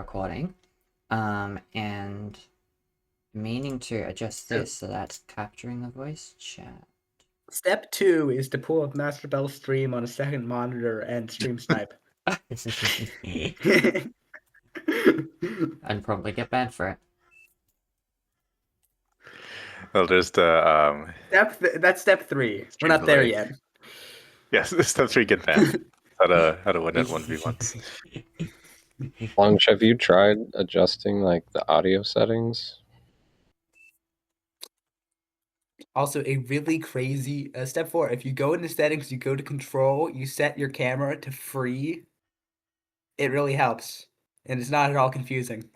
recording, and meaning to adjust this so that's capturing the voice chat. Step 2 is to pull up MasterBel stream on a second monitor and stream snipe. And probably get banned for it. Well, there's the That's step 3. We're not there delay. yet. Yes, step 3 get banned. How to win at 1v1s. Lunch, have you tried adjusting like the audio settings? Also, a really crazy step 4. If you go into settings, you go to control, you set your camera to free. It really helps, and it's not at all confusing.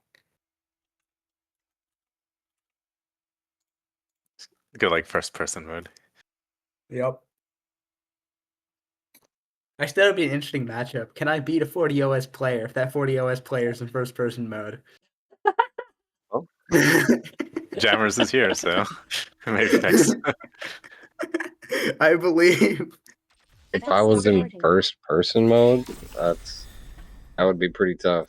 Go like first person mode. Yep. I still would be an interesting matchup. Can I beat a 40 OS player if that 40 OS player is in first person mode? Oh. Jamerz is here, so maybe next. I believe. If I was in first person mode, that would be pretty tough.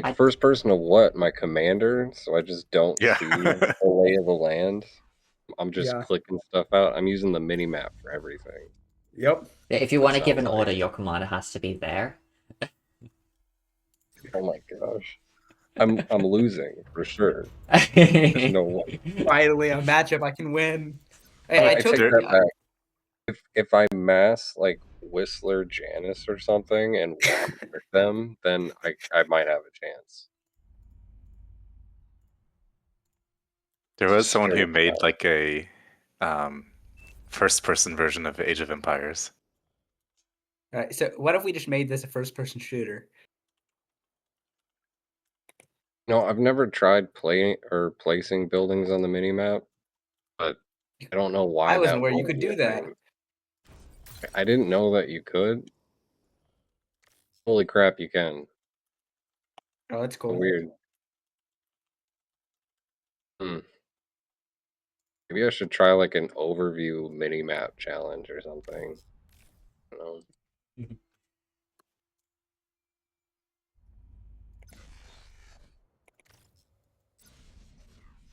Like first person of what? My commander? So I just don't see the lay of the land. I'm just clicking stuff out. I'm using the mini map for everything. Yep. Yeah, if you want to give an order, your commander has to be there. Oh my gosh. I'm losing for sure. There's no way. Finally, a matchup I can win. Hey, I take that back. If I mass like Whistler Janice or something and walk with them, then I might have a chance. There was someone who made like a first-person version of Age of Empires. All right, so what if we just made this a first-person shooter? No, I've never tried placing buildings on the minimap, but I don't know why. I wasn't aware you could do that. I didn't know that you could. Holy crap, you can. Oh, that's cool. Weird. Maybe I should try like an overview mini-map challenge or something. I don't know.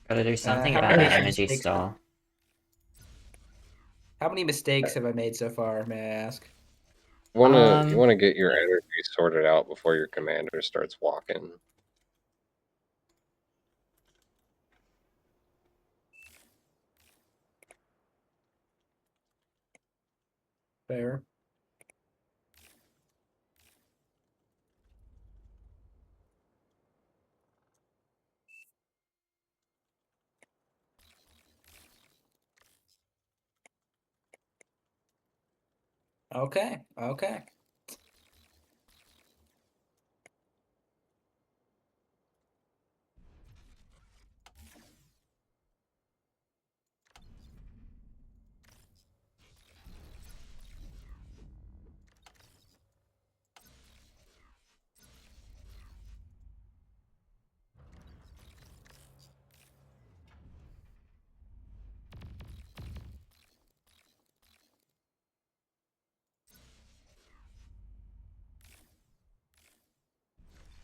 Gotta do something about that energy stall. How many mistakes have I made so far, may I ask? You wanna get your energy sorted out before your commander starts walking. Fair. Okay.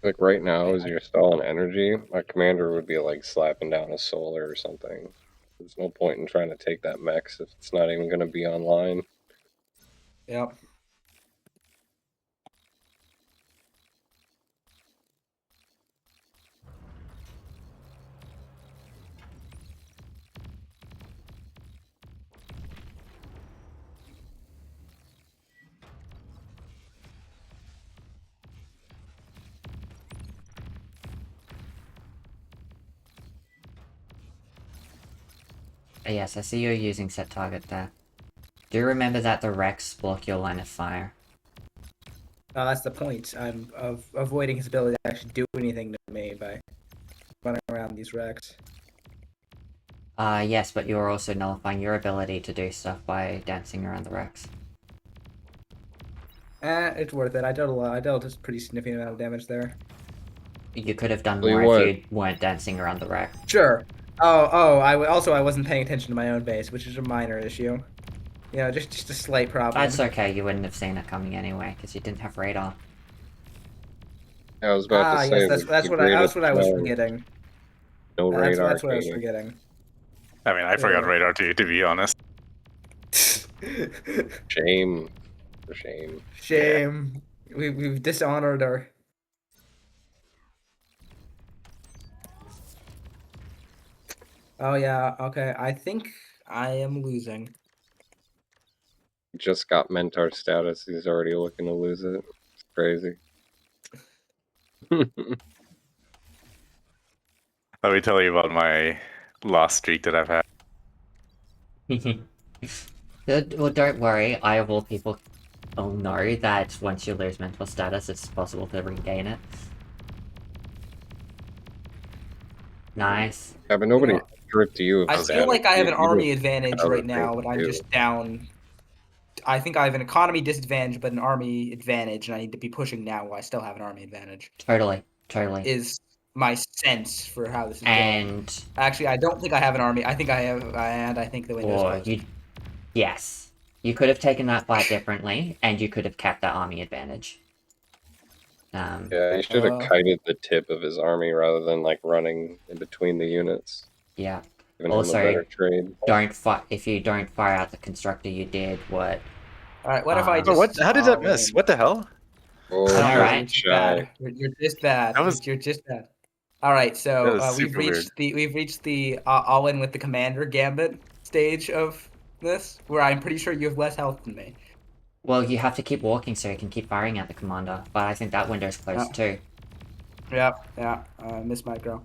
Like right now, as you're stalling energy, my commander would be like slapping down a solar or something. There's no point in trying to take that mechs if it's not even going to be online. Yep. Yes, I see you're using set target there. Do remember that the Rex block your line of fire. That's the point. I'm avoiding his ability to actually do anything to me by running around these Rex. Yes, but you're also nullifying your ability to do stuff by dancing around the Rex. It's worth it. I dealt a lot. I dealt a pretty significant amount of damage there. You could have done more if you weren't dancing around the Rex. Sure. I wasn't paying attention to my own base, which is a minor issue. Yeah, just a slight problem. That's okay, you wouldn't have seen it coming anyway, because you didn't have radar. I was about to say Yes, the that's what greatest I was no, forgetting. no radar That's what I was gaming. forgetting. I mean, I forgot Yeah. radar too, to be honest. Shame. For shame. Shame. We've dishonored our. Oh yeah. Okay. I think I am losing. Just got mentor status. He's already looking to lose it. It's crazy. Let me tell you about my lost streak that I've had. Well, don't worry, I of all people will know that once you lose mental status, it's possible to regain it. Nice. Yeah, but nobody You know, stripped you of I status. feel like I have an You army just advantage have other right now, things but to I'm do. just down. I think I have an economy disadvantage, but an army advantage, and I need to be pushing now while I still have an army advantage. Totally. Is my sense for how this is going. And... Actually, I don't think I have an army. I think I have, and I think the window's Or closed. you... Yes. You could have taken that fight differently, and you could have kept that army advantage. Yeah, he should have kited the tip of his army rather than like running in between the units. Yeah. Giving him a Also, better trade. if you don't fire out the constructor, you did what... Alright, what if I Oh, just... what? How did that Oh, miss? What the hell? Oh, I don't know, Alright. you're just shy. bad. You're just bad. That was- You're just bad. Alright, That so was we've super reached the all in with the commander gambit stage of this, where I'm pretty sure you have less health than me. Well, you have to keep walking so you can keep firing at the commander, but I think that window's closed too. Yeah, miss micro.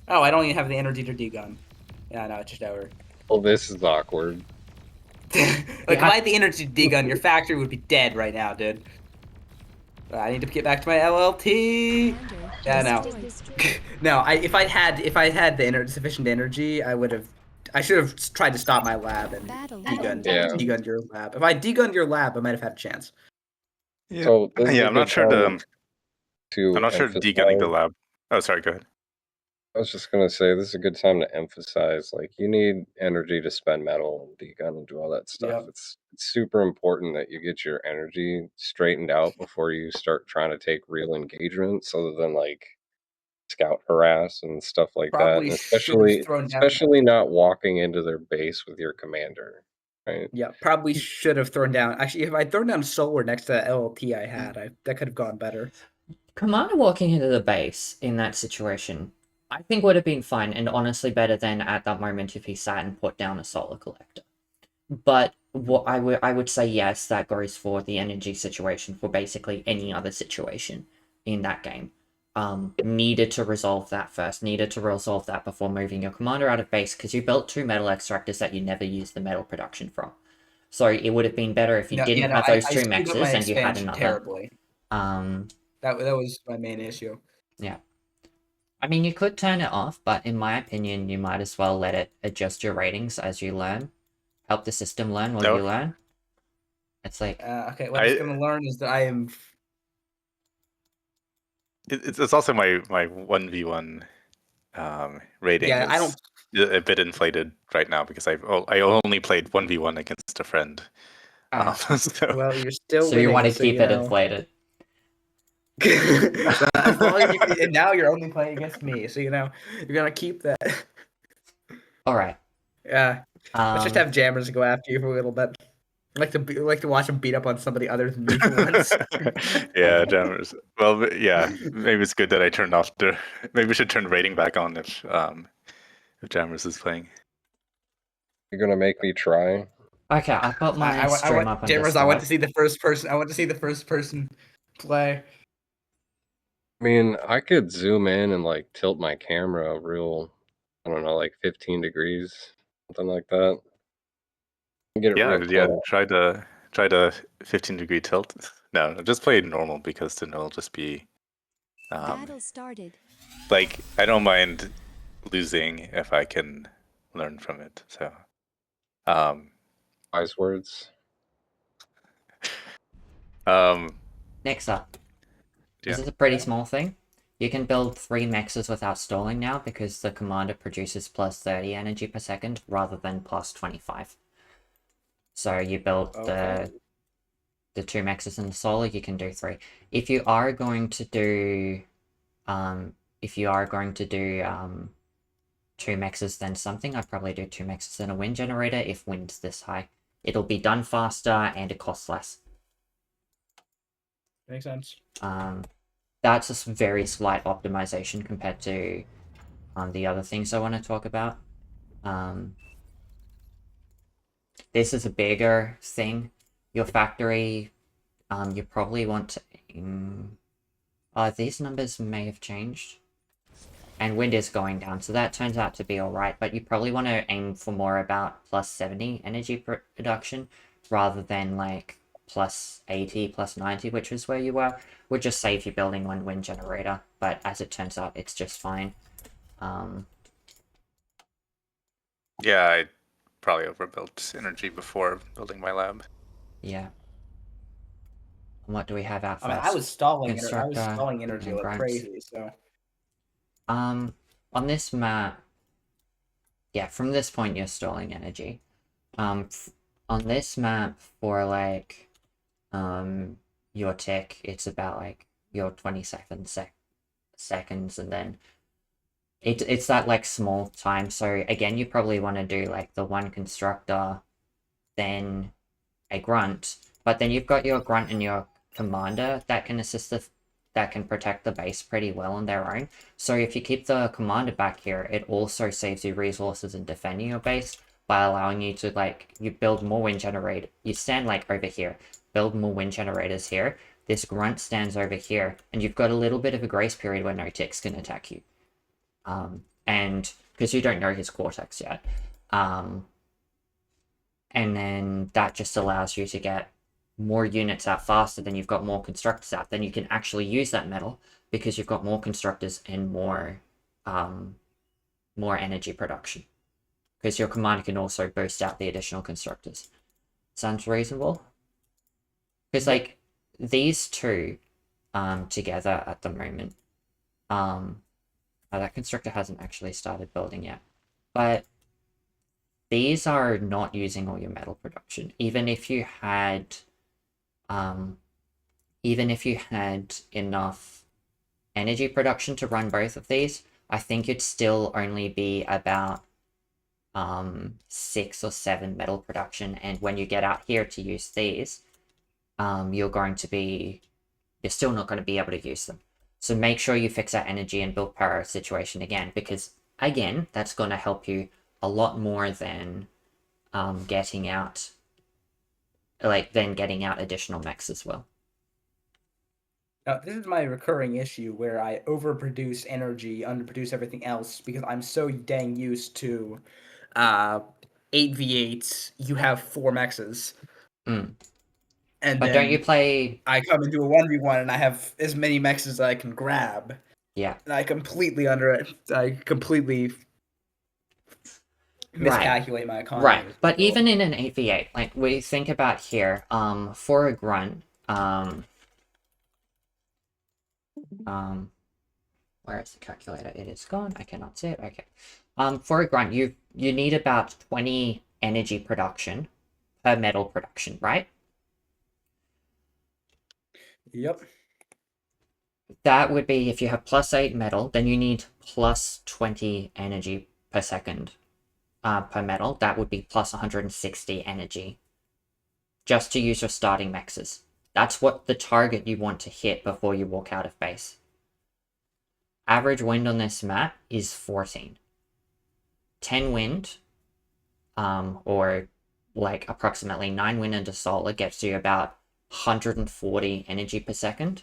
Oh, I don't even have the energy to degun. Yeah, no, it's just over. Well, this is awkward. Like, if I had the energy to degun, your factory would be dead right now, dude. I need to get back to my LLT. Yeah, no. No, if I had the sufficient energy, I should have tried to stop my lab and degunned your lab. If I degunned your lab, I might have had a chance. Yeah, So this is a I'm not good sure time I'm not sure emphasize- degunning the lab. Oh, sorry, go ahead. I was just gonna say this is a good time to emphasize like you need energy to spend metal and degun and do all that stuff. Yep. It's super important that you get your energy straightened out before you start trying to take real engagements other than like scout harass and stuff like Probably that. And should have thrown down. especially not walking into their base with your commander. Right. Yeah, probably should have thrown down. Actually, if I'd thrown down solar next to the LLT I had, that could have gone better. Commander walking into the base in that situation, I think would have been fine, and honestly better than at that moment if he sat and put down a solar collector. But what I would say yes, that goes for the energy situation for basically any other situation in that game. Needed to resolve that first. Needed to resolve that before moving your commander out of base, because you built 2 metal extractors that you never used the metal production from. So it would have been better if you didn't have those 2 mexes and you had another. Terribly. That was my main issue. Yeah. I mean, you could turn it off, but in my opinion, you might as well let it adjust your ratings as you learn. Help the system learn while you learn. It's like... okay, what it's going to learn is that I am... It's also my 1v1 rating is a bit inflated right now because I only played 1v1 against a friend. So, well, you're still so winning, you want to keep it inflated. And now you're only playing against me, so you're gonna keep that. All right. Yeah. Let's just have Jammers go after you for a little bit. I like to watch him beat up on somebody other than me for once. Yeah, Jammers. Well, yeah, maybe it's good that I turned off maybe we should turn rating back on if Jammers is playing. You're gonna make me try. Okay, I put my stream up on Jammers, Discord. I want to see the first person play. I mean, I could zoom in and like tilt my camera real, I don't know, like 15 degrees, something like that. Get it real close. Try the 15-degree tilt. No, just play normal because then it'll just be Battle started. Like I don't mind losing if I can learn from it. So wise words. Next up. This is a pretty small thing. You can build 3 mexes without stalling now because the commander produces plus 30 energy per second rather than plus 25. So you build the 2 mexes in the solar, you can do 3. If you are going to do 2 mexes then something, I'd probably do 2 mexes and a wind generator if wind's this high. It'll be done faster and it costs less. Makes sense. That's a very slight optimization compared to the other things I want to talk about. This is a bigger thing. Your factory, you probably want to aim... these numbers may have changed. And wind is going down, so that turns out to be alright, but you probably want to aim for more about plus 70 energy production, rather than like plus 80, plus 90, which is where you were. Would just save you building 1 wind generator, but as it turns out, it's just fine. Yeah, I probably overbuilt energy before building my lab. Yeah. And what do we have out first? I mean, I was stalling energy like crazy, so... On this map... Yeah, from this point you're stalling energy. On this map for, like, your tick, it's about, like, your 27 seconds, and then it's that, like, small time. So, again, you probably want to do, like, the 1 constructor, then a grunt, but then you've got your grunt and your commander that can that can protect the base pretty well on their own. So if you keep the commander back here, it also saves you resources in defending your base by allowing you to, like, you build more wind generator. You stand, like, over here, build more wind generators here. This grunt stands over here, and you've got a little bit of a grace period where no ticks can attack you. And because you don't know his cortex yet. And then that just allows you to get more units out faster, then you've got more constructors out. Then you can actually use that metal because you've got more constructors and more energy production. Because your commander can also boost out the additional constructors. Sounds reasonable? Because, like, these two together at the moment, that constructor hasn't actually started building yet. But these are not using all your metal production. Even if you had enough energy production to run both of these, I think it'd still only be about 6 or 7 metal production. And when you get out here to use these, you're still not going to be able to use them. So make sure you fix that energy and build power situation again, because again, that's going to help you a lot more than getting out additional mechs as well. Now, this is my recurring issue where I overproduce energy, underproduce everything else because I'm so dang used to 8v8s. You have 4 mexes. And but don't you play... I come into a 1v1 and I have as many mexes as I can grab. Yeah. And I completely miscalculate my economy. Right, but even in an 8v8, like, we think about here, for a grunt, where is the calculator? It is gone. I cannot see it. Okay. For a grunt, you need about 20 energy production per metal production, right? Yep. That would be, if you have plus 8 metal, then you need plus 20 energy per second per metal. That would be plus 160 energy just to use your starting mexes. That's what the target you want to hit before you walk out of base. Average wind on this map is 14. 10 wind, or like approximately 9 wind into solar, gets you about 140 energy per second.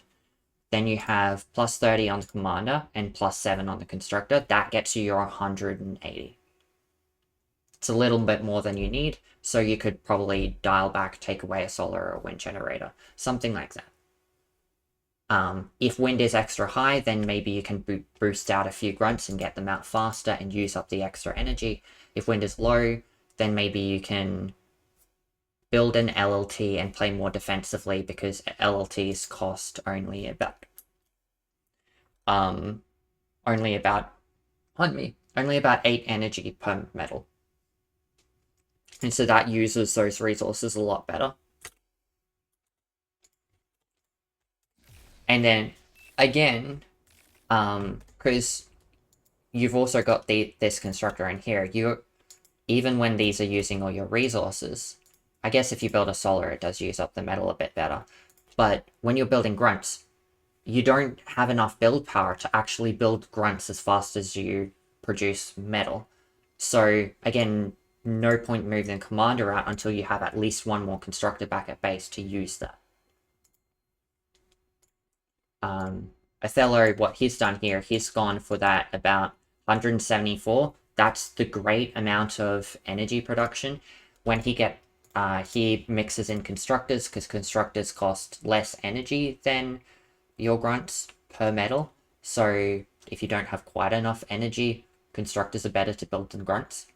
Then you have plus 30 on the commander and plus 7 on the constructor. That gets you your 180. It's a little bit more than you need, so you could probably dial back, take away a solar or a wind generator, something like that. If wind is extra high, then maybe you can boost out a few grunts and get them out faster and use up the extra energy. If wind is low, then maybe you can build an LLT and play more defensively, because LLTs cost only about 8 energy per metal. And so that uses those resources a lot better. And then, again, because you've also got this constructor in here, even when these are using all your resources, I guess if you build a solar, it does use up the metal a bit better. But when you're building grunts, you don't have enough build power to actually build grunts as fast as you produce metal. So, again, no point moving the commander out until you have at least one more constructor back at base to use that. Othello, what he's done here, he's gone for that about 174. That's the great amount of energy production. When he mixes in constructors, because constructors cost less energy than your grunts per metal. So if you don't have quite enough energy, constructors are better to build than grunts.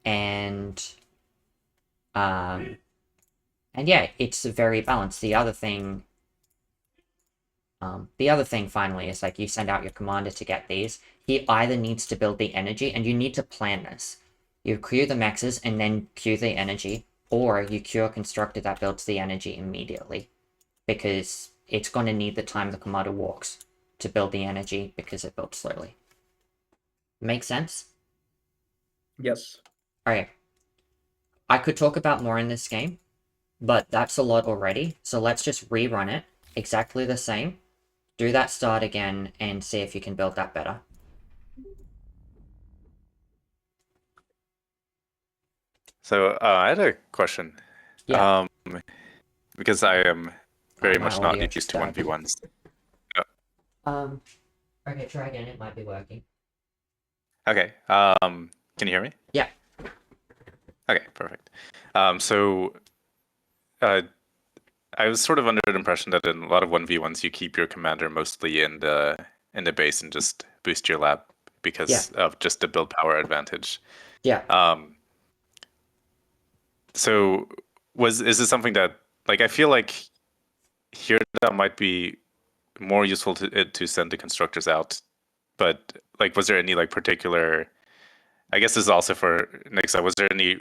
And yeah, it's very balanced. The other thing finally is like you send out your commander to get these. He either needs to build the energy, and you need to plan this. You queue the mexes and then queue the energy, or you queue a constructor that builds the energy immediately, because it's going to need the time the commander walks to build the energy because it builds slowly. Make sense? Yes. Alright. I could talk about more in this game, but that's a lot already, so let's just rerun it exactly the same. Do that start again and see if you can build that better. So I had a question. Yeah. Because I am very much not audio used to 1v1s. Okay, try again, it might be working. Okay, can you hear me? Yeah. Okay, perfect. I was sort of under the impression that in a lot of 1v1s you keep your commander mostly in the base and just boost your lab because of just the build power advantage. Yeah. So is this something that, like, I feel like here that might be more useful to send the constructors out, but like, was there any like particular, I guess this is also for Nixha, was there any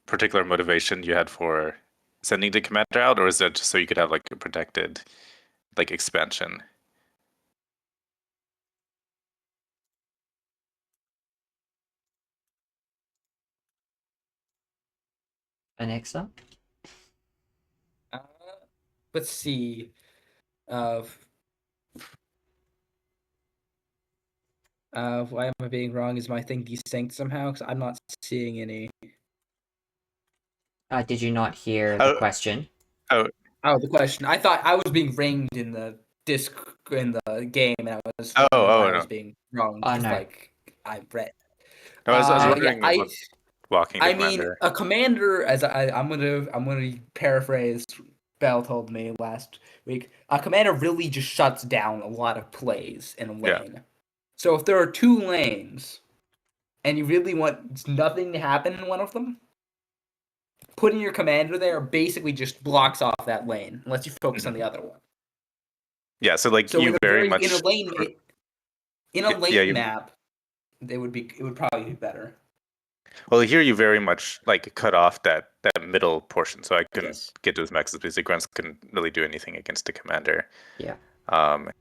particular motivation you had for sending the commander out, or is that just so you could have like a protected like expansion? Alexa? Let's see. Why am I being wrong? Is my thing desynced somehow? Because I'm not seeing any. Did you not hear the question? Oh, the question. I thought I was being ringed in the disc in the game, and I was wondering why I was being wrong. Oh, just no. like I read. I was wondering yeah, what walking a mean, commander. a commander, as I'm gonna paraphrase. Bell told me last week, a commander really just shuts down a lot of plays in a lane. Yeah. So if there are two lanes, and you really want nothing to happen in one of them, putting your commander there basically just blocks off that lane, and lets you focus on the other one. Yeah, so like you very much in a lane map, it would probably be better. Well, here you very much like cut off that middle portion, so I couldn't get to his maxes because the grunts couldn't really do anything against the commander. Yeah. But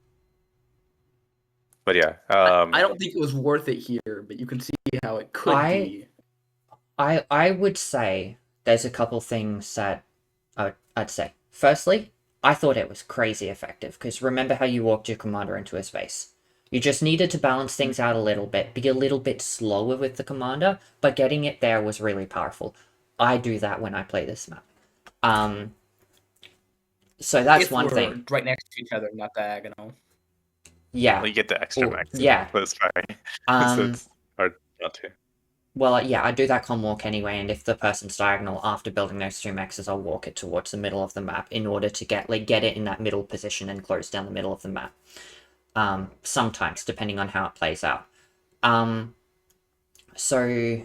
yeah, I don't think it was worth it here, but you can see how it could be. I would say there's a couple things that I'd say. Firstly, I thought it was crazy effective, because remember how you walked your commander into his base? You just needed to balance things out a little bit, be a little bit slower with the commander, but getting it there was really powerful. I do that when I play this map. So that's one thing. Right next to each other, not diagonal. Yeah. Well, you get the extra max. Yeah. That's fine. So it's hard not to. Well, yeah, I do that con walk anyway, and if the person's diagonal after building those two maxes, I'll walk it towards the middle of the map in order to get it in that middle position and close down the middle of the map. Sometimes, depending on how it plays out. So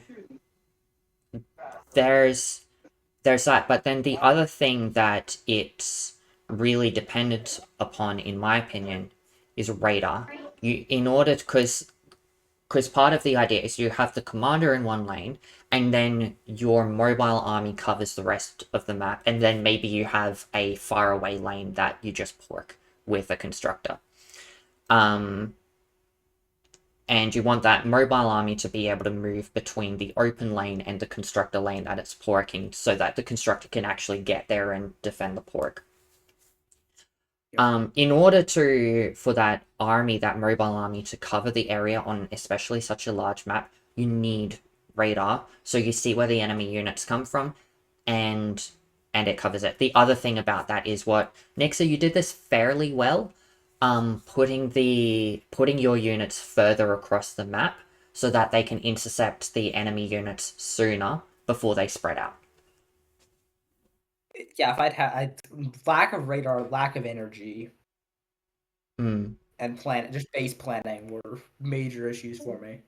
there's that, but then the other thing that it's really dependent upon, in my opinion, is radar. Because because part of the idea is you have the commander in one lane, and then your mobile army covers the rest of the map, and then maybe you have a faraway lane that you just pork with a constructor. And you want that mobile army to be able to move between the open lane and the constructor lane that it's porking, so that the constructor can actually get there and defend the pork. In order for that army, that mobile army, to cover the area on especially such a large map, you need radar, so you see where the enemy units come from, and it covers it. The other thing about that is what Nixha, you did this fairly well, putting your units further across the map so that they can intercept the enemy units sooner before they spread out. Yeah, if I'd had lack of radar, lack of energy, and just base planning were major issues for me.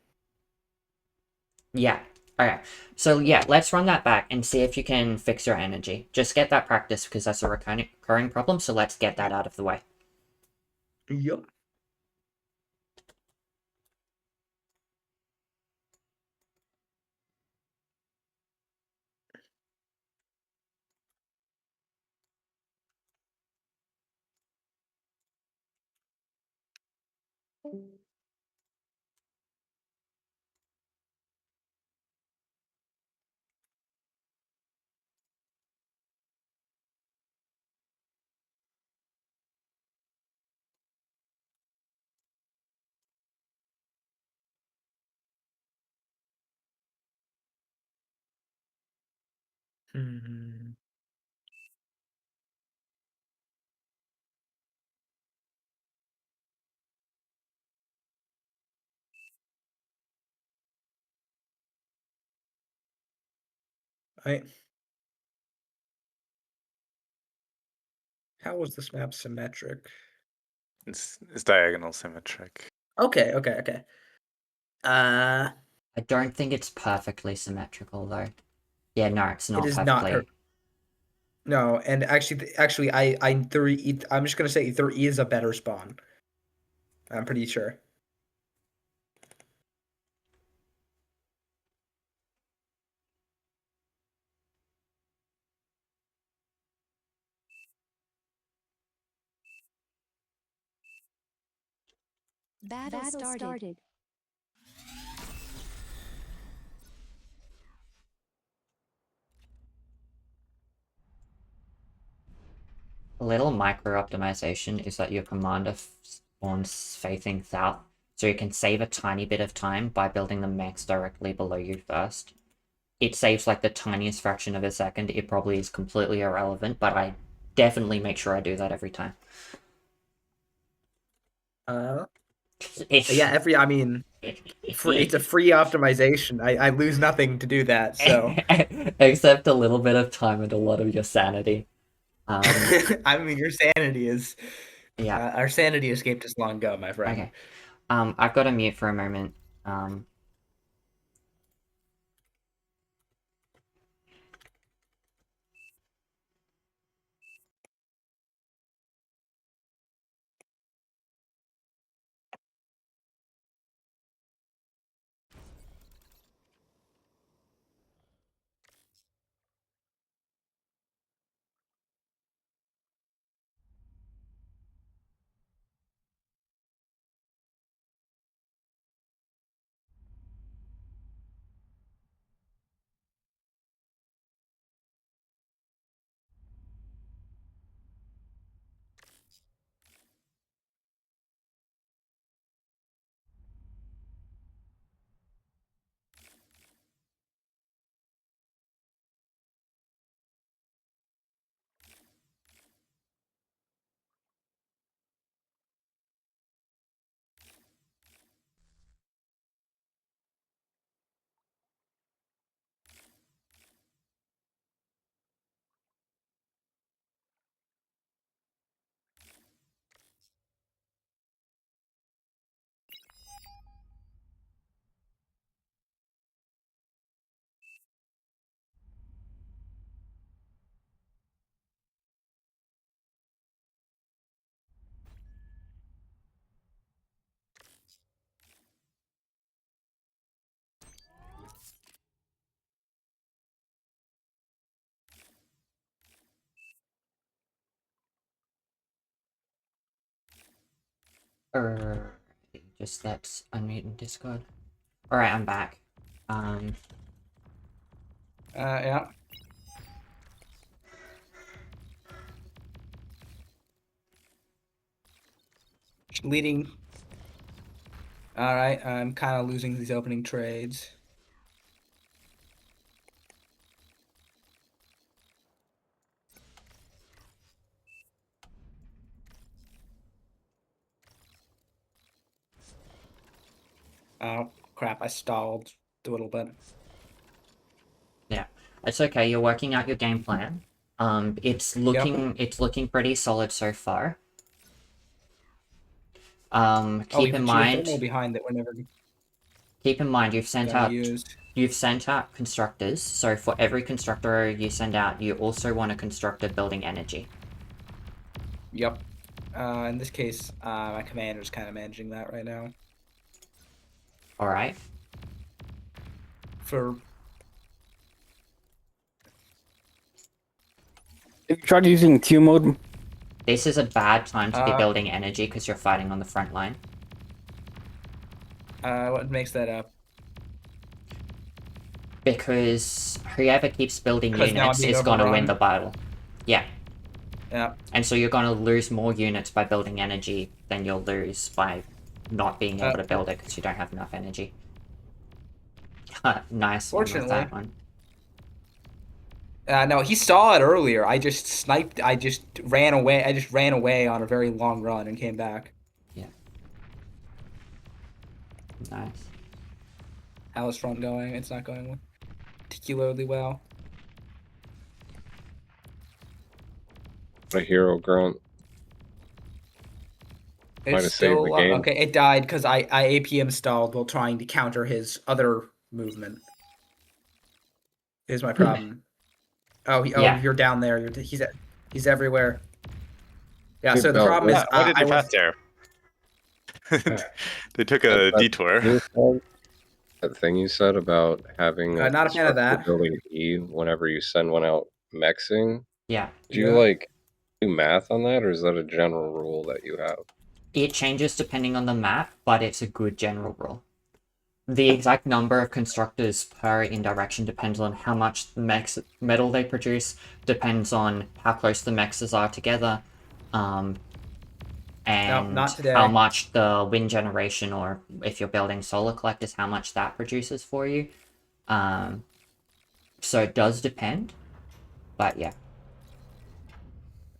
Yeah. Okay. So yeah, let's run that back and see if you can fix your energy. Just get that practice because that's a recurring problem. So let's get that out of the way. Yep. How was this map symmetric? It's diagonal symmetric. Okay. I don't think it's perfectly symmetrical though. Yeah, no, it's not It is perfectly. not. No, and actually, I'm just gonna say 3E is a better spawn. I'm pretty sure. Battle started. A little micro optimization is that your commander spawns facing south, so you can save a tiny bit of time by building the mechs directly below you first. It saves like the tiniest fraction of a second. It probably is completely irrelevant, but I definitely make sure I do that every time. Yeah, I mean, it's a free optimization. I lose nothing to do that, so. Except a little bit of time and a lot of your sanity. I mean, your sanity is. Yeah. Our sanity escaped us long ago, my friend. Okay. I've got to mute for a moment. Just let's unmute in Discord. Alright, I'm back. Yeah. Leading. All right, I'm kind of losing these opening trades. Oh crap! I stalled a little bit. Yeah, it's okay. You're working out your game plan. It's looking pretty solid so far. Keep in mind. Behind that we're never Keep in mind you've sent gonna out use. you've sent out constructors. So for every constructor you send out, you also want a constructor building energy. Yep. In this case, my commander's kind of managing that right now. All right. For Have you tried using Q mode? This is a bad time to be building energy because you're fighting on the front line. what makes that up? Because whoever keeps building 'Cause now I'm units being is going to win overrun. the battle. Yeah. Yeah. And so you're going to lose more units by building energy than you'll lose by not being able to build it because you don't have enough energy. Nice one with that one. No, he saw it earlier. I just sniped. I just ran away. I just ran away on a very long run and came back. Yeah. Nice. How is front going? It's not going particularly well. What a hero grunt. Might have It's saved the still game. okay. It died because I APM stalled while trying to counter his other movement. Here's my problem. Yeah. You're down there. He's everywhere. Yeah. Good So the belt. problem is, Why did I they pass was there? They took a detour. That thing you said about having not a fan of that. building E whenever you send one out mexing. Yeah. Do you like do math on that, or is that a general rule that you have? It changes depending on the map, but it's a good general rule. The exact number of constructors per indirection depends on how much metal they produce, depends on how close the mexes are together, and not today. how much the wind generation, or if you're building solar collectors, how much that produces for you. So it does depend, but yeah.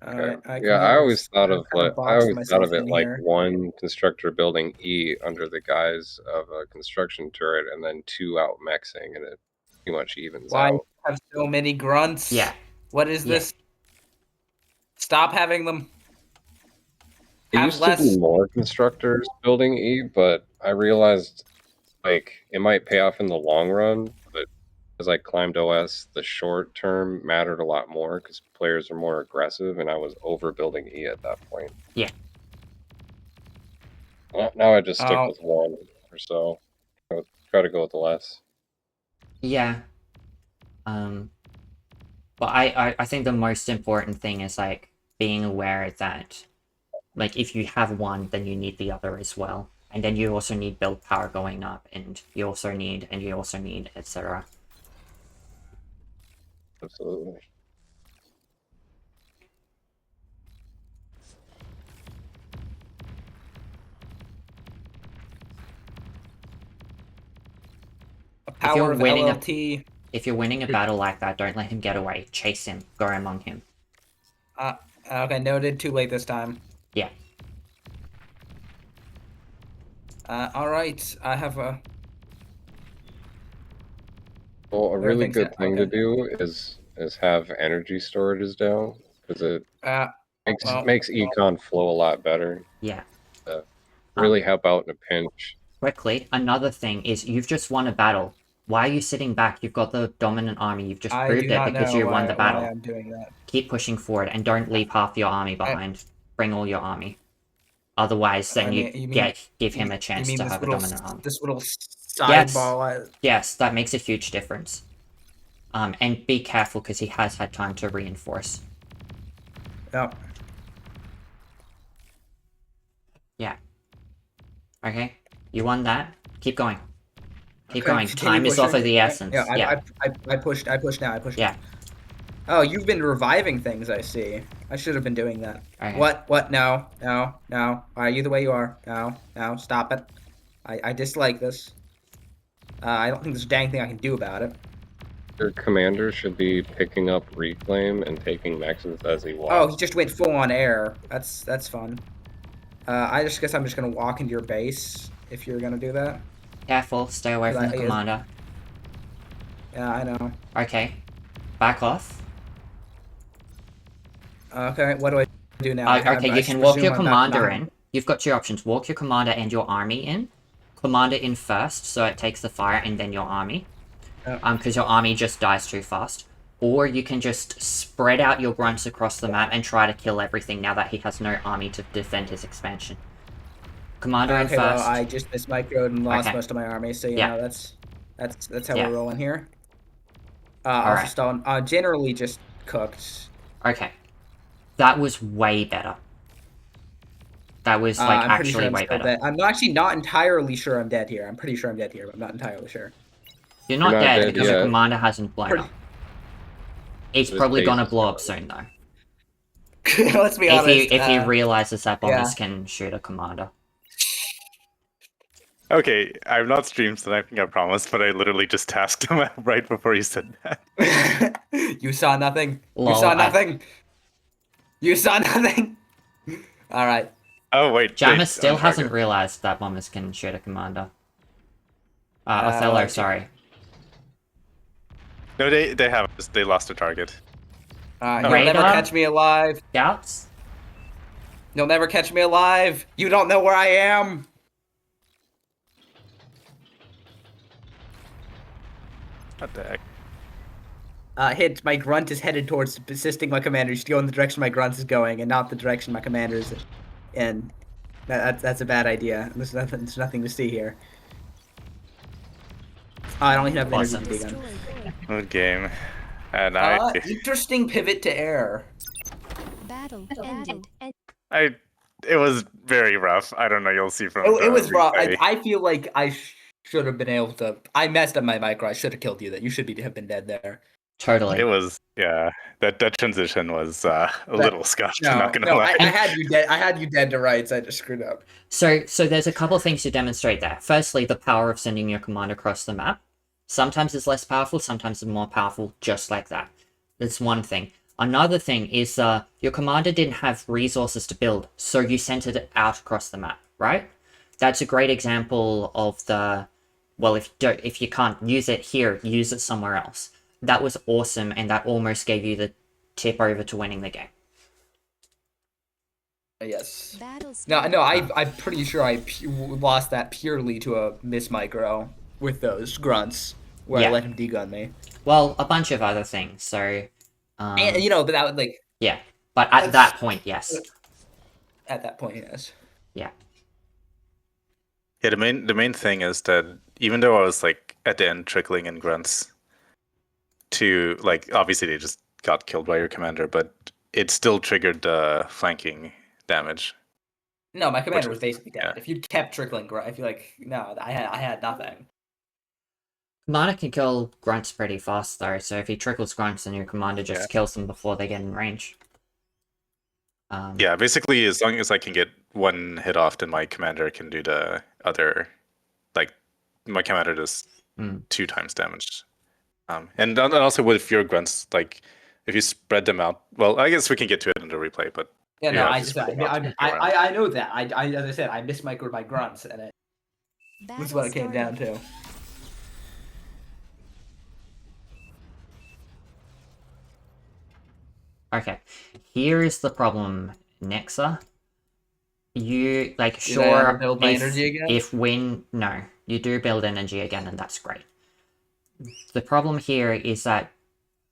I always thought of it like one constructor building E under the guise of a construction turret, and then two out mexing, and it pretty much evens Why out. have so many grunts? Yeah. What is this? Stop having them. It Have used less. to be more constructors building E, but I realized like it might pay off in the long run, but as I climbed OS, the short term mattered a lot more because players are more aggressive, and I was overbuilding E at that point. Yeah. Now I just stick with one or so. I would try to go with less. Yeah. But I think the most important thing is like being aware that like if you have one, then you need the other as well. And then you also need build power going up, and you also need, etc. Absolutely. Power of LLT. If you're winning a battle like that, don't let him get away. Chase him. Go among him. Okay, noted. Too late this time. Yeah. All right. I have a. Well, a really good thing to do is have energy storages down, because it makes econ flow a lot better. Yeah. Really help out in a pinch. Quickly, another thing is you've just won a battle. Why are you sitting back? You've got the dominant army. You've just proved it because you won the battle. I'm doing that. Keep pushing forward and don't leave half your army behind. Bring all your army. Otherwise, then give him a chance to have a dominant army. This little sideball. Yes, that makes a huge difference. And be careful because he has had time to reinforce. Yep. Yeah. Okay, you won that. Keep going. Keep Okay, going. continue Time is off pushing. of the essence. Yeah, Yeah. I pushed now, I pushed. Yeah. Oh, you've been reviving things, I see. I should have been doing that. Okay. What? No. Are you the way you are? No, stop it. I dislike this. I don't think there's a dang thing I can do about it. Your commander should be picking up reclaim and taking Nexus as he walks. Oh, he just went full on air. That's fun. I just guess I'm just gonna walk into your base if you're gonna do that. Careful. Stay away from the commander. Yeah, I know. Okay. Back off. Okay, what do I do now? Okay, you can walk your commander in. You've got two options. Walk your commander and your army in. Commander in first, so it takes the fire, and then your army. Because your army just dies too fast. Or you can just spread out your grunts across the map and try to kill everything now that he has no army to defend his expansion. Commander in first. Well, I just mismicroed and lost most of my army, so you know that's how we're rolling here. Also stone. Generally just cooked. Okay. That was way better. That was like actually way better. I'm actually not entirely sure I'm dead here. I'm pretty sure I'm dead here, but I'm not entirely sure. You're not dead because your commander hasn't blown up. He's probably gonna blow up soon though. Let's be honest. If he realizes that bombers can shoot a commander. Okay, I've not streamed tonight, I think I promised, but I literally just tasked him right before you said that. You saw nothing. Lol, you saw nothing. You saw nothing. All right. Oh wait. Jamerz still hasn't realized that bombers can shoot a commander. Othello, sorry. No, they have. They lost a target. You'll never catch me alive. Scouts? You'll never catch me alive. You don't know where I am. What the heck? My grunt is headed towards assisting my commander. You should go in the direction my grunt is going, and not the direction my commander is in. That's a bad idea. There's nothing to see here. Oh, I don't even have the energy to dig on. Good game. And interesting pivot to air. Battle ended. It was very rough. I don't know. You'll see from. It was rough. I feel like I should have been able to. I messed up my micro. I should have killed you. That you should have been dead there. Totally. It was that transition was a little scotch. No, not gonna lie. I had you dead. I had you dead to rights. I just screwed up. So there's a couple of things to demonstrate there. Firstly, the power of sending your command across the map. Sometimes it's less powerful, sometimes it's more powerful, just like that. That's one thing. Another thing is your commander didn't have resources to build, so you sent it out across the map, right? That's a great example of the, well, if you can't use it here, use it somewhere else. That was awesome, and that almost gave you the tip over to winning the game. Yes. No, I'm pretty sure I lost that purely to a miss micro with those grunts, where I let him degun me. Well, a bunch of other things, so... and, but that would, like... Yeah, but at that point, yes. At that point, yes. Yeah. Yeah, the main thing is that even though I was, like, at the end trickling in grunts, to, like, obviously they just got killed by your commander, but it still triggered the flanking damage. No, my commander was basically dead. If you kept trickling grunt, I feel like, no, I had nothing. Commander can kill grunts pretty fast, though, so if he trickles grunts, then your commander just kills them before they get in range. Yeah, basically, as long as I can get one hit off, then my commander can do the other, like, my commander does 2 times damage. And also with your grunts, like, if you spread them out, well, I guess we can get to it in the replay, but... Yeah, no, I know that. I as I said, I mismicroed my grunts, and that's what it came down to. Okay, here is the problem, Nixha. You, like, sure, build my energy again? No, you do build energy again, and that's great. The problem here is that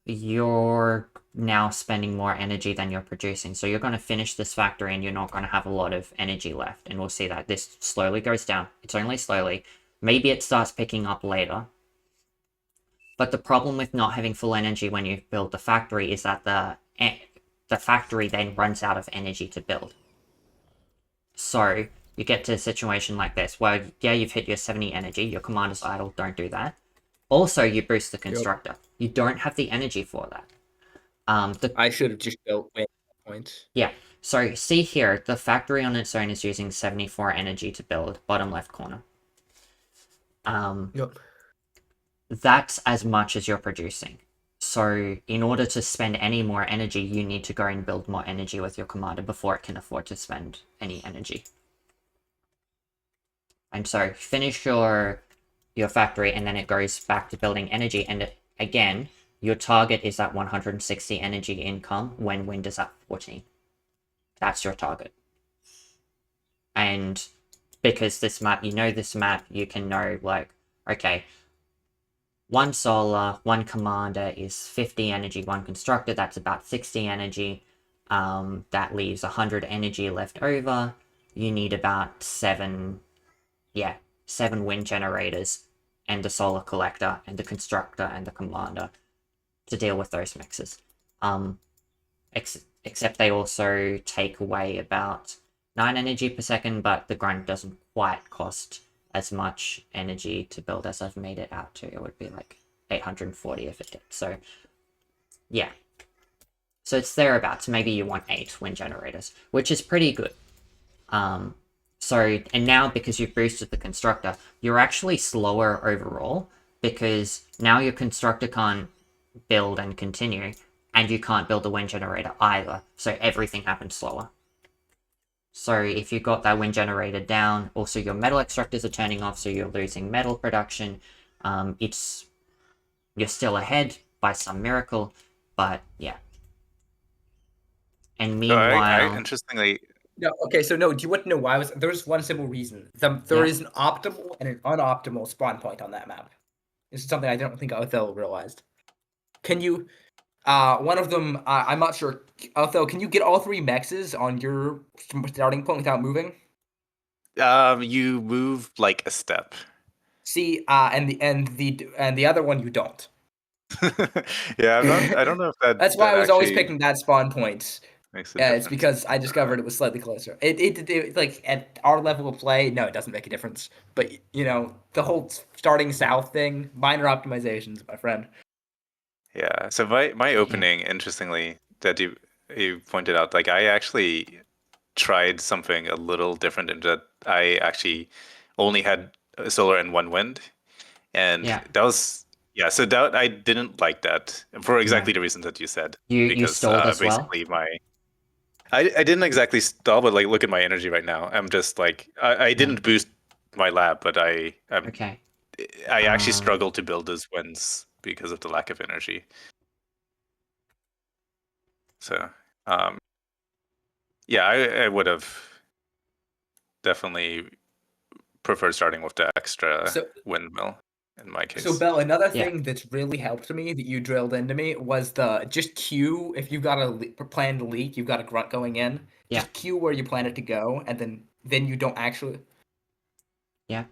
you're now spending more energy than you're producing, so you're going to finish this factory and you're not going to have a lot of energy left, and we'll see that this slowly goes down. It's only slowly. Maybe it starts picking up later. But the problem with not having full energy when you build the factory is that the factory then runs out of energy to build. So you get to a situation like this where, yeah, you've hit your 70 energy, your commander's idle, don't do that. Also, you boost the constructor. You don't have the energy for that. I should have just built points. Yeah, so see here, the factory on its own is using 74 energy to build, bottom left corner. Yep. That's as much as you're producing. So in order to spend any more energy, you need to go and build more energy with your commander before it can afford to spend any energy. And so finish your factory, and then it goes back to building energy, and again, your target is at 160 energy income when wind is at 14. That's your target. And because this map, you can know, like, okay, one solar, one commander is 50 energy, one constructor, that's about 60 energy. That leaves 100 energy left over. You need about 7 wind generators, and the solar collector, and the constructor, and the commander to deal with those mixes. Except they also take away about 9 energy per second, but the grunt doesn't quite cost as much energy to build as I've made it out to. It would be like 840 if it did. So, yeah. So it's thereabouts. Maybe you want 8 wind generators, which is pretty good. And now because you've boosted the constructor, you're actually slower overall, because now your constructor can't build and continue, and you can't build a wind generator either, so everything happens slower. So if you got that wind generator down, also your metal extractors are turning off, so you're losing metal production. You're still ahead by some miracle, but yeah. And meanwhile, interestingly, No, okay, so no, do you want to know why there's one simple reason. There is an optimal and an unoptimal spawn point on that map. This is something I don't think Othello realized. Can you, one of them, I'm not sure, Othello, can you get all 3 mexes on your starting point without moving? You move like a step. See, and the other one you don't. Yeah, I don't know if that. That's why that I was always actually picking that spawn point. makes a Yeah, difference. it's because I discovered it was slightly closer. It like at our level of play, no, it doesn't make a difference. But the whole starting south thing, minor optimizations, my friend. Yeah. So my opening, interestingly, that you pointed out, like I actually tried something a little different in that I actually only had a solar and 1 wind, and that was. Yeah, so that I didn't like that for exactly the reasons that you said. You stalled as basically I didn't exactly stall, but like look at my energy right now. I'm just like I didn't boost my lab, but I actually struggled to build those wins because of the lack of energy. So yeah, I would have definitely preferred starting with the extra windmill. In my case. So Bell, another thing that's really helped me that you drilled into me was the just queue. If you've got a planned leak, you've got a grunt going in. Just queue where you plan it to go, and then you don't actually. Yeah.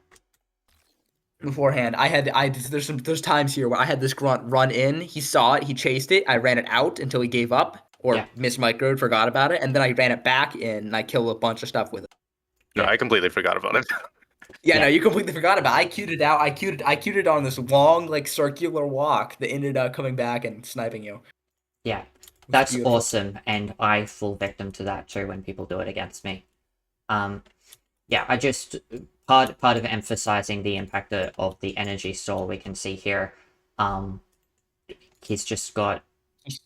Beforehand, there's times here where I had this grunt run in. He saw it, he chased it. I ran it out until he gave up or mismicroed, forgot about it, and then I ran it back in and I killed a bunch of stuff with it. No, I completely forgot about it. No, you completely forgot about it. I queued it out. I queued it on this long, like, circular walk that ended up coming back and sniping you. Yeah, that's awesome, and I fall victim to that too when people do it against me. Yeah, I just part of emphasizing the impact of the energy stall we can see here. He's just got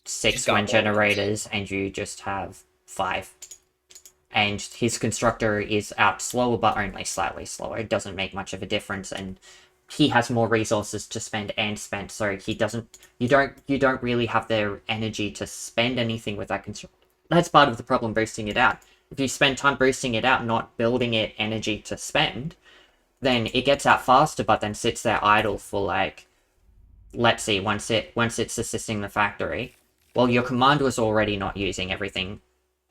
6 wind generators, and you just have 5. And his constructor is out slower, but only slightly slower. It doesn't make much of a difference, and he has more resources to spend and spent, so he doesn't. You don't really have the energy to spend anything with that constructor. That's part of the problem boosting it out. If you spend time boosting it out, not building it energy to spend, then it gets out faster, but then sits there idle for like, let's see, once it's assisting the factory. Well, your command was already not using everything.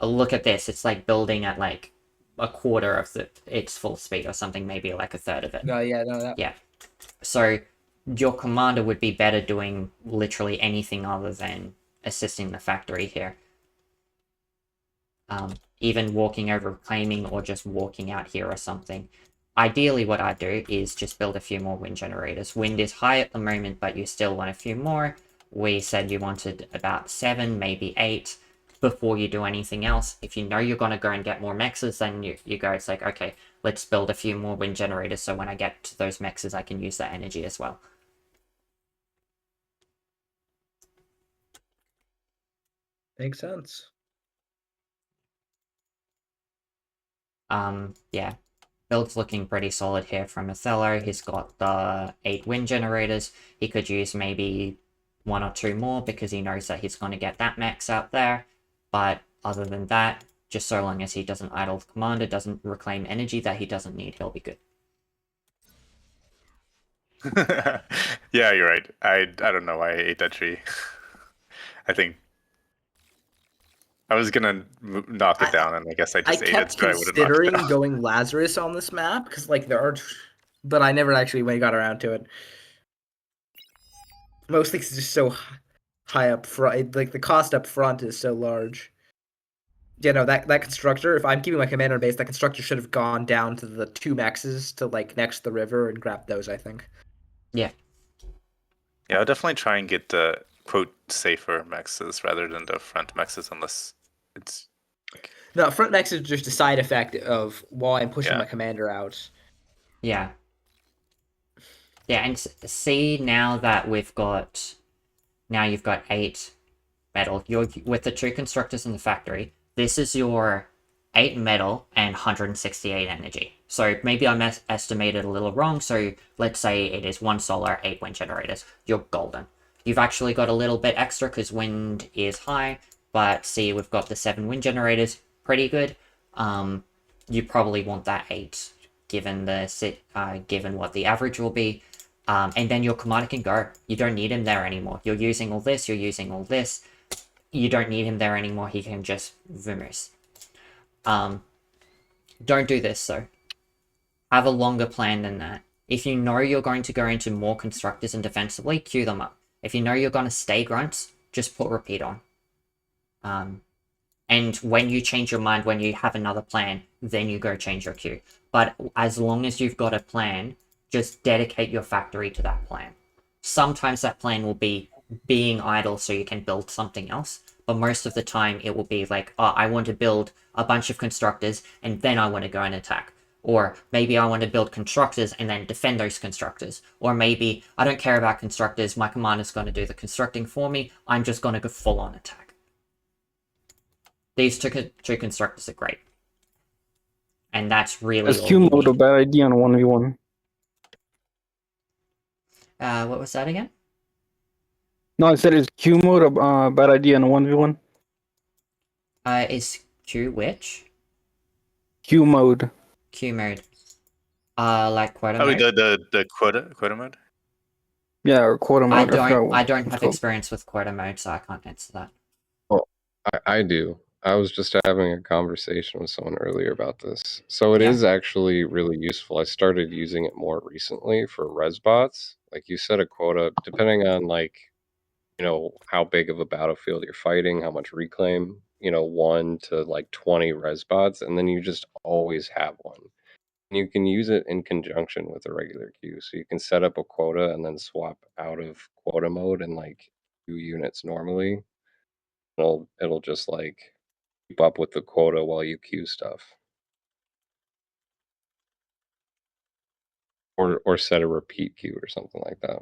Look at this, it's like building at like a quarter of its full speed or something, maybe like a third of it. Yeah. So your commander would be better doing literally anything other than assisting the factory here. even walking over reclaiming or just walking out here or something. Ideally, what I do is just build a few more wind generators. Wind is high at the moment, but you still want a few more. We said you wanted about 7, maybe 8 before you do anything else. If you know you're going to go and get more mexes, then you go, it's like, okay, let's build a few more wind generators so when I get to those mexes, I can use that energy as well. Makes sense. Yeah. Build's looking pretty solid here from Othello. He's got the 8 wind generators. He could use maybe 1 or 2 more because he knows that he's going to get that max out there. But other than that, just so long as he doesn't idle the commander, doesn't reclaim energy that he doesn't need, he'll be good. Yeah, you're right. I don't know why I ate that tree. I think I was gonna knock it down, and I guess I just ate it. kept So I would have knocked it considering down. going Lazarus on this map because like there are, but I never actually got around to it. Mostly 'cause it's just so high up front. Like the cost up front is so large. Yeah, no, that constructor. If I'm keeping my commander base, that constructor should have gone down to the 2 maxes to like next to the river and grabbed those. I think. Yeah. Yeah, I'll definitely try and get the quote safer mexes rather than the front mexes, unless it's No, front max is just a side effect of while I'm pushing Yeah. my commander out. Yeah. Yeah, and see now that we've got... Now you've got 8 metal. You're with the 2 constructors in the factory. This is your 8 metal and 168 energy. So maybe I estimated a little wrong. So let's say it is 1 solar, 8 wind generators. You're golden. You've actually got a little bit extra because wind is high. But see, we've got the 7 wind generators. Pretty good. You probably want that 8 given given what the average will be. And then your commander can go. You don't need him there anymore. You're using all this, you're using all this. You don't need him there anymore. He can just vamoose. Don't do this, though. Have a longer plan than that. If you know you're going to go into more constructors and defensively, queue them up. If you know you're going to stay grunts, just put repeat on. And when you change your mind, when you have another plan, then you go change your queue. But as long as you've got a plan, just dedicate your factory to that plan. Sometimes that plan will be being idle so you can build something else, but most of the time it will be like, oh, I want to build a bunch of constructors and then I want to go and attack. Or maybe I want to build constructors and then defend those constructors. Or maybe I don't care about constructors, my commander's going to do the constructing for me, I'm just going to go full on attack. These two constructors are great. And that's really Is Q mode a bad idea on 1v1? What was that again? No, I said is Q mode a bad idea on 1v1? Is Q which? Q mode. Q mode. Like quota Oh, mode? the quota mode? Yeah, or quarter mode. I don't have experience with quota mode, so I can't answer that. Well, I do. I was just having a conversation with someone earlier about this. So it Yeah. is actually really useful. I started using it more recently for res bots. Like you set a quota, depending on like, you know, how big of a battlefield you're fighting, how much reclaim, you know, 1 to like 20 res bots, and then you just always have one. And you can use it in conjunction with a regular queue. So you can set up a quota and then swap out of quota mode and like queue units normally. It'll just like keep up with the quota while you queue stuff. Or set a repeat queue or something like that.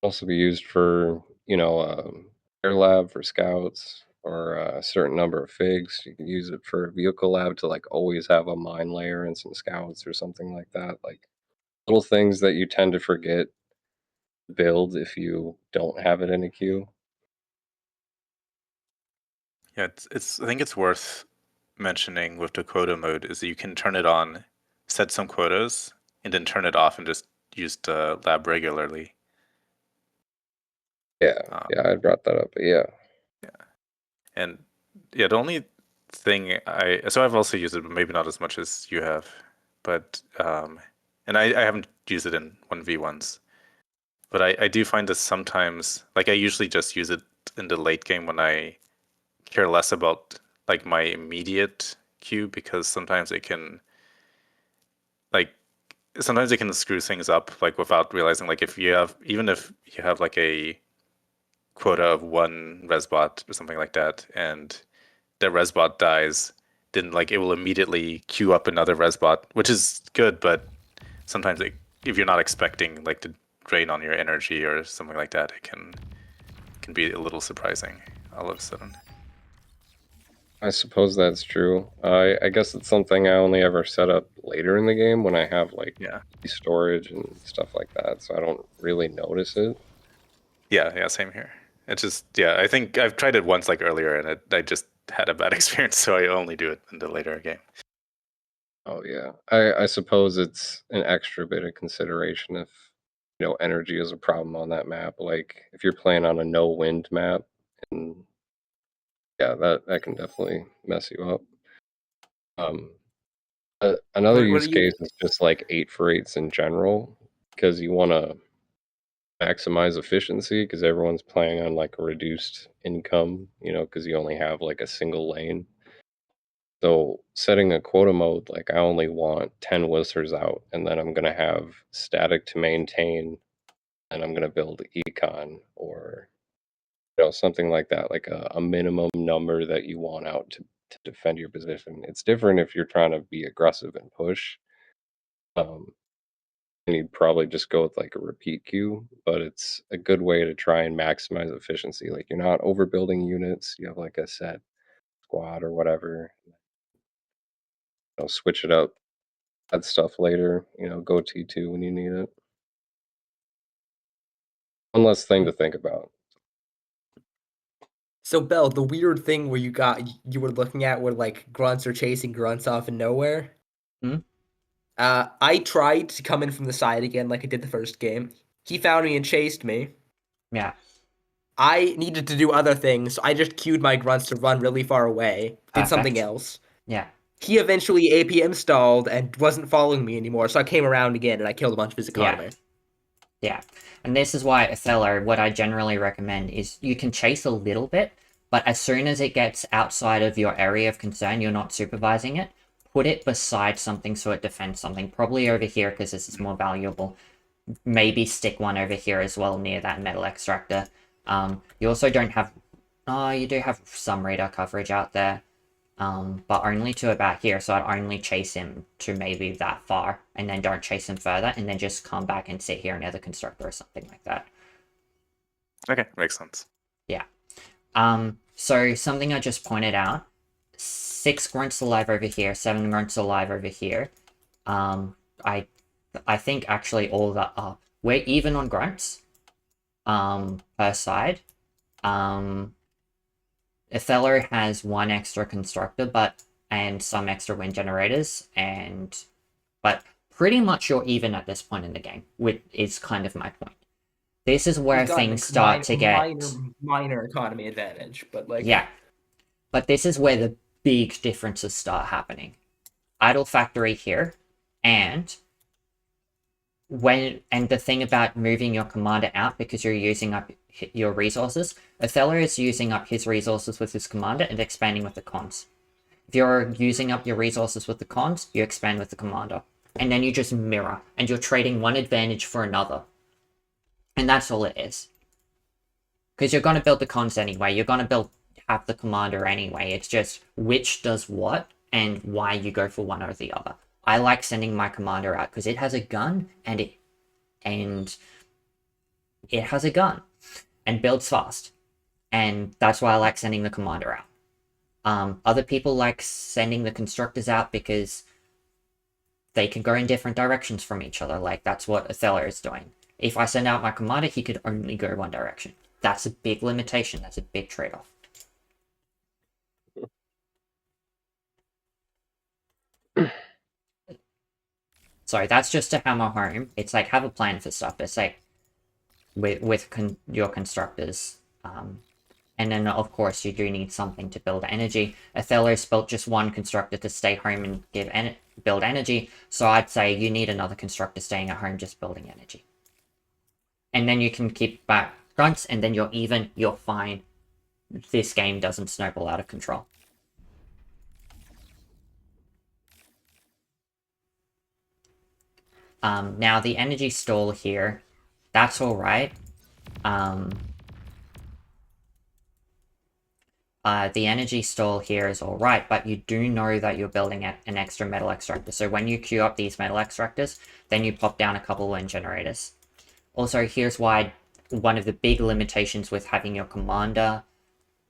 Also be used for, you know, air lab for scouts or a certain number of figs. You can use it for a vehicle lab to like always have a mine layer and some scouts or something like that. Like little things that you tend to forget to build if you don't have it in a queue. Yeah, I think it's worth mentioning with the quota mode is that you can turn it on, set some quotas, and then turn it off and just use the lab regularly. Yeah, I brought that up, but yeah. And yeah, the only thing so I've also used it, but maybe not as much as you have, but and I haven't used it in 1v1s, but I do find that sometimes, like I usually just use it in the late game when I care less about like my immediate queue, because sometimes like sometimes it can screw things up, like without realizing. Like if you have like a quota of one resbot or something like that, and the resbot dies, then like it will immediately queue up another resbot, which is good, but sometimes if you're not expecting like the drain on your energy or something like that, it can be a little surprising all of a sudden. I suppose that's true. I guess it's something I only ever set up later in the game when I have like storage and stuff like that, so I don't really notice it. Yeah, same here. It's just I think I've tried it once like earlier, and I just had a bad experience, so I only do it in the later game. Oh yeah, I suppose it's an extra bit of consideration if energy is a problem on that map. Like if you're playing on a no wind map, and yeah, that can definitely mess you up. Another use case is just like 8-for-8s in general, because you want to maximize efficiency because everyone's playing on like a reduced income, because you only have like a single lane. So setting a quota mode, like I only want 10 whistles out, and then I'm gonna have static to maintain, and I'm gonna build econ or something like that, like a minimum number that you want out to defend your position. It's different if you're trying to be aggressive and push. And you'd probably just go with like a repeat queue, but it's a good way to try and maximize efficiency. Like you're not overbuilding units, you have like a set squad or whatever. Switch it up, add stuff later, go T2 when you need it. One less thing to think about. So Bell, the weird thing where you were looking at where like grunts are chasing grunts off in nowhere. I tried to come in from the side again like I did the first game. He found me and chased me. Yeah. I needed to do other things, so I just queued my grunts to run really far away. Did something else. Yeah. He eventually APM stalled and wasn't following me anymore, so I came around again and I killed a bunch of his economy. Yeah. And this is why Othello, what I generally recommend is you can chase a little bit, but as soon as it gets outside of your area of concern, you're not supervising it, put it beside something so it defends something. Probably over here because this is more valuable. Maybe stick one over here as well near that metal extractor. You also don't have... you do have some radar coverage out there. But only to about here, so I'd only chase him to maybe that far, and then don't chase him further, and then just come back and sit here near the constructor or something like that. Okay, makes sense. Yeah. So something I just pointed out, 6 grunts alive over here, 7 grunts alive over here. I think actually all of that are... We're even on grunts, per side. Othello has 1 extra constructor, and some extra wind generators, but pretty much you're even at this point in the game, which is kind of my point. This is where things start to get minor economy advantage, but like but this is where the big differences start happening. Idle factory here, and the thing about moving your commander out because you're using up your resources, Othello is using up his resources with his commander and expanding with the cons. If you're using up your resources with the cons, you expand with the commander. And then you just mirror, and you're trading one advantage for another. And that's all it is. Because you're going to build the cons anyway, you're going to have the commander anyway, it's just which does what, and why you go for one or the other. I like sending my commander out, because it has a gun, and it has a gun. And builds fast. And that's why I like sending the commander out. Other people like sending the constructors out because they can go in different directions from each other. Like, that's what Othello is doing. If I send out my commander, he could only go one direction. That's a big limitation. That's a big trade-off. Sorry, that's just to hammer home. It's like, have a plan for stuff. It's like, with your constructors. And then, of course, you do need something to build energy. Othello's built just 1 constructor to stay home and build energy, so I'd say you need another constructor staying at home just building energy. And then you can keep back grunts, and then you're even, you're fine. This game doesn't snowball out of control. Now the energy stall here, that's all right. The energy stall here is all right, but you do know that you're building an extra metal extractor. So when you queue up these metal extractors, then you pop down a couple wind generators. Also, here's why one of the big limitations with having your commander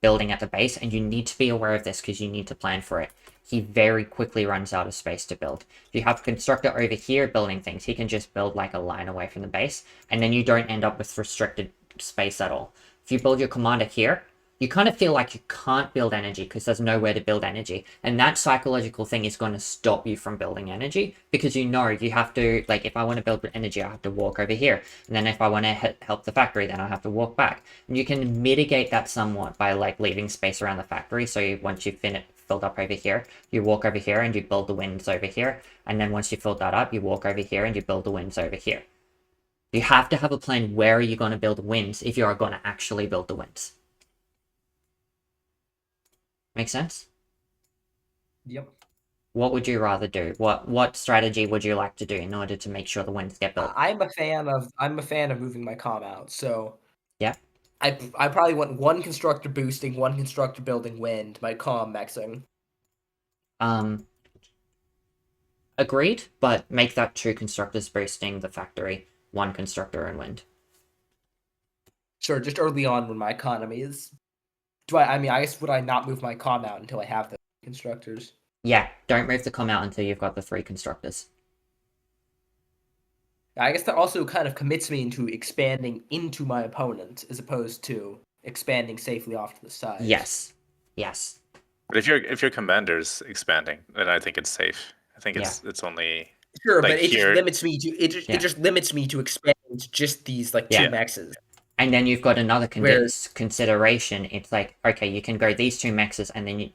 building at the base, and you need to be aware of this because you need to plan for it. He very quickly runs out of space to build. If you have a constructor over here building things, he can just build like a line away from the base, and then you don't end up with restricted space at all. If you build your commander here, you kind of feel like you can't build energy because there's nowhere to build energy. And that psychological thing is going to stop you from building energy because you know you have to, like, if I want to build energy, I have to walk over here. And then if I want to help the factory, then I have to walk back. And you can mitigate that somewhat by, like, leaving space around the factory. So once you've filled up over here, you walk over here and you build the winds over here. And then once you fill that up, you walk over here and you build the winds over here. You have to have a plan where are you going to build the winds if you are going to actually build the winds. Make sense? Yep. What would you rather do? What strategy would you like to do in order to make sure the winds get built? I'm a fan of moving my comm out. So Yeah. I probably want one constructor boosting, one constructor building wind, my comm maxing. Agreed, but make that 2 constructors boosting the factory, 1 constructor and wind. Sure, just early on when my economy is. I guess would I not move my comm out until I have the constructors? Yeah, don't move the comm out until you've got the 3 constructors. I guess that also kind of commits me into expanding into my opponent as opposed to expanding safely off to the side. Yes. But if your commander's expanding, then I think it's safe. I think it's only sure, like but it here... just limits me to it just limits me to expand just these like 2 mexes. And then you've got another consideration. It's like, okay, you can go these 2 mexes, and then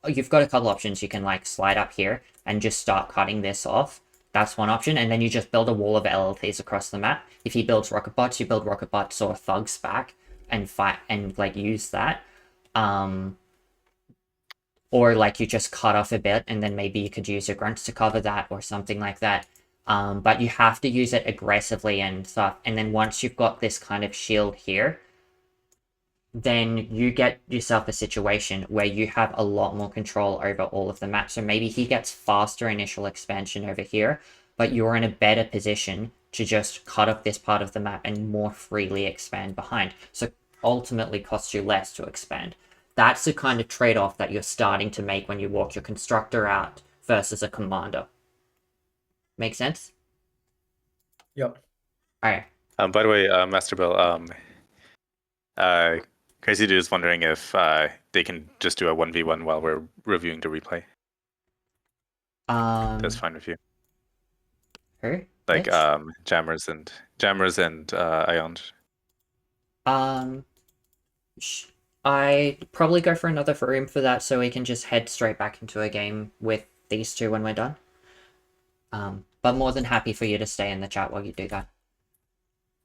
you've got a couple options. You can like slide up here and just start cutting this off. That's one option, and then you just build a wall of LLTs across the map. If he builds rocket bots, you build rocket bots or thugs back and fight and like use that. Or like you just cut off a bit, and then maybe you could use your grunts to cover that or something like that. But you have to use it aggressively and stuff. And then once you've got this kind of shield here, then you get yourself a situation where you have a lot more control over all of the map. So maybe he gets faster initial expansion over here, but you're in a better position to just cut off this part of the map and more freely expand behind. So ultimately costs you less to expand. That's the kind of trade-off that you're starting to make when you walk your constructor out versus a commander. Make sense? Yep. Alright. By the way, MasterBel, Crazy Dude is wondering if they can just do a 1v1 while we're reviewing the replay. That's fine with you. Who? Like Which? Jamerz and Ion. I'd probably go for another room for that so we can just head straight back into a game with these 2 when we're done. But more than happy for you to stay in the chat while you do that.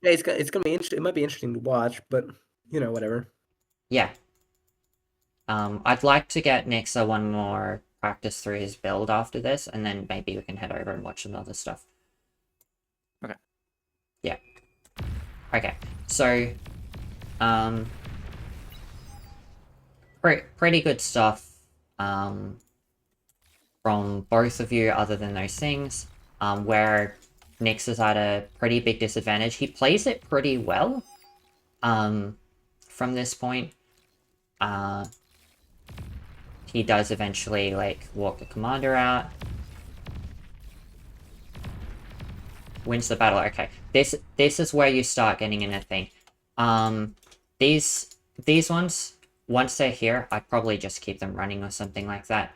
Yeah, it's gonna be interesting. It might be interesting to watch, but you know, whatever. Yeah. I'd like to get Nixha one more practice through his build after this, and then maybe we can head over and watch some other stuff. Okay. Yeah. Okay. So, pretty good stuff from both of you other than those things, where Nix is at a pretty big disadvantage. He plays it pretty well from this point. He does eventually like walk the commander out. Wins the battle. Okay, this is where you start getting in a thing. These ones, once they're here, I'd probably just keep them running or something like that.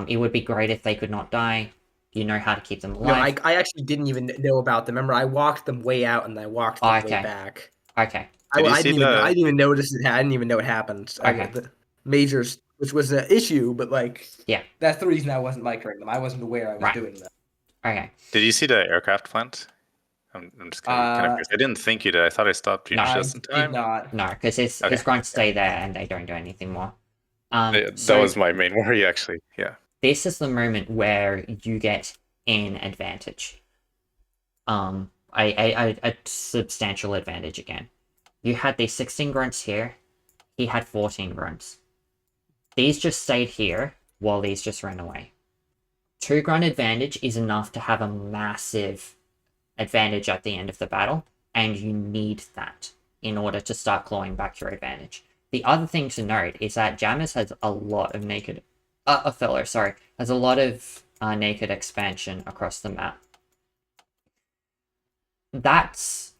It would be great if they could not die. You know how to keep them alive. No, I actually didn't even know about them. Remember, I walked them way out and I walked them way back. Okay. I didn't even notice it. I didn't even know it happened. Okay. The majors, which was an issue, but like, yeah, that's the reason I wasn't microing them. I wasn't aware I was doing that. Okay. Did you see the aircraft plant? I'm just kind of curious. I didn't think you did. I thought I stopped you just in time. Did not. No, because his grunts stay there and they don't do anything more. That was my main worry, actually. Yeah. This is the moment where you get an advantage. A substantial advantage again. You had these 16 grunts here. He had 14 grunts. These just stayed here while these just ran away. 2 grunt advantage is enough to have a massive advantage at the end of the battle, and you need that in order to start clawing back your advantage. The other thing to note is that Jamerz has a lot of naked... Othello, sorry, has a lot of naked expansion across the map. That's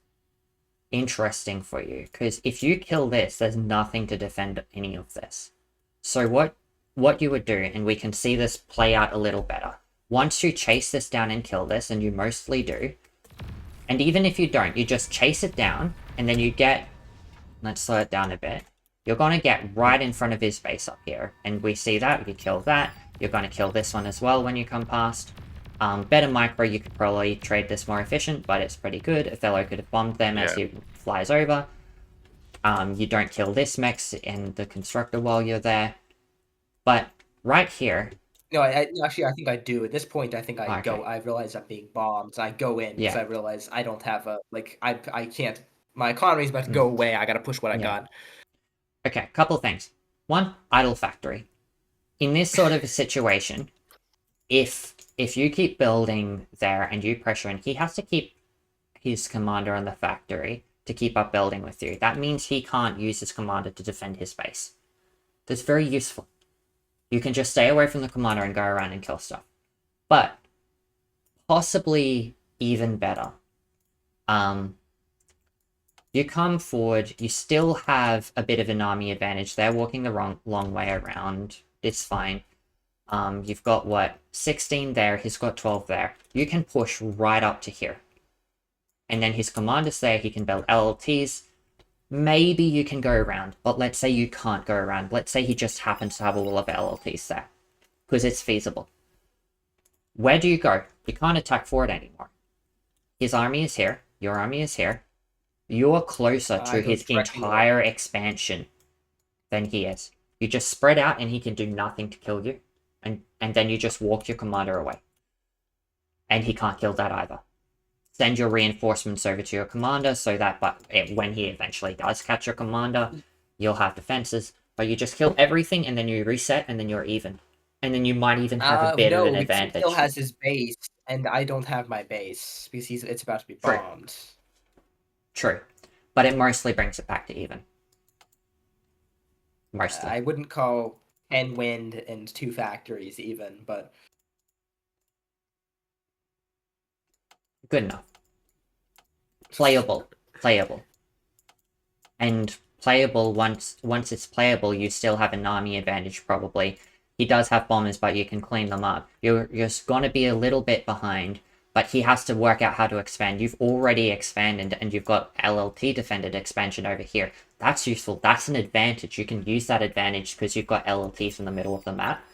interesting for you, because if you kill this, there's nothing to defend any of this. So what you would do, and we can see this play out a little better, once you chase this down and kill this, and you mostly do, and even if you don't, you just chase it down, and then you get... Let's slow it down a bit. You're going to get right in front of his base up here, and we see that, you kill that, you're going to kill this one as well when you come past. Better micro, you could probably trade this more efficient, but it's pretty good. Othello could have bombed them as he flies over. You don't kill this mech and the constructor while you're there. But right here... No, actually, I think I do. At this point, I think I go. I realize I'm being bombed, so I go in because I realize I don't have a... Like, I can't... My economy's about to go away. I gotta push what I got. Okay, couple things. One, idle factory. In this sort of a situation, if you keep building there and you pressure, and he has to keep his commander on the factory to keep up building with you, that means he can't use his commander to defend his base. That's very useful. You can just stay away from the commander and go around and kill stuff. But possibly even better. You come forward, you still have a bit of an army advantage. They're walking the long way around. It's fine. You've got, what, 16 there, he's got 12 there. You can push right up to here. And then his commander's there, he can build LLTs. Maybe you can go around, but let's say you can't go around. Let's say he just happens to have a wall of LLTs there. Because it's feasible. Where do you go? You can't attack forward anymore. His army is here, your army is here. You're closer to his entire expansion than he is. You just spread out and he can do nothing to kill you. And then you just walk your commander away. And he can't kill that either. Send your reinforcements over to your commander so that when he eventually does catch your commander, you'll have defenses. But you just kill everything and then you reset and then you're even. And then you might even have a bit of an advantage. He still has his base and I don't have my base because it's about to be bombed. True. But it mostly brings it back to even. Mostly. I wouldn't call 10 wind and 2 factories even, but... Good enough. Playable. Playable. And playable, once it's playable, you still have an army advantage, probably. He does have bombers, but you can clean them up. You're going to be a little bit behind, but he has to work out how to expand. You've already expanded, and you've got LLT defended expansion over here. That's useful. That's an advantage. You can use that advantage because you've got LLTs in the middle of the map.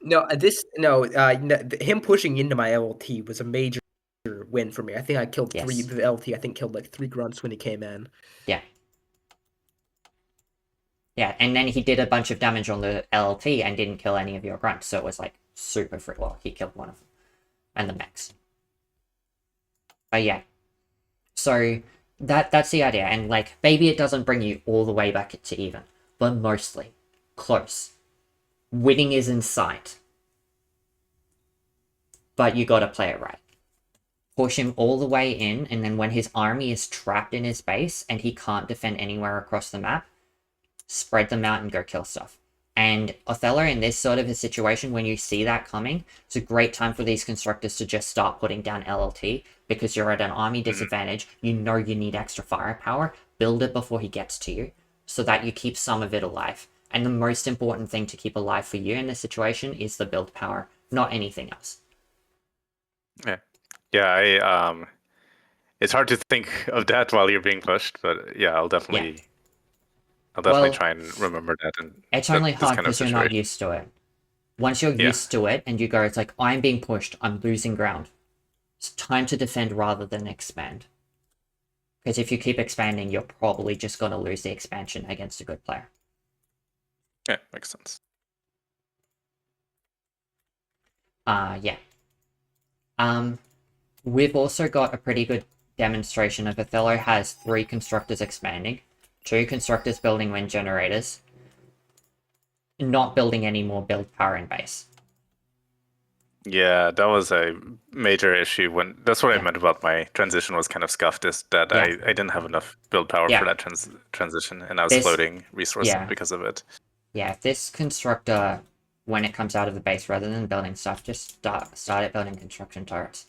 Him pushing into my LLT was a major win for me. I think I killed 3 LLT. I think killed like 3 grunts when he came in. Yeah. Yeah, and then he did a bunch of damage on the LLT and didn't kill any of your grunts, so it was like super free. Well, he killed one of them. And the mechs. But yeah. So that's the idea, and like maybe it doesn't bring you all the way back to even, but mostly close. Winning is in sight. But you gotta play it right. Push him all the way in, and then when his army is trapped in his base and he can't defend anywhere across the map, spread them out and go kill stuff. And Othello, in this sort of a situation, when you see that coming, it's a great time for these constructors to just start putting down LLT, because you're at an army disadvantage, you know you need extra firepower, build it before he gets to you, so that you keep some of it alive. And the most important thing to keep alive for you in this situation is the build power, not anything else. Yeah, it's hard to think of that while you're being pushed, but yeah, I'll definitely try and remember that. And it's only hard because you're not used to it. Once you're used to it and you go, it's like, I'm being pushed, I'm losing ground. It's time to defend rather than expand. Because if you keep expanding, you're probably just going to lose the expansion against a good player. Yeah, makes sense. Yeah. we've also got a pretty good demonstration of Othello has 3 constructors expanding, 2 constructors building wind generators, not building any more build power in base. Yeah, that was a major issue when that's what I Yeah. meant about my transition was kind of scuffed, is that Yeah. I didn't have enough build power Yeah. for that transition, and I was This- floating resources yeah. because of it. Yeah, if this constructor, when it comes out of the base, rather than building stuff, just start it building construction turrets.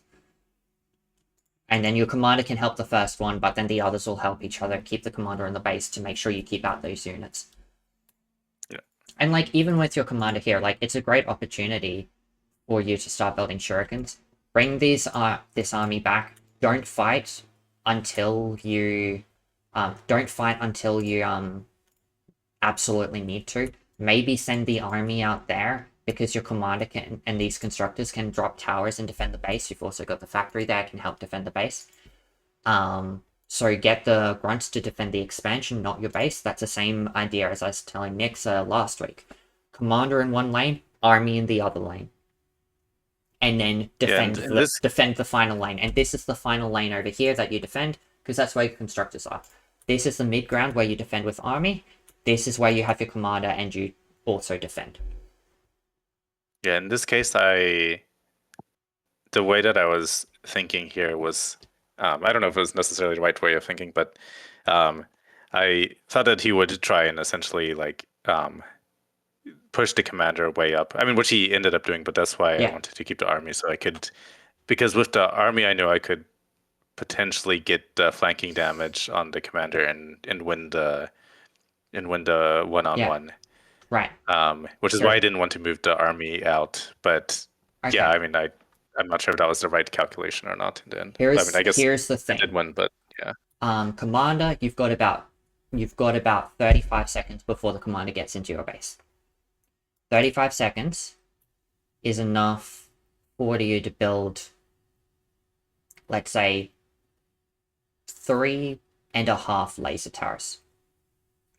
And then your commander can help the first one, but then the others will help each other keep the commander in the base to make sure you keep out those units. Yeah. And like, even with your commander here, like, it's a great opportunity for you to start building shurikens. Bring this army back. Don't fight until you absolutely need to. Maybe send the army out there because your commander can and these constructors can drop towers and defend the base. You've also got the factory there can help defend the base. So get the grunts to defend the expansion, not your base. That's the same idea as I was telling Nixha last week. Commander in one lane, army in the other lane. And then defend the final lane. And this is the final lane over here that you defend, because that's where your constructors are. This is the mid ground where you defend with army. This is where you have your commander and you also defend. Yeah, in this case, the way that I was thinking here was, I don't know if it was necessarily the right way of thinking, but I thought that he would try and essentially like push the commander way up. I mean, which he ended up doing, but that's why I wanted to keep the army, so I could, because with the army, I know I could potentially get flanking damage on the commander and win the one-on-one. Right. Which is why I didn't want to move the army out. But yeah, I mean, I'm not sure if that was the right calculation or not in the end. I guess here's the thing. I did win, but yeah. Commander, you've got about 35 seconds before the commander gets into your base. 35 seconds is enough for you to build, let's say, 3.5 laser towers.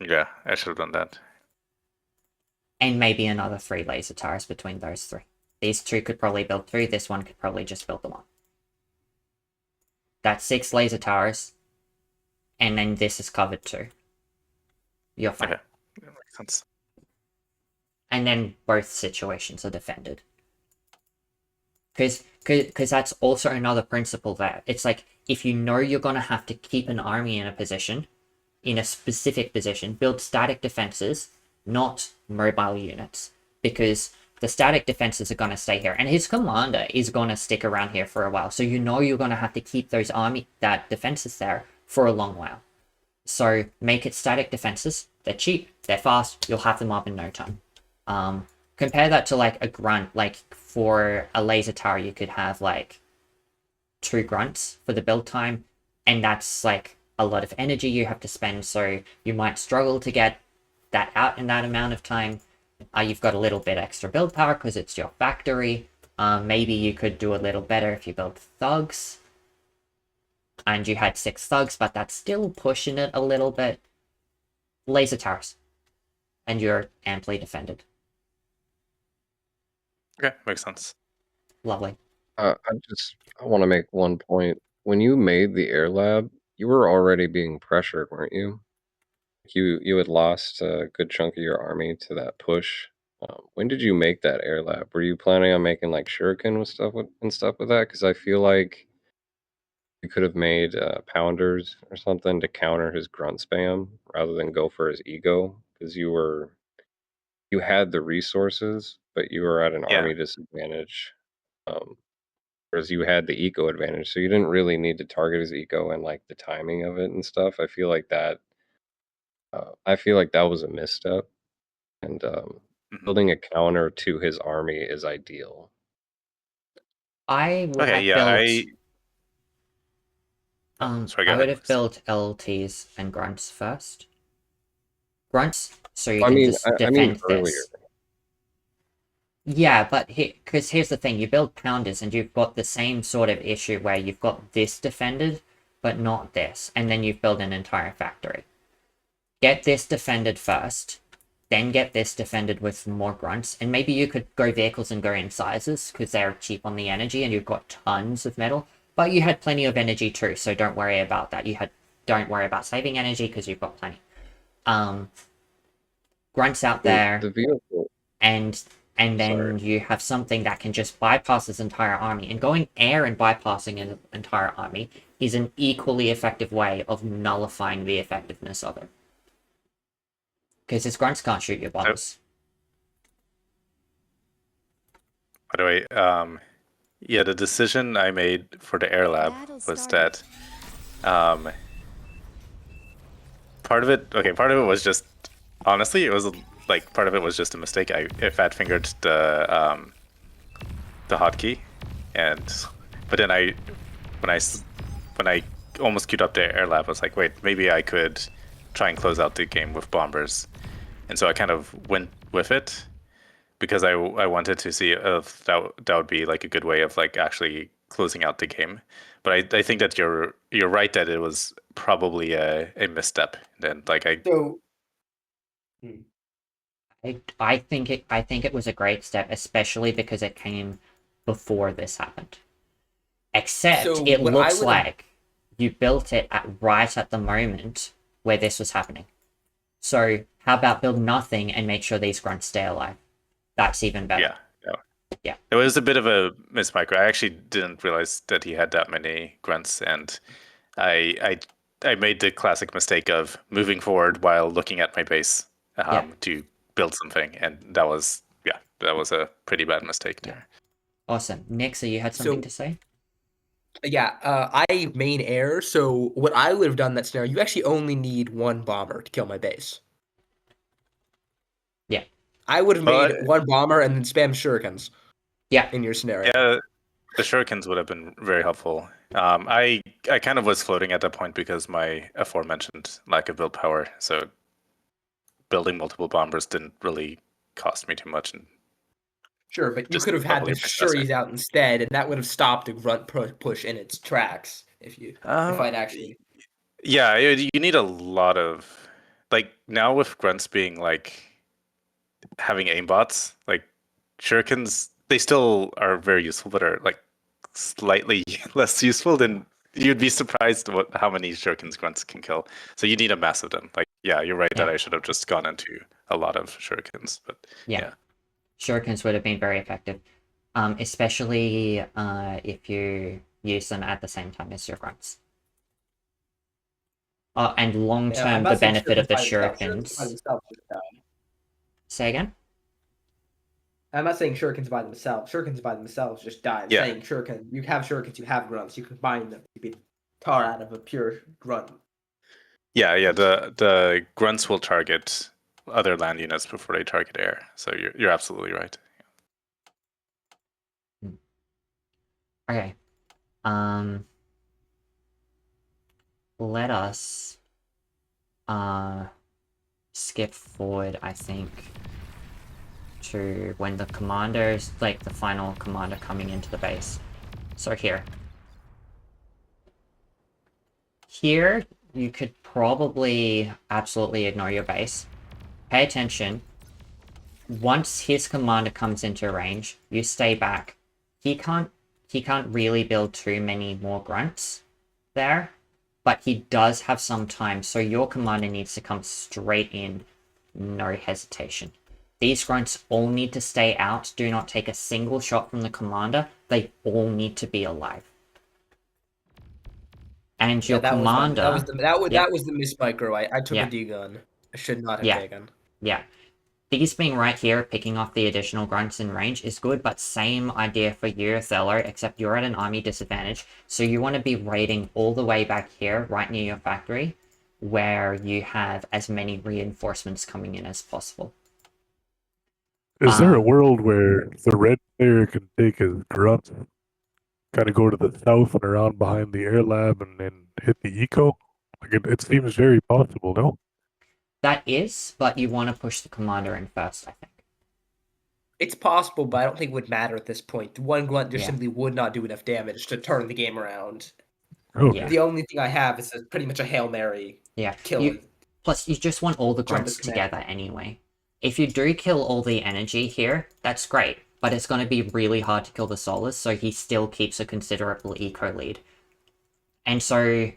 Yeah, I should have done that. And maybe another 3 laser towers between those 3. These 2 could probably build 2, this one could probably just build the 1. That's 6 laser towers, and then this is covered 2. You're fine. Okay, that makes sense. And then both situations are defended. Because that's also another principle there. It's like, if you know you're going to have to keep an army in a position, in a specific position, build static defenses, not mobile units. Because the static defenses are going to stay here. And his commander is going to stick around here for a while. So you know you're going to have to keep those defenses there for a long while. So make it static defenses. They're cheap, they're fast, you'll have them up in no time. Compare that to like a grunt. Like for a laser tower, you could have like 2 grunts for the build time, and that's like a lot of energy you have to spend, so you might struggle to get that out in that amount of time. You've got a little bit extra build power because it's your factory. Maybe you could do a little better if you build thugs and you had 6 thugs, but that's still pushing it a little bit. Laser towers, and you're amply defended. Okay, makes sense. Lovely. I want to make one point. When you made the air lab, you were already being pressured, weren't you? You had lost a good chunk of your army to that push. When did you make that air lab? Were you planning on making like shuriken with stuff with that? Because I feel like you could have made pounders or something to counter his grunt spam rather than go for his ego, because you had the resources, but you were at an army disadvantage. Whereas you had the eco advantage, so you didn't really need to target his eco and like the timing of it and stuff. I feel like that was a misstep, and building a counter to his army is ideal. I would have built LTs and grunts first. Grunts, so you can just defend this. Yeah, but because here's the thing, you build pounders and you've got the same sort of issue where you've got this defended, but not this, and then you've built an entire factory. Get this defended first, then get this defended with more grunts, and maybe you could go vehicles and go in sizes, because they're cheap on the energy and you've got tons of metal, But you had plenty of energy too, so don't worry about that. Don't worry about saving energy because you've got plenty. Grunts out there, The vehicle. and then Sorry. you have something that can just bypass this entire army. And going air and bypassing an entire army is an equally effective way of nullifying the effectiveness of it. Because his grunts can't shoot your bombs. By the way, yeah, the decision I made for the air lab was that part of it was just, honestly, it was like part of it was just a mistake. I fat fingered the hotkey, but then when I almost queued up the air lab, I was like, wait, maybe I could try and close out the game with bombers, and so I kind of went with it because I wanted to see if that would be like a good way of like actually closing out the game. But I think that you're right that it was probably a misstep. Then like I think it was a great step, especially because it came before this happened. Except it looks like you built it right at the moment where this was happening. So how about build nothing and make sure these grunts stay alive? That's even better. Yeah. It was a bit of a mismicro. I actually didn't realize that he had that many grunts, and I made the classic mistake of moving forward while looking at my base to build something, and that was a pretty bad mistake there. Awesome. Nixha, you had something to say? Yeah, I main air, so what I would have done in that scenario, you actually only need one bomber to kill my base. Yeah. I would have made one bomber and then spam shurikens. Yeah. In your scenario. Yeah, the shurikens would have been very helpful. I kind of was floating at that point because my aforementioned lack of build power, so building multiple bombers didn't really cost me too much. And sure, but you could have had the Shuris out instead, and that would have stopped a grunt push in its tracks if I'd actually. Yeah, you need a lot of, like, now with grunts being like having aimbots, like shurikens, they still are very useful, but are like slightly less useful than you'd be surprised how many shurikens grunts can kill. So you need a mass of them. Like, yeah, you're right that I should have just gone into a lot of shurikens, but yeah. Shurikens would have been very effective, especially if you use them at the same time as your grunts. And long term, the benefit of the shurikens. Say again? I'm not saying shurikens by themselves. Shurikens by themselves just die. I'm saying shuriken. You have shurikens, you have grunts. You combine them to be tar out of a pure grunt. Yeah. The grunts will target other land units before they target air. So you're absolutely right. Okay. Let us skip forward, I think, to when the commander's, like, the final commander coming into the base. So here, you could probably absolutely ignore your base. Pay attention. Once his commander comes into range, you stay back. He can't really build too many more grunts there, but he does have some time, so your commander needs to come straight in, no hesitation. These grunts all need to stay out. Do not take a single shot from the commander. They all need to be alive. And your commander... That was the mismicro. I took a D-gun. I should not have taken. Yeah. These being right here, picking off the additional grunts in range is good, but same idea for you, Othello, except you're at an army disadvantage. So you want to be raiding all the way back here, right near your factory, where you have as many reinforcements coming in as possible. Is there a world where the red player can take his grunt, kind of go to the south and around behind the air lab and then hit the eco? Like it seems very possible, no? That is, but you want to push the commander in first, I think. It's possible, but I don't think it would matter at this point. One grunt just simply would not do enough damage to turn the game around. Okay. The only thing I have is pretty much a Hail Mary. Kill. Plus, you just want all the grunts together anyway. If you do kill all the energy here, that's great. but it's going to be really hard to kill the Solars, so he still keeps a considerable eco lead. And so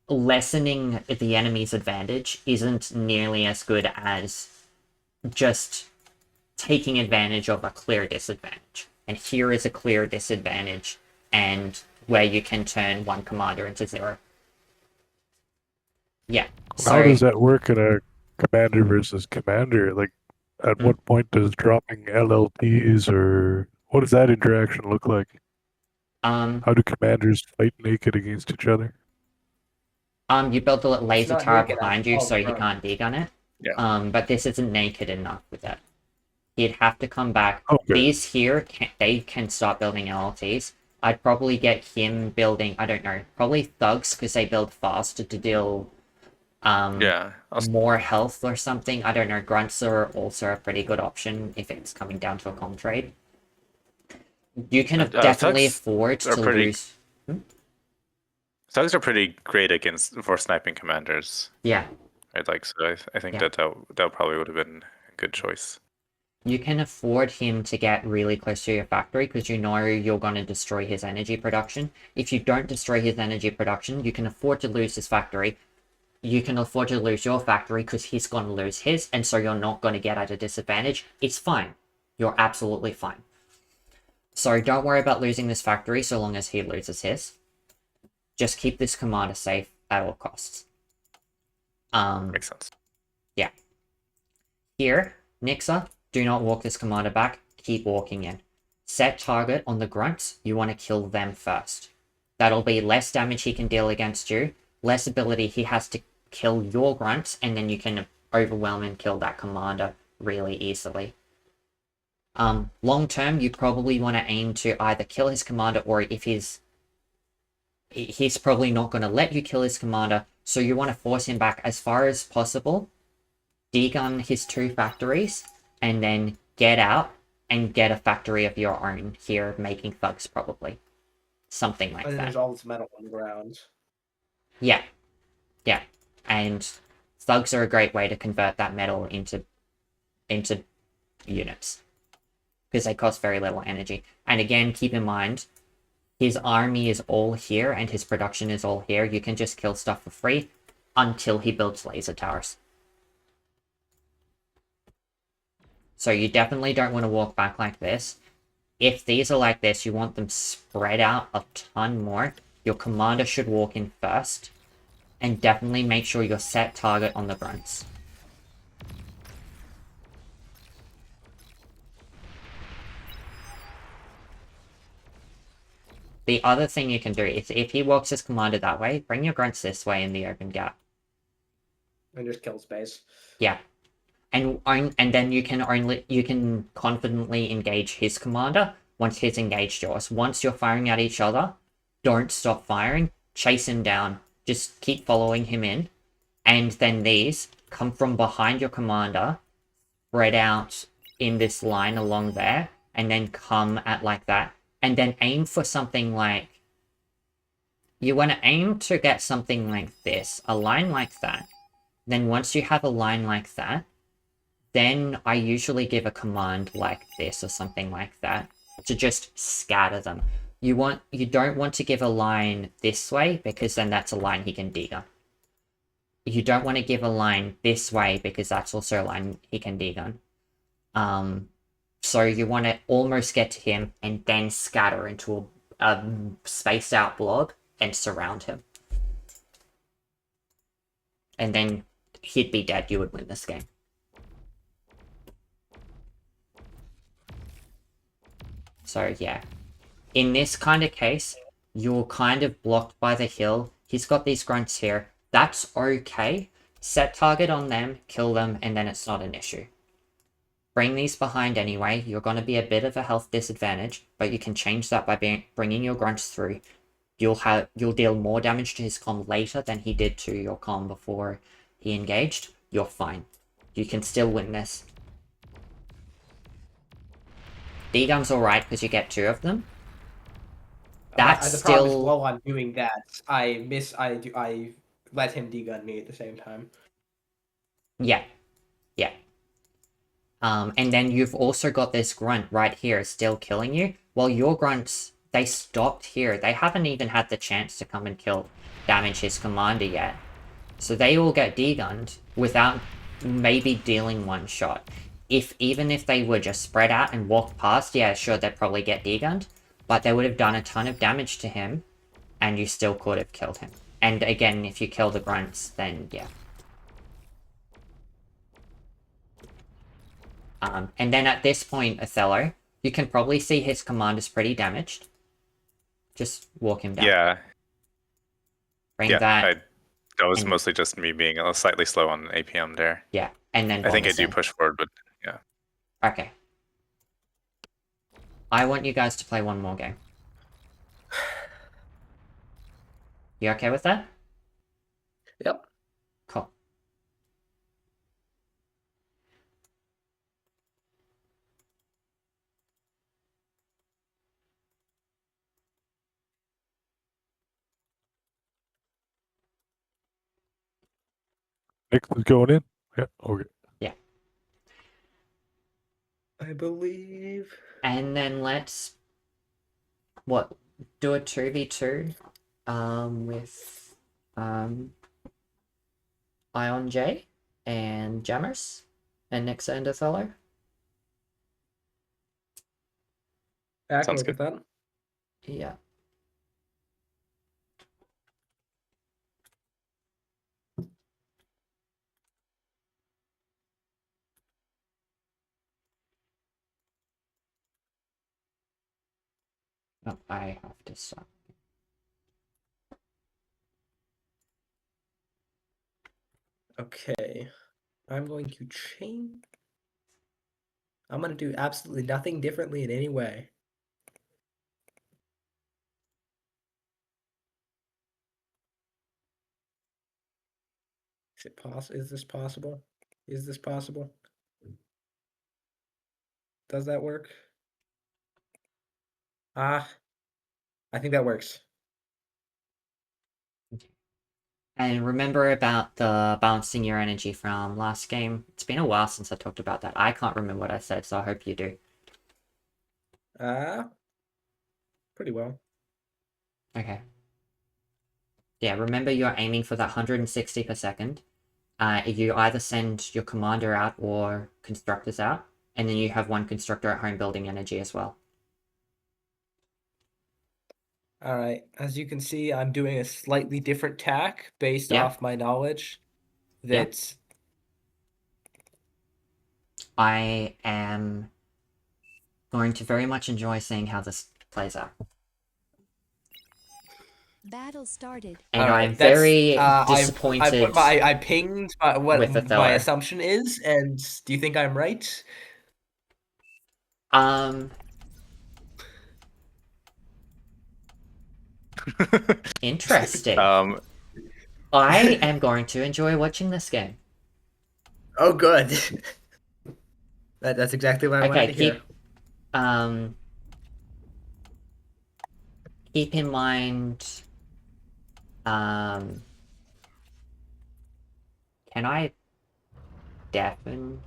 lessening the enemy's advantage isn't nearly as good as just taking advantage of a clear disadvantage. And here is a clear disadvantage, and where you can turn one commander into 0. Yeah. So How does that work in a commander versus commander? Like, at what point does dropping LLTs or what does that interaction look like? How do commanders fight naked against each other? you build a laser not tower naked, behind you, all so he front. can't dig on it. Yeah. But this isn't naked enough with that. He'd have to come back. Okay. These here, they can start building LLTs. I'd probably get him building, I don't know, probably thugs, because they build faster to deal Yeah. more health or something. I don't know, grunts are also a pretty good option if it's coming down to a comp trade. You can definitely thugs afford to lose. Thugs are pretty great for sniping commanders. Yeah. Right, like, so I think Yeah. that probably would have been a good choice. You can afford him to get really close to your factory because you know you're going to destroy his energy production. If you don't destroy his energy production, you can afford to lose his factory. You can afford to lose your factory because he's going to lose his, and so you're not going to get at a disadvantage. It's fine. You're absolutely fine. So don't worry about losing this factory so long as he loses his. Just keep this commander safe at all costs. Makes sense. Yeah. Here, Nixha, do not walk this commander back. Keep walking in. Set target on the grunts. You want to kill them first. That'll be less damage he can deal against you, less ability he has to kill your grunts, and then you can overwhelm and kill that commander really easily. Long term, you probably want to aim to either kill his commander, or if he's probably not going to let you kill his commander, so you want to force him back as far as possible, degun his 2 factories, and then get out and get a factory of your own here, making thugs probably. Something like And that. there's all this metal on the ground. Yeah. Yeah. And thugs are a great way to convert that metal into units. Because they cost very little energy. And again, keep in mind, his army is all here and his production is all here. You can just kill stuff for free until he builds laser towers. So you definitely don't want to walk back like this. If these are like this, you want them spread out a ton more. Your commander should walk in first. And definitely make sure you're set target on the grunts. The other thing you can do is if he walks his commander that way, bring your grunts this way in the open gap. And just kill space. Yeah. And then you can confidently engage his commander once he's engaged yours. Once you're firing at each other, don't stop firing, chase him down, just keep following him in, and then these come from behind your commander, spread out in this line along there, and then come at like that, and then aim for something like, you want to aim to get something like this, a line like that. Then once you have a line like that, then I usually give a command like this or something like that to just scatter them. You don't want to give a line this way because then that's a line he can dig on. You don't want to give a line this way because that's also a line he can dig on. So you want to almost get to him and then scatter into a spaced out blob and surround him. And then he'd be dead, you would win this game. So yeah. In this kind of case, you're kind of blocked by the hill. He's got these grunts here. That's okay. Set target on them, kill them, and then it's not an issue. Bring these behind anyway. You're going to be a bit of a health disadvantage, but you can change that by bringing your grunts through. You'll deal more damage to his comm later than he did to your comm before he engaged. You're fine. You can still win this. D-gun's alright because you get 2 of them. That's the still... problem is, while I'm doing that, I let him degun me at the same time. Yeah. Yeah. And then you've also got this grunt right here still killing you. Well, your grunts, they stopped here. They haven't even had the chance to come and damage his commander yet. So they all get degunned without maybe dealing one shot. Even if they were just spread out and walked past, yeah, sure, they'd probably get degunned. But they would have done a ton of damage to him, and you still could have killed him. And again, if you kill the grunts, then yeah. And then at this point, Othello, you can probably see his commander's pretty damaged. Just walk him down. Yeah. Bring that. That was mostly just me being slightly slow on APM there. Yeah, and then I think I do bonusing. push forward, but yeah. Okay. I want you guys to play one more game. You okay with that? Yep. Cool. Nick is going in? Yeah, okay. Yeah. I believe. And then let's do a 2v2 with Ion J and Jamerz and Nixha and Othello. I can Sounds look at that. Yeah. Oh, I have to stop. Okay. I'm going to change. I'm going to do absolutely nothing differently in any way. Is it possible? Is this possible? Is this possible? Does that work? I think that works. And remember about the balancing your energy from last game. It's been a while since I talked about that. I can't remember what I said, so I hope you do. Pretty well. Okay. Yeah, remember you're aiming for that 160 per second. You either send your commander out or constructors out, and then you have one constructor at home building energy as well. All right. As you can see, I'm doing a slightly different tack based Yeah. off my knowledge. Yeah. That's I am going to very much enjoy seeing how this plays out. Battle started. And all right, I'm very I disappointed pinged what with Othello. my assumption is, and do you think I'm right? Interesting. I am going to enjoy watching this game. Oh, good. That's exactly what I wanted to hear. Keep in mind. Can I deafen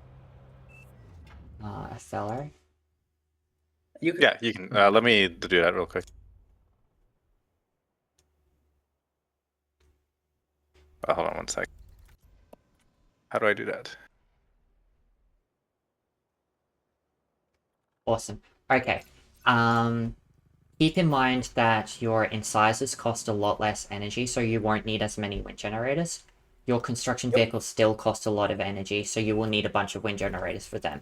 Othello? You can, Yeah, you can. Let me do that real quick. Hold on one sec. How do I do that? Awesome. Okay. Keep in mind that your incisors cost a lot less energy, so you won't need as many wind generators. Your construction vehicles still cost a lot of energy, so you will need a bunch of wind generators for them.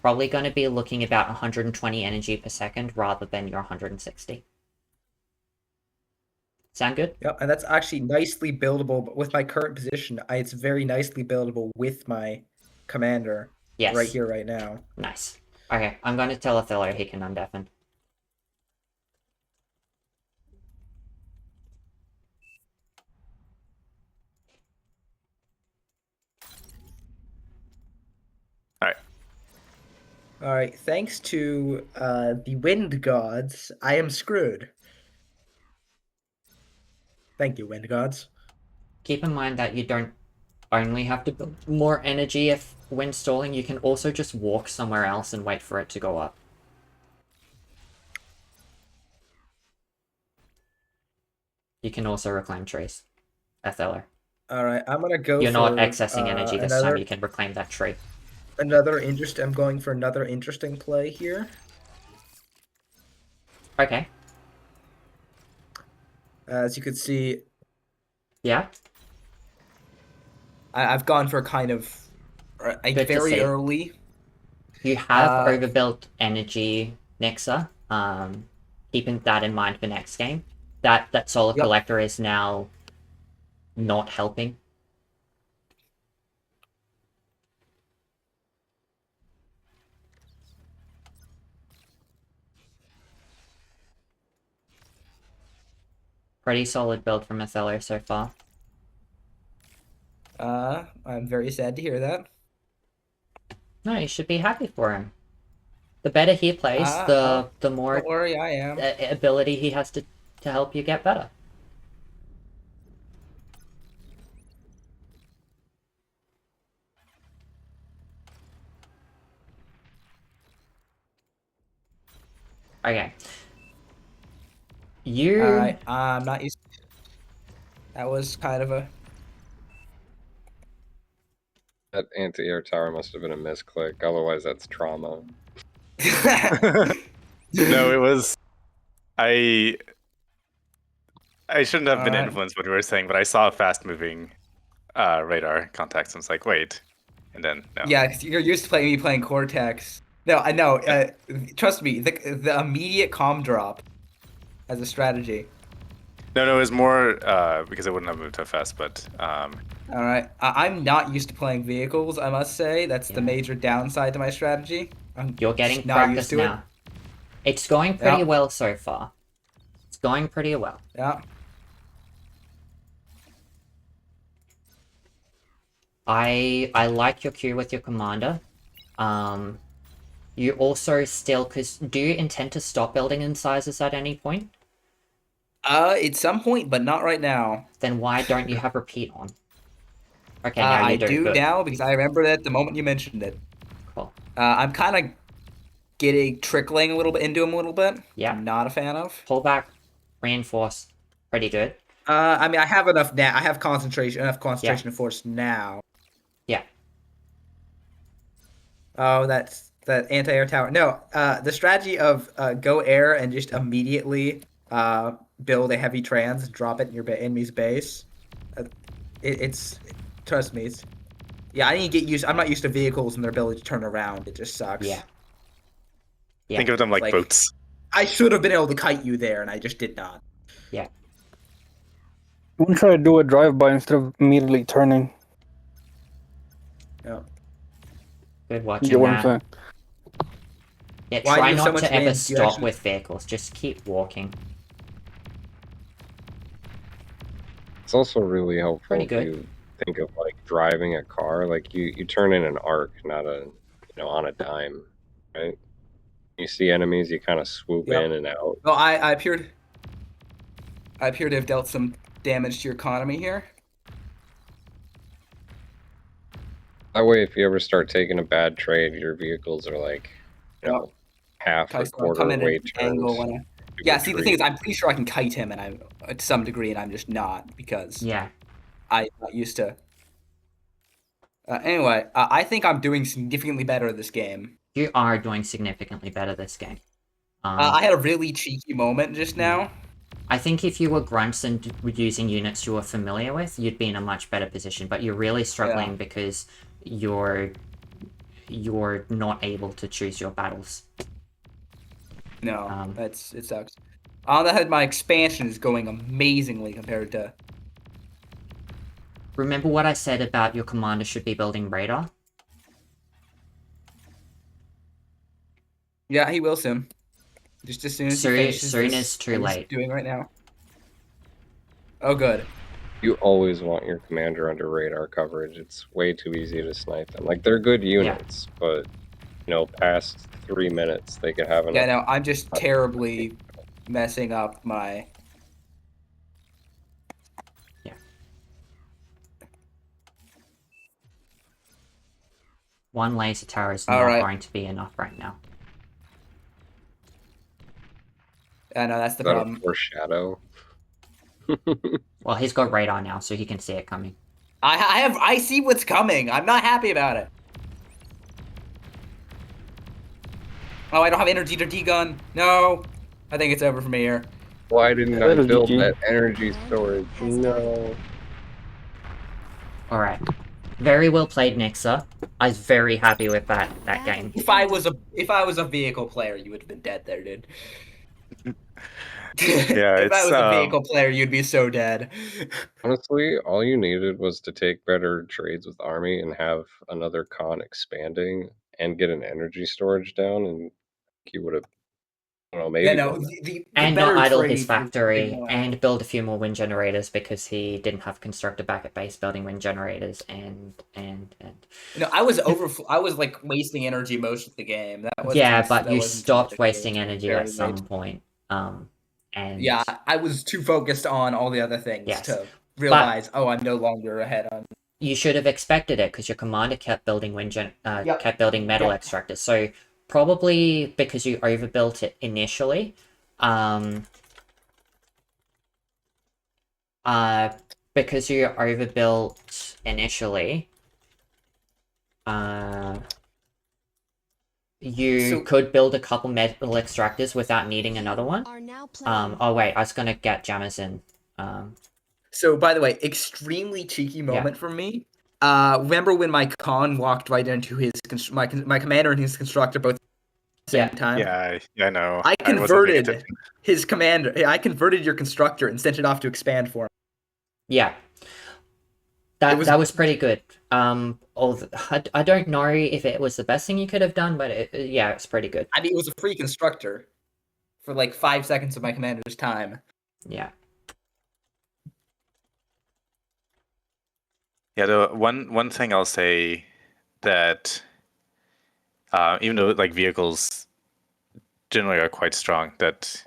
Probably going to be looking about 120 energy per second rather than your 160. Sound good? Yep, and that's actually nicely buildable. But with my current position, it's very nicely buildable with my commander Yes. right here, right now. Nice. Okay, I'm going to tell Othello he can undeafen. All right, thanks to the wind gods, I am screwed. Thank you, wind gods. Keep in mind that you don't only have to build more energy if when stalling, you can also just walk somewhere else and wait for it to go up. You can also reclaim trees. Othello. Alright, I'm gonna go You're for not accessing energy this another, time, you can reclaim that tree. I'm going for another interesting play here. Okay. As you can see, Yeah? I've gone for kind of Good to very see. early. You have overbuilt energy, Nixha. Keeping that in mind for next game. That solar collector is now not helping. Pretty solid build from Othello so far. I'm very sad to hear that. No, you should be happy for him. The better he plays, the more Don't worry, I am. ability he has to help you get better. Okay. Alright, I'm not used to... That was kind of a... That anti-air tower must have been a misclick. Otherwise, that's trauma. No, it was. I shouldn't have been Alright. influenced by what you were saying, but I saw a fast-moving radar contact, and I was like, wait. And then, no. Yeah, because you're used to me playing Cortex. No, I know. Trust me, the immediate comm drop as a strategy. No, it was more because I wouldn't have moved so fast, but... Alright, I'm not used to playing vehicles, I must say. That's the major downside to my strategy. You're getting not practice used to now. It's going pretty well so far. It's going pretty well. Yeah. I like your queue with your commander. You also still, do you intend to stop building in sizes at any point? At some point, but not right now. Then why don't you have repeat on? Okay, now you do. I do Good. now because I remember that the moment you mentioned it. Cool. I'm kind of trickling a little bit into him a little bit. Yeah. I'm not a fan of. Pull back, reinforce. Pretty good. I mean, I have enough now. I have enough concentration and force now. Yeah. Oh, that's that anti-air tower. No, the strategy of go air and just immediately build a heavy trans and drop it in your enemy's base. It's trust me. Yeah, I need to get used. I'm not used to vehicles and their ability to turn around. It just sucks. Yeah. Think of them like boats. I should have been able to kite you there, and I just did not. Yeah. I'm gonna try to do a drive-by instead of immediately turning. Yeah. Good You watching get what I'm that. saying? Yeah, Why do try you have so not much to ever land? Do you stop actually- with vehicles. Just keep walking. It's also really helpful Pretty if good. you think of like driving a car. Like you turn in an arc, not a on a dime, right? You see enemies, you kind of swoop in and out. Well, I appear to have dealt some damage to your economy here. That way, if you ever start taking a bad trade, your vehicles are like, half or quarter way turns. Yeah, see, the thing is, I'm pretty sure I can kite him, and I'm to some degree, and I'm just not because I'm not used to. Anyway, I think I'm doing significantly better this game. You are doing significantly better this game. I had a really cheeky moment just now. I think if you were grunts and using units you were familiar with, you'd be in a much better position. But you're really struggling because you're not able to choose your battles. No, it sucks. On the head, my expansion is going amazingly compared to. Remember what I said about your commander should be building radar? Yeah, he will soon. Just as soon as he finishes soon this, is too what he's late. doing right now. Oh, good. You always want your commander under radar coverage. It's way too easy to snipe them. Like, they're good units, but past 3 minutes they could have enough. Yeah, no, I'm just terribly messing up my. One laser tower is All not right. going to be enough right now. I know that's the Is that a problem. foreshadow? Well, he's got radar now, so he can see it coming. I see what's coming. I'm not happy about it. Oh, I don't have energy to D-gun. No. I think it's over for me here. Why didn't I That is build GG. that energy storage? No. Alright. Very well played, Nixha. I was very happy with that game. If I was a vehicle player, you would have been dead there, dude. Yeah, if I it's was a vehicle player, you'd be so dead. Honestly, all you needed was to take better trades with Army and have another con expanding and get an energy storage down, and you would have, I don't know, maybe Yeah, no, won that. the And better not idle trade his was the factory, one. and build a few more wind generators because he didn't have constructor back at base building wind generators, and. No, I was like wasting energy most of the game. That wasn't Yeah, but that you wasn't stopped something wasting that energy was at very some late. point. And Yeah, I was too focused on all the other things Yes. to realize, oh, I'm no longer ahead on. you should have expected it because your commander kept building Yep. kept building metal Yep. extractors. So probably because you overbuilt it initially, because you overbuilt initially, you So- could build a couple metal extractors without needing another one. Are now playing. Oh wait, I was gonna get Jammers in. So, by the way, extremely cheeky moment for me. Remember when my con walked right into his my commander and his constructor both at the same time? Yeah, I know. I wasn't paying converted attention. his commander. I converted your constructor and sent it off to expand for him. Yeah. That was- that was pretty good. I don't know if it was the best thing you could have done, but yeah, it's pretty good. I mean, it was a free constructor for like 5 seconds of my commander's time. Yeah. Yeah, the one thing I'll say that even though like vehicles generally are quite strong, that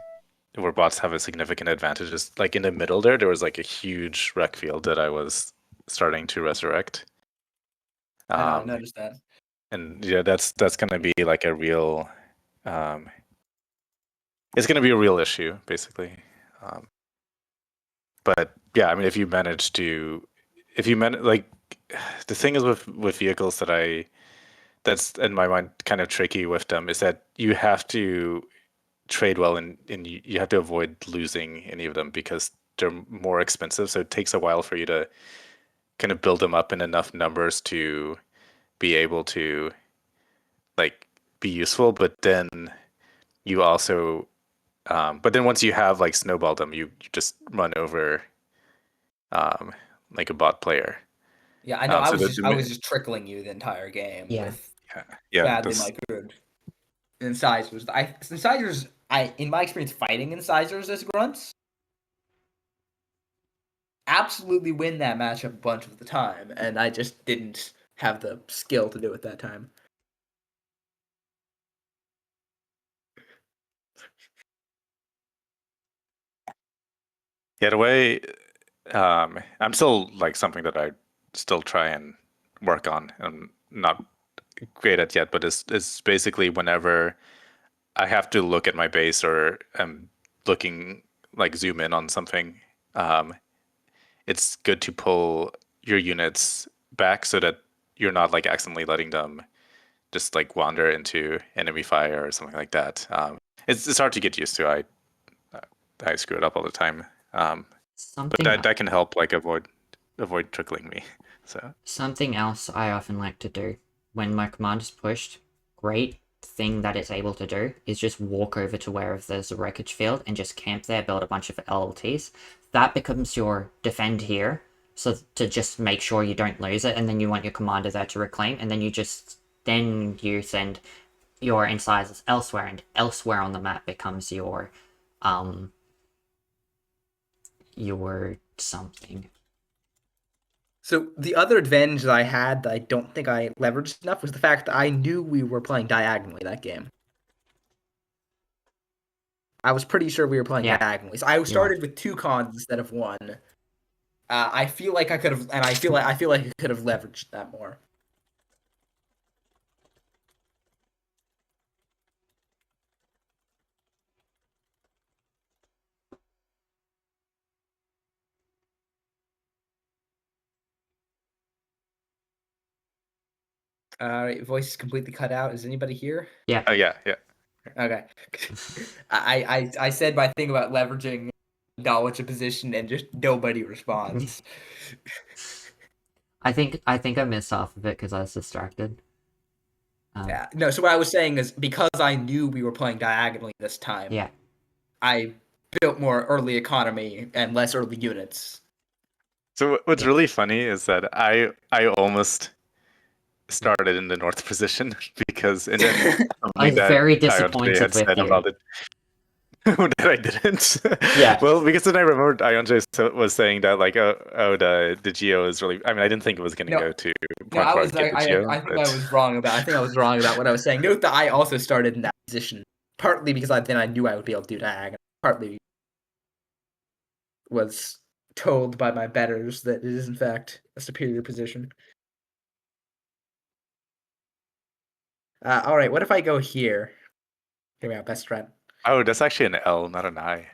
where bots have a significant advantage is like in the middle there was like a huge wreck field that I was starting to resurrect. I know, I noticed that. And yeah, that's gonna be like a real it's gonna be a real issue basically. But yeah, I mean, if you manage like the thing is with vehicles that's in my mind kind of tricky with them is that you have to trade well and you have to avoid losing any of them because they're more expensive. So it takes a while for you to kind of build them up in enough numbers to be able to like be useful. But then you also but then once you have like snowballed them, you just run over like a bot player. Yeah, I know. I so was just trickling you the entire game Yeah. with yeah, badly my good incisors. Incisors. In my experience fighting incisors as grunts, absolutely win that matchup a bunch of the time, and I just didn't have the skill to do it that time. Yeah, the way I'm still like something that I still try and work on. I'm not great at yet, but it's basically whenever I have to look at my base or I'm looking like zoom in on something, it's good to pull your units back so that you're not like accidentally letting them just like wander into enemy fire or something like that. It's hard to get used to. I screw it up all the time. But Something that can help like avoid trickling me. So something else I often like to do when my commander's pushed, great thing that it's able to do is just walk over to wherever there's a wreckage field and just camp there, build a bunch of LLTs. That becomes your defend here, so to just make sure you don't lose it, and then you want your commander there to reclaim, and then you send your incisors elsewhere, and elsewhere on the map becomes your something. So the other advantage that I had that I don't think I leveraged enough was the fact that I knew we were playing diagonally that game. I was pretty sure we were playing diagonally. So I started with 2 cons instead of 1. I feel like I could have, and I feel like I could have leveraged that more. Voice is completely cut out. Is anybody here? Yeah. Oh yeah, yeah. Okay. I said my thing about leveraging knowledge of position and just nobody responds. I think I missed half of it because I was distracted. Yeah. No, so what I was saying is because I knew we were playing diagonally this time, Yeah. I built more early economy and less early units. So what's Yeah. really funny is that I almost started in the north position because and then I was something that very Ionte disappointed had with said you. about it. That I didn't. Yeah. Well, because then I remembered Ionte was saying that like the Geo is really. I mean, I didn't think it was going to No. go to No, point where I'd get the Geo. I think but- I was wrong about what I was saying. Note that I also started in that position, partly because then I knew I would be able to do diagonal, partly was told by my betters that it is in fact a superior position. All right, what if I go here? Hear me out, best friend. Oh, that's actually an L, not an I.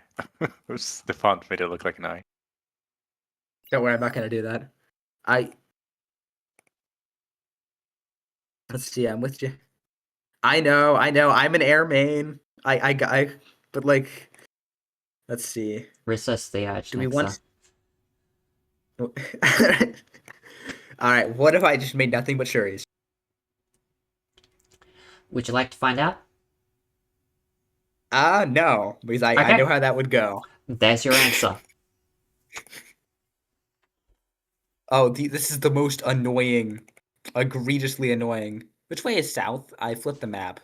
The font made it look like an I. Don't worry, I'm not gonna do that. Let's see, I'm with you. I know, I'm an air main. But like, let's see. Resist the urge, Do we Nixha. want? All right, what if I just made nothing but Shuris? Would you like to find out? No, because I Okay. know how that would go. There's your answer. Oh, this is the most annoying, egregiously annoying. Which way is south? I flipped the map.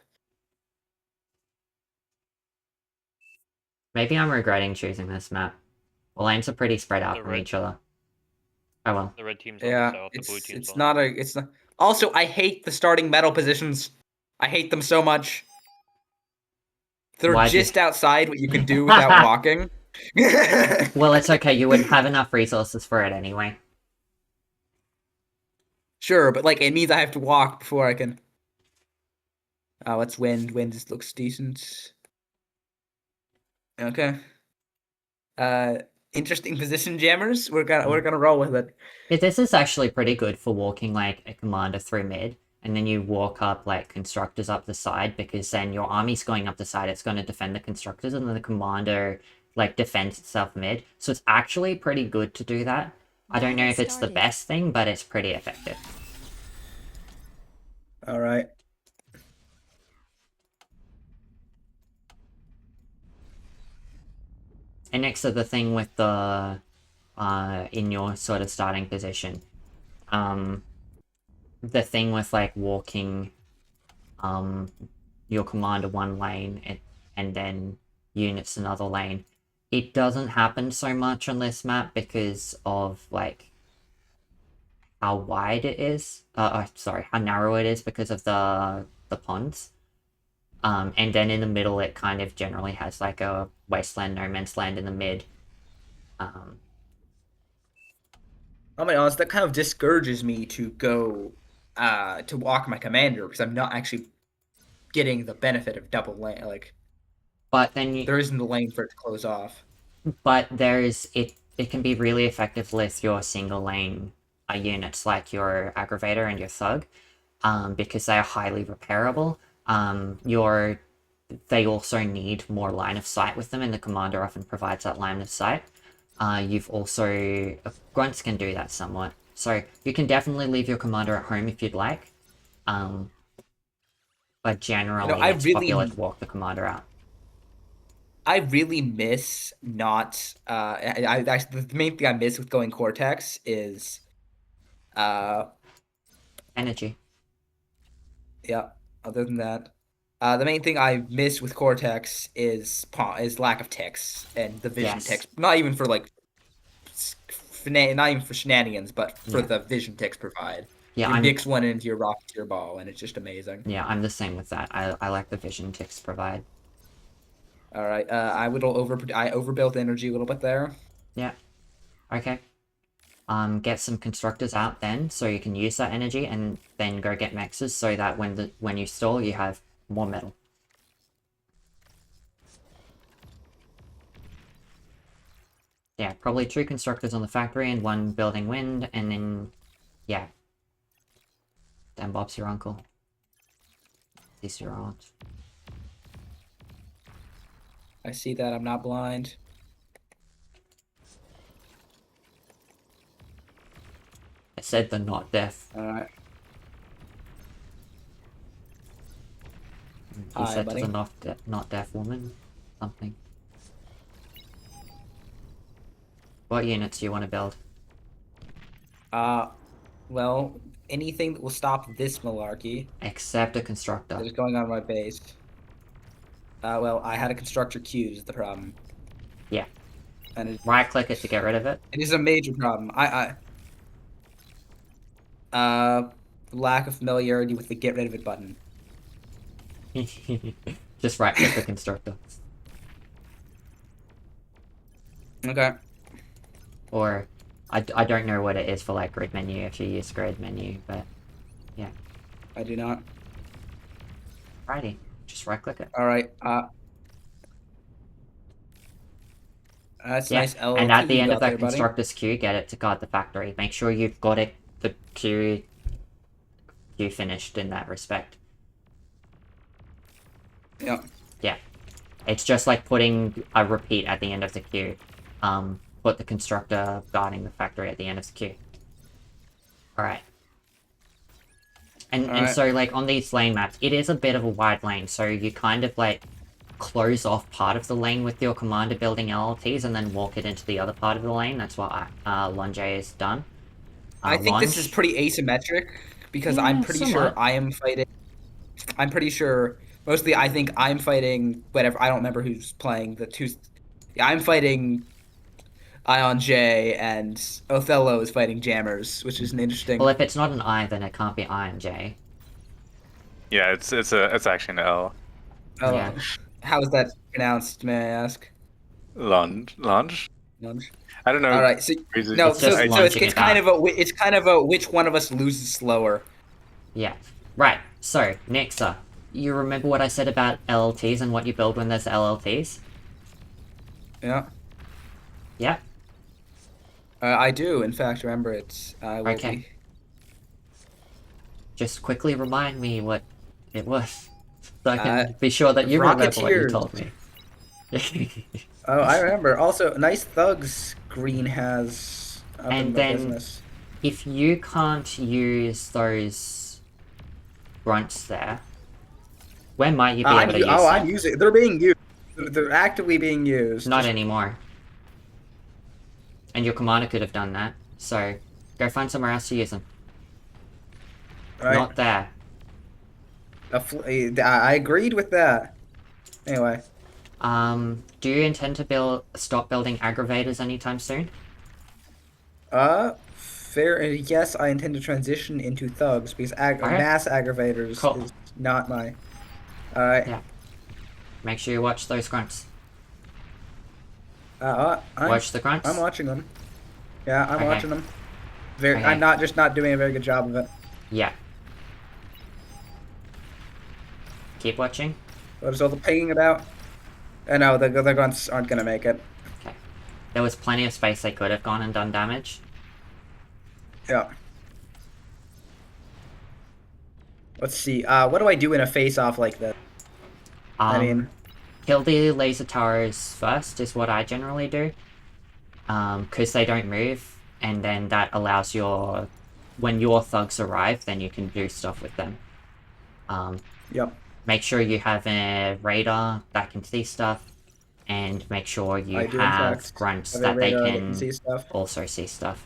Maybe I'm regretting choosing this map. The lanes are pretty spread out The from red- each other. Oh well. The red team's on Yeah, the south, the blue team's it's on not the a it's not. Also, I hate the starting metal positions. I hate them so much. They're Why'd you- just outside what you can do without walking. Well, it's okay. You wouldn't have enough resources for it anyway. Sure, but like it means I have to walk before I can. Oh, let's wind. Wind just looks decent. Okay. Interesting position, Jammers. We're gonna roll with it. This is actually pretty good for walking like a commander through mid, and then you walk up like constructors up the side, because then your army's going up the side, it's going to defend the constructors, and then the commander like defends itself mid. So it's actually pretty good to do that. I don't know if it's the best thing, but it's pretty effective. All right. And next to the thing with the in your sort of starting position, the thing with like walking your commander one lane and then units another lane, it doesn't happen so much on this map because of like how wide it is. Sorry, how narrow it is because of the ponds. And then in the middle, it kind of generally has like a wasteland, no man's land in the mid. I'll be honest, that kind of discourages me to go to walk my commander because I'm not actually getting the benefit of double lane. Like, but then there isn't a lane for it to close off. But there's it can be really effective with your single lane units like your aggravator and your thug, because they are highly repairable. They also need more line of sight with them, and the commander often provides that line of sight. You've also grunts can do that somewhat, so you can definitely leave your commander at home if you'd like. But generally, it's popular to walk the commander out. I really miss not. The main thing I miss with going Cortex is, energy. Yeah. Other than that, the main thing I miss with Cortex is lack of ticks and the vision Yes. ticks. Not even for like, not even for shenanigans, but for Yeah. the vision ticks provide. Yeah, You mix one into your Rocketeer ball, and it's just amazing. Yeah, I'm the same with that. I like the vision ticks provide. All right. I overbuilt energy a little bit there. Yeah. Okay. Get some constructors out then, so you can use that energy, and then go get mexes, so that when you stall, you have more metal. Yeah, probably 2 constructors on the factory and 1 building wind, and then yeah. Dan Bob's your uncle. He's your aunt. I see that. I'm not blind. I said they're not deaf. All right. You Hi, said buddy. to the not deaf woman something. What units do you want to build? Well, anything that will stop this malarkey Except a constructor. that is going on my base. Well, I had a constructor queued is the problem. Yeah. And it Right click it to get rid of it. is a major problem. Lack of familiarity with the get rid of it button. Just right click the constructor. Okay. Or I don't know what it is for like grid menu if you use grid menu, but yeah. I do not. Righty. Just right click it. All right. That's Yeah. nice. And at the you end of got that there, buddy. constructor's queue, get it to guard the factory. Make sure you've got it the queue finished in that respect. Yep. Yeah. It's just like putting a repeat at the end of the queue. Put the constructor guarding the factory at the end of the queue. Alright. And Alright. so like on these lane maps, it is a bit of a wide lane, so you kind of like close off part of the lane with your commander building LLTs and then walk it into the other part of the lane. That's what Lunge has done. I think this is Lunge- pretty asymmetric because Yeah, I'm pretty somewhat. sure I am fighting. I'm pretty sure. Mostly, I think I'm fighting. Whatever. I don't remember who's playing the two. Yeah, I'm fighting Ion J, and Othello is fighting Jammers, which is an interesting. Well, if it's not an I, then it can't be I and J. Yeah, it's actually an L. Oh, yeah. how is that pronounced? May I ask? Lunge. Lunge? I don't know. All right. So Reason- no. It's So, just so it's, lunging it's it kind out. of a. It's kind of a which one of us loses slower. Yeah. Right. So, Nixha, you remember what I said about LLTs and what you build when there's LLTs? Yeah. Yeah. I do, in fact, remember it. I will Okay. be. Just quickly remind me what it was. So I can Uh, be sure that you remember what you Rocketeers. told me. Oh, I remember. Also, Nice Thugs Green has up And in the then- business. If you can't use those grunts there, when might you be able to use them? I'm using. They're being used. They're actively being used. Not anymore. And your commander could have done that. So, go find somewhere else to use them. Right. Not there. I agreed with that. Anyway, Do you intend to stop building aggravators anytime soon? fair. Yes, I intend to transition into thugs because Alright. mass aggravators Cool. is not my. All right. Yeah. Make sure you watch those grunts. I'm Watch the grunts. watching them. Yeah, I'm Okay. watching them. Very. Okay. I'm not doing a very good job of it. Yeah. Keep watching. What is all the pinging about? No, the guns aren't gonna make it. Okay. There was plenty of space they could have gone and done damage. Yeah. Let's see. What do I do in a face-off like that? I mean, Kill the laser towers first is what I generally do. Because they don't move, and then that allows when your thugs arrive, then you can do stuff with them. yep. Make sure you have a radar that can see stuff, and make sure you I do, in have fact, grunts have a that they radar that can see stuff. also see stuff.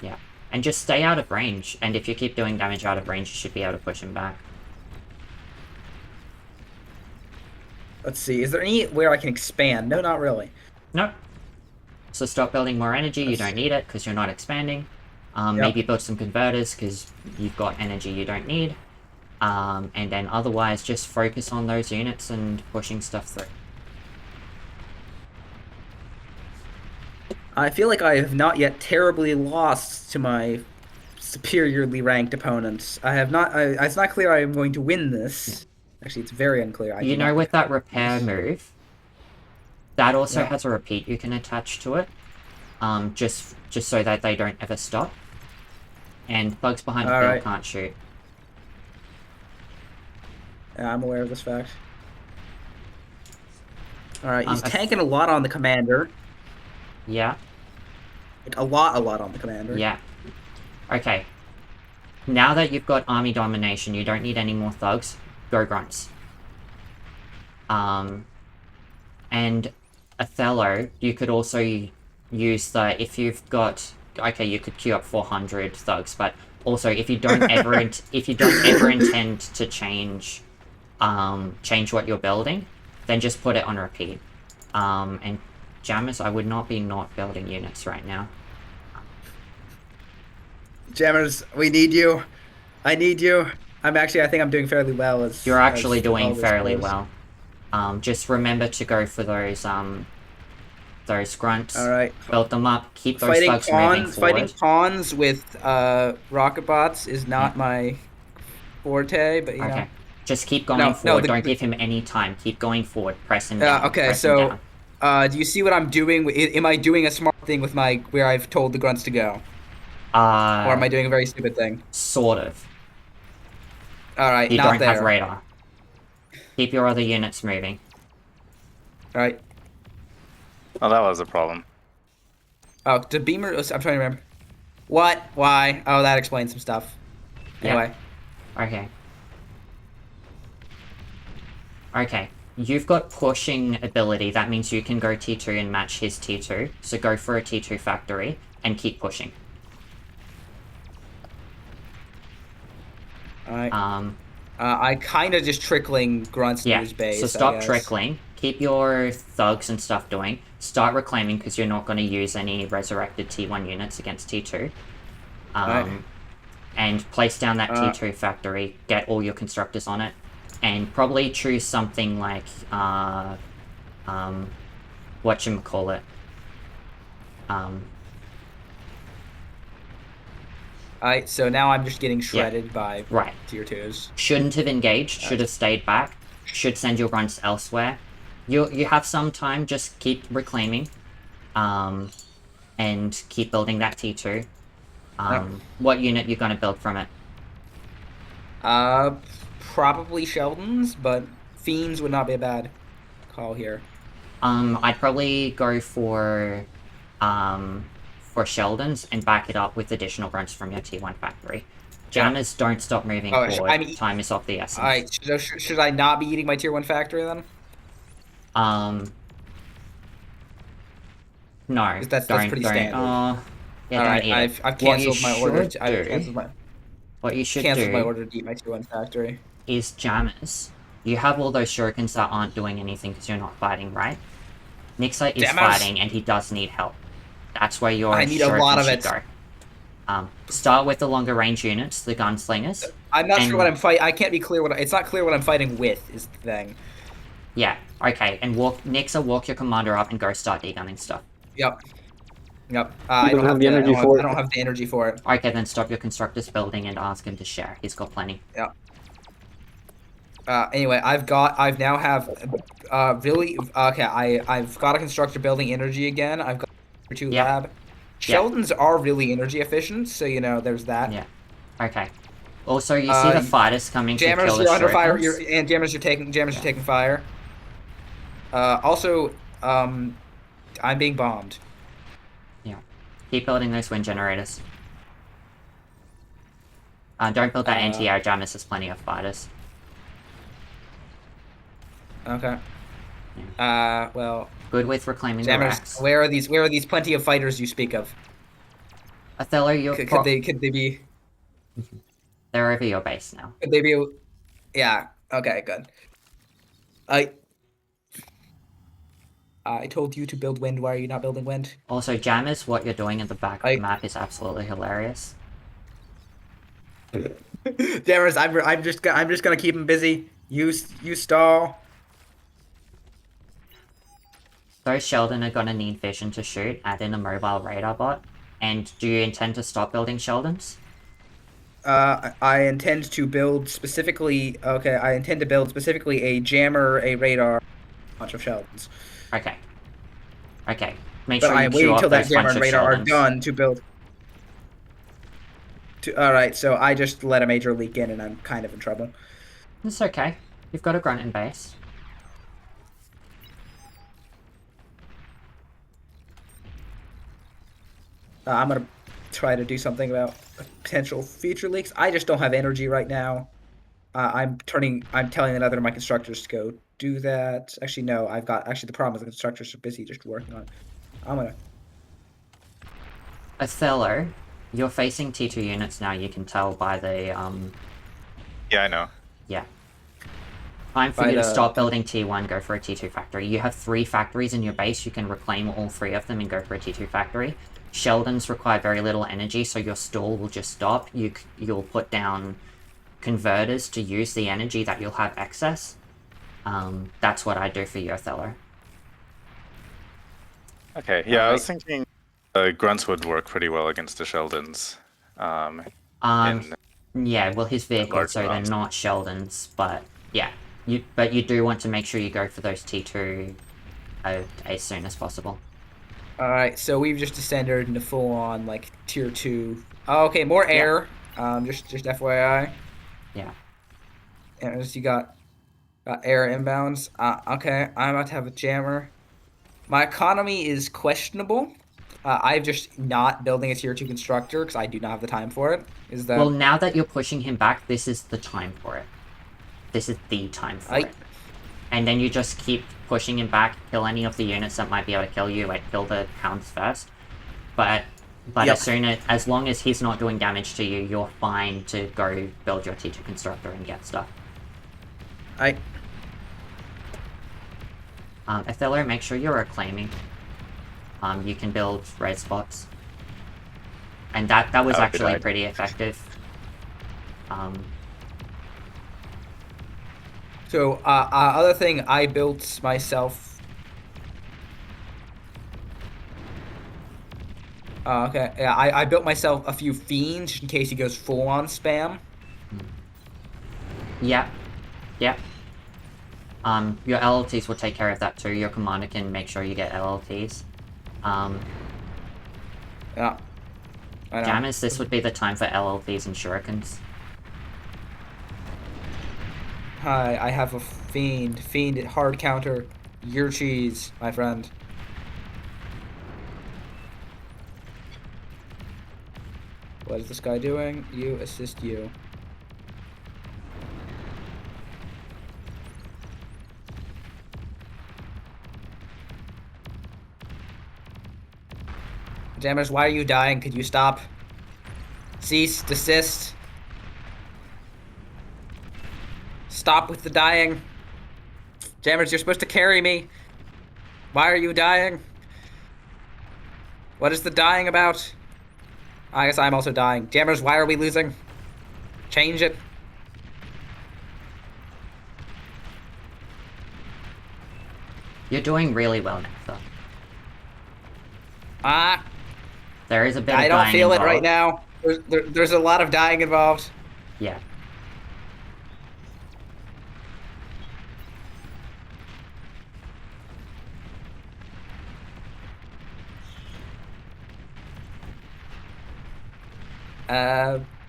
Yeah. And just stay out of range, and if you keep doing damage out of range, you should be able to push him back. Let's see. Is there anywhere I can expand? No, not really. Nope. So stop building more energy, you don't need it because you're not expanding. Maybe build some converters because you've got energy you don't need. And then otherwise just focus on those units and pushing stuff through. I feel like I have not yet terribly lost to my superiorly ranked opponents. I have not. It's not clear I am going to win this. Actually, it's very unclear. I You do know, not- with that repair move, that also Yeah. has a repeat you can attach to it. Just so that they don't ever stop. And thugs behind the All hill right. can't shoot. Yeah, I'm aware of this fact. All right, he's I- tanking a lot on the commander. Yeah. Like, a lot on the commander. Yeah. Okay. Now that you've got army domination, you don't need any more thugs. Go grunts. And Othello, you could also use the, if you've got, okay, you could queue up 400 thugs, but also if you don't ever intend to change what you're building, then just put it on repeat. And Jamerz, I would not be not building units right now. Jammers, we need you. I need you. I think I'm doing fairly well as You're actually as all doing this fairly goes. well. Just remember to go for those grunts. All right. Build them up. Keep those Fighting thugs moving pawns, forward. fighting pawns with rocket bots is not my forte, but you know. Okay. Just keep going forward. Don't give him any time. Keep going forward. Press him down. Okay, Press him so down. do you see what I'm doing? Am I doing a smart thing with my where I've told the grunts to go, or am I doing a very stupid thing? Sort of. All right, You not don't there. have radar. Keep your other units moving. All right. Oh, that was a problem. Oh, the beamer. I'm trying to remember. What? Why? Oh, that explains some stuff. Yeah. Anyway. Okay. Okay. You've got pushing ability. That means you can go T2 and match his T2. So go for a T2 factory and keep pushing. All right. I kind of just trickling grunts to Yeah, his base. so I stop guess. trickling. Keep your thugs and stuff doing. Start reclaiming because you're not going to use any resurrected T1 units against T2. Right. And place down that T2 factory. Get all your constructors on it. And probably choose something like, whatchamacallit. Alright, so now I'm just getting shredded by Right. tier 2s. Shouldn't have engaged, should have stayed back, should send your grunts elsewhere. You have some time, just keep reclaiming, and keep building that T2. What unit you gonna build from it? Probably Sheldon's, but Fiends would not be a bad call here. I'd probably go for Sheldon's and back it up with additional grunts from your T1 factory. Jammers, don't stop moving forward. Time is of the essence. Alright, should I not be eating my tier 1 factory then? No, That's pretty standard. Yeah, Alright, don't eat it. I've canceled my order. What you should canceled my do order to eat my tier 1 factory. is Jammers. You have all those shurikens that aren't doing anything because you're not fighting, right? Nixha is Jammers. fighting and he does need help. That's where your I need a lot of should it. go. Start with the longer range units, the gunslingers. I'm not sure what I'm fighting. I can't be clear it's not clear what I'm fighting with, is the thing. Yeah, okay, and Nixha, walk your commander up and go start degunning stuff. Yep. I don't have the energy for it. I don't have the energy for it. Okay, then stop your constructors building and ask him to share. He's got plenty. Yeah. Anyway, I've now have I've got a constructor building energy again. I've got a tier 2 lab. Sheldon's are really energy efficient, so you know there's that. Yeah. Okay. Also, you see the fighters coming to Jammers, kill the you're under fire. shurikens? Jammers are taking fire. Also, I'm being bombed. Yeah. Keep building those wind generators. Don't build that anti-air Jammers. There's plenty of fighters. Okay. Well. Good with reclaiming the Jammers, racks. where are these plenty of fighters you speak of? Othello, you're Could they be? They're over your base now. Could they be? Yeah. Okay. Good. I told you to build wind. Why are you not building wind? Also, Jammers, what you're doing at the back of the map is absolutely hilarious. Jammers, I'm just gonna keep him busy. You stall. Those Sheldon are gonna need vision to shoot. Add in a mobile radar bot. And do you intend to stop building Sheldons? I intend to build specifically. Okay, I intend to build specifically a jammer, a radar, a bunch of Sheldons. Okay. Okay. Make But sure you I'm queue waiting up till that those jammer bunch and of radar are Sheldons. done to build. All right, so I just let a major leak in, and I'm kind of in trouble. It's okay. You've got a grunt in base. I'm gonna try to do something about potential future leaks. I just don't have energy right now. I'm telling another of my constructors to go do that. Actually, no, actually the problem is the constructors are busy just working on it. I'm gonna. Othello, you're facing T2 units now, you can tell by the, Yeah, I know. yeah. Time for By you to the- stop building T1, go for a T2 factory. You have 3 factories in your base, you can reclaim all 3 of them and go for a T2 factory. Sheldons require very little energy, so your stall will just stop. You'll put down converters to use the energy that you'll have excess. That's what I do for you, Othello. Okay, yeah, I was thinking grunts would work pretty well against the Sheldons. Yeah, well, his vehicles, large so they're amounts. not Sheldons, but yeah. But you do want to make sure you go for those T2 as soon as possible. All right, so we've just descended into full on like tier 2. Oh, okay, more air. Just FYI. Yeah. And you got air inbounds. Okay, I'm about to have a jammer. My economy is questionable. I'm just not building a tier 2 constructor because I do not have the time for it. Is that... Well, now that you're pushing him back, this is the time for it. This is the time for it. And then you just keep pushing him back, kill any of the units that might be able to kill you, like kill the hounds first. But Yep. as long as he's not doing damage to you, you're fine to go build your T2 constructor and get stuff. Othello, make sure you're reclaiming. You can build red spots. And that was actually pretty effective. So, other thing I built myself. Okay, yeah, I built myself a few fiends in case he goes full on spam. Yep. Yep. Your LLTs will take care of that too. Your commander can make sure you get LLTs. Yeah. I know. Jamerz, this would be the time for LLTs and shurikens. Hi, I have a fiend. Fiend hard counter. Your cheese, my friend. What is this guy doing? You assist you. Jammers, why are you dying? Could you stop? Cease, desist. Stop with the dying. Jammers, you're supposed to carry me. Why are you dying? What is the dying about? I guess I'm also dying. Jammers, why are we losing? Change it. You're doing really well, Nixha. There is a bit of I don't dying feel involved. it right now. There's a lot of dying involved. Yeah.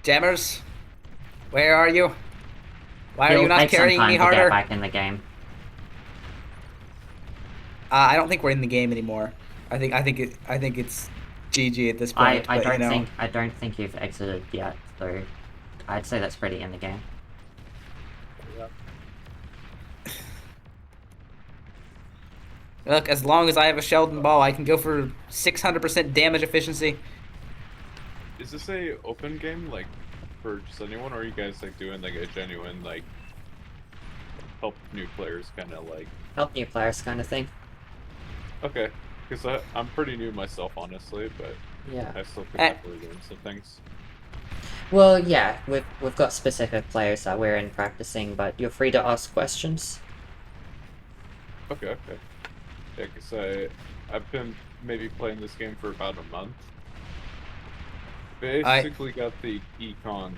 Jammers, where are you? Why are It'll you not take some carrying time me to harder? get back in the game. I don't think we're in the game anymore. I think it's GG at this point. I but, don't think you've exited yet, so I'd say that's pretty in the game. Look, as long as I have a Sheldon ball, I can go for 600% damage efficiency. Is this a open game, like, for just anyone, or are you guys, like, doing, like, a genuine, like, help new players kind of, like... Help new players kind of thing. Okay, because I'm pretty new myself, honestly, but Yeah. I still could definitely learn some things. Well, yeah, we've got specific players that we're in practicing, but you're free to ask questions. Okay. Yeah, because I've been maybe playing this game for about a month. Basically got the econ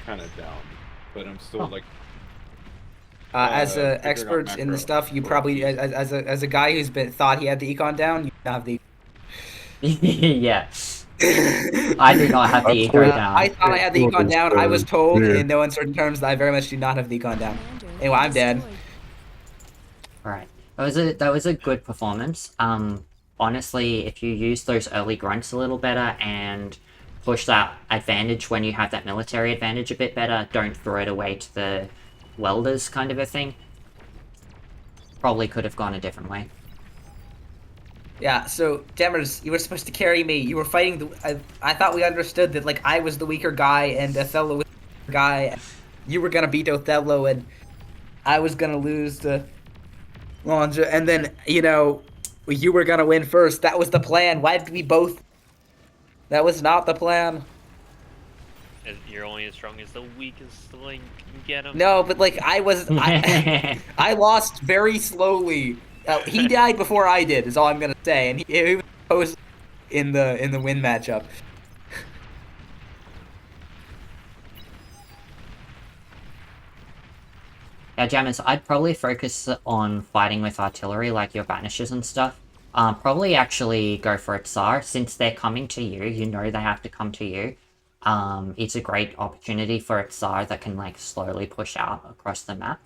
kind of down, but I'm still like... As an figuring out expert in the macro stuff, you probably, as a guy who's thought he had the econ down, you have the... Yeah. I do not have the That's eco what- down. I thought I had the econ down. I was told Yeah. in no uncertain terms that I very much do not have the econ down. Commander Anyway, I'm dead. destroyed. Right. That was a good performance. Honestly, if you use those early grunts a little better and push that advantage when you have that military advantage a bit better, don't throw it away to the welders kind of a thing. Probably could have gone a different way. Yeah, so Jamerz, you were supposed to carry me. You were fighting the. I thought we understood that like I was the weaker guy and Othello was the weaker guy. You were gonna beat Othello and I was gonna lose to Lonja, and then you know you were gonna win first. That was the plan. Why did we both? That was not the plan. You're only as strong as the weakest link can get him. No, but like I was, I lost very slowly. He died before I did. Is all I'm gonna say, and he was opposed in the win matchup. Yeah, Jammers, I'd probably focus on fighting with artillery, like your banishes and stuff. Probably actually go for a Tsar, since they're coming to you, you know they have to come to you. It's a great opportunity for a Tsar that can, like, slowly push out across the map.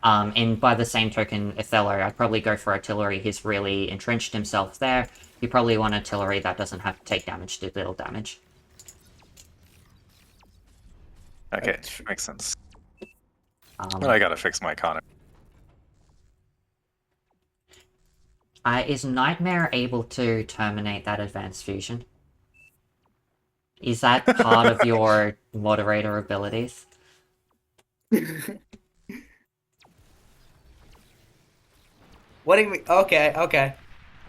And by the same token, Othello, I'd probably go for artillery. He's really entrenched himself there. You probably want artillery that doesn't have to take damage to little damage. Okay, makes sense. Um, But I gotta fix my economy. Is Nightmare able to terminate that advanced fusion? Is that part of your moderator abilities? What do you mean? Okay, okay.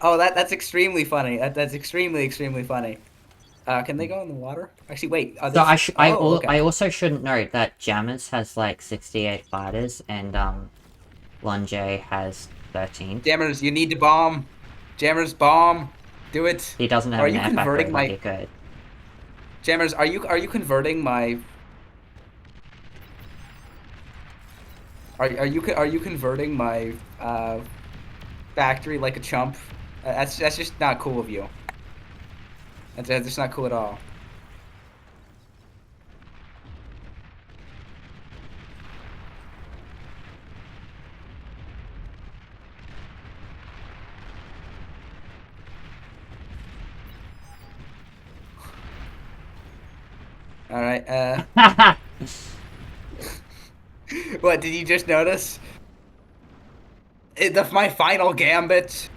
Oh, that's extremely funny. That's extremely funny. Can they go in the water? Actually, wait. So I okay. also shouldn't note that Jammers has like 68 fighters and Lunge has 13. Jammers, you need to bomb. Jammers, bomb. Do it. He doesn't have Are an you air converting factory my- like he could. Jammers, are you converting my? Are you converting my factory like a chump? That's just not cool of you. That's just not cool at all. All right. What did you just notice? My final gambit.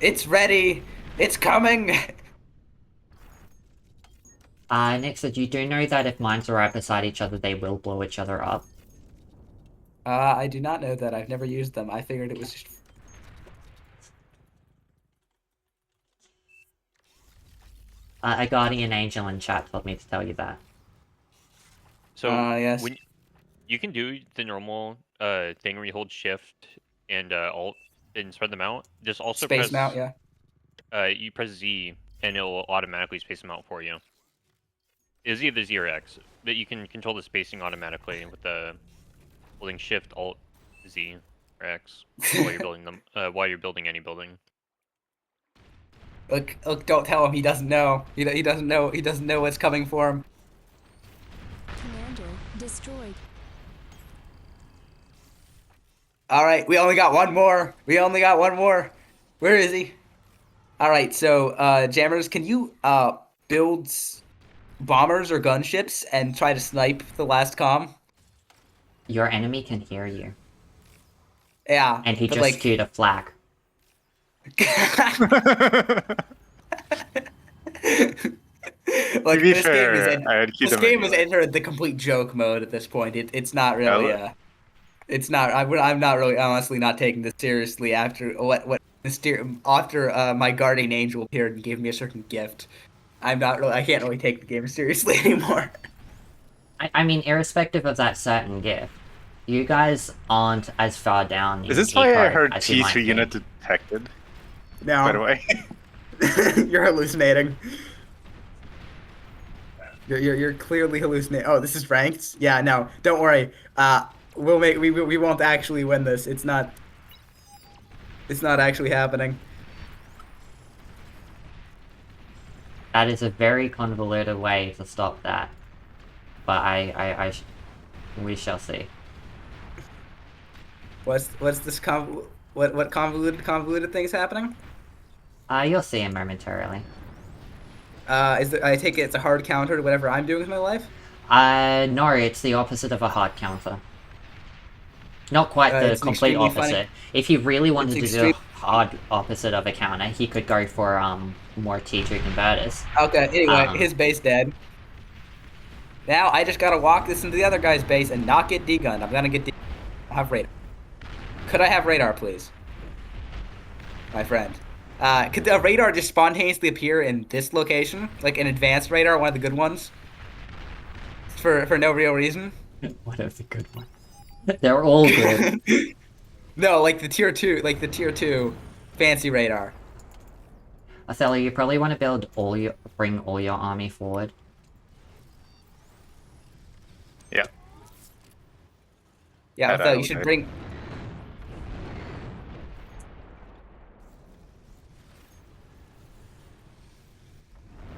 It's ready. It's coming. Nixha, you do know that if mines are right beside each other, they will blow each other up. I do not know that. I've never used them. I figured it was just. A guardian angel in chat told me to tell you that. So yes. when you can do the normal thing where you hold shift and alt and spread them out. Just also Space press mount, yeah. You press Z and it'll automatically space them out for you. It's either Z or X, but you can control the spacing automatically with the holding shift alt Z or X while you're building them. While you're building any building. Look! Don't tell him. He doesn't know. He doesn't know. He doesn't know what's coming for him. Commander destroyed. All right, we only got one more. Where is he? All right, so Jammers, can you build bombers or gunships and try to snipe the last comm? Your enemy can hear you. Yeah. And he but, just like... queued a flag. Like, To be this fair, game I'd keep this them game has anyway. entered the complete joke mode at this point. It's not really. It's not. I'm not really honestly not taking this seriously after after my guardian angel appeared and gave me a certain gift. I can't really take the game seriously anymore. I mean, irrespective of that certain gift, you guys aren't as far down. Is in this why I eco heard as you might T3 unit think. detected? No. By the way. You're hallucinating. You're clearly hallucinating. Oh, this is ranked? Yeah, no. Don't worry. We won't actually win this. It's not actually happening. That is a very convoluted way to stop that. But we shall see. What's this what convoluted things happening? You'll see him momentarily. I take it it's a hard counter to whatever I'm doing with my life? No, it's the opposite of a hard counter. Not quite the It's an complete extremely opposite. funny- If he really wanted to It's do a hard opposite of a counter, he could go for more T2 converters. Okay, anyway, his Um, base dead. Now I just gotta walk this into the other guy's base and not get D-gunned. I'm gonna get D. I'll have radar. Could I have radar, please? My friend. Could the radar just spontaneously appear in this location? Like an advanced radar, one of the good ones? For no real reason? One of the good ones. They're all good. No, like the tier 2 fancy radar. Othello, you probably want to bring all your army forward. Yeah. Yeah, That Othello, I you would should like. bring...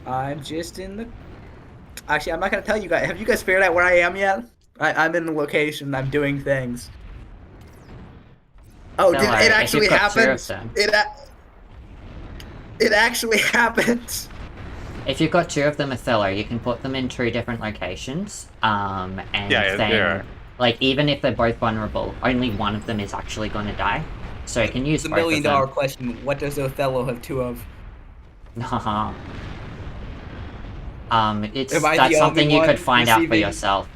I'm just in the... Actually, I'm not gonna tell you guys. Have you guys figured out where I am yet? I'm in the location. I'm doing things. Oh, Don't dude, worry, it if actually you've got two of happened. them. It actually happened. If you've got two of them, Othello, you can put them in two different locations. And Yeah, then, they are. like, even if they're both vulnerable, only one of them is actually going to die. So you can use The both of them. $1 million question: what does Othello have two of? Haha. It's Am I that's the something only you could one find out for receiving- yourself.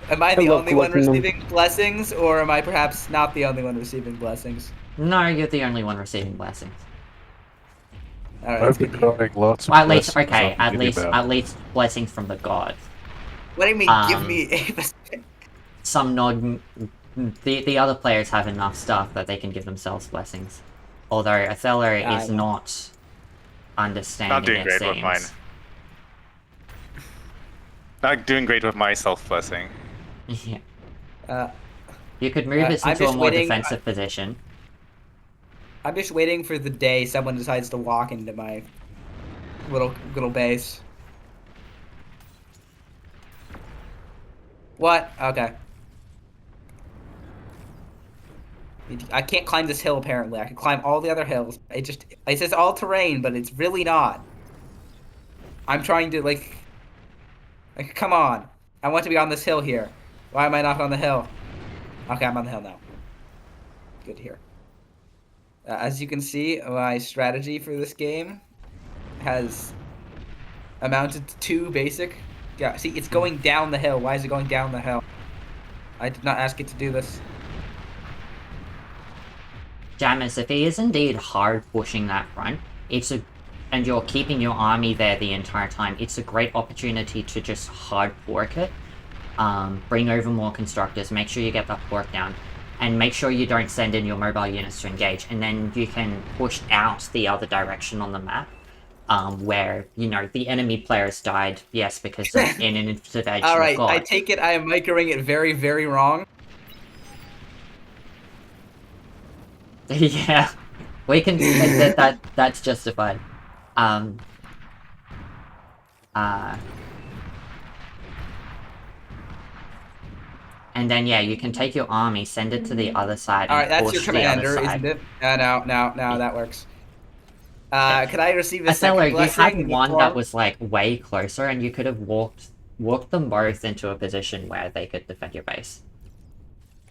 Am I the love only one collecting them. receiving blessings, or am I perhaps not the only one receiving blessings? No, you're the only one receiving blessings. All right, I've that's been good to hear. drawing lots of Well, at least, blessings okay, on the minimap. at least blessings from the gods. What do you mean? Give Um, me a... Some non... The other players have enough stuff that they can give themselves blessings. Although Othello I is know. not understanding, Not doing it great with seems. mine. Not doing great with my self-blessing. Yeah. Uh, You could move it I'm into a just more waiting- defensive position. I'm just waiting for the day someone decides to walk into my little base. What? Okay. I can't climb this hill apparently. I can climb all the other hills. It says all terrain, but it's really not. I'm trying to like come on. I want to be on this hill here. Why am I not on the hill? Okay, I'm on the hill now. Good to hear. As you can see, my strategy for this game has amounted to two basic. Yeah, see, it's going down the hill. Why is it going down the hill? I did not ask it to do this. Jamerz, if he is indeed hard pushing that front, and you're keeping your army there the entire time, it's a great opportunity to just hard pork it. Bring over more constructors, make sure you get that pork down, and make sure you don't send in your mobile units to engage, and then you can push out the other direction on the map, where, you know, the enemy players died, yes, because of an intervention of Alright, God. I take it I am microing it very, very wrong. Yeah, we can that's justified. And then yeah, you can take your army, send it to the other side, Alright, and that's push your the other commander, side. isn't it? No, that works. Could I receive a Othello, second you blessing? had in the one form? that was like way closer, and you could have walked them both into a position where they could defend your base.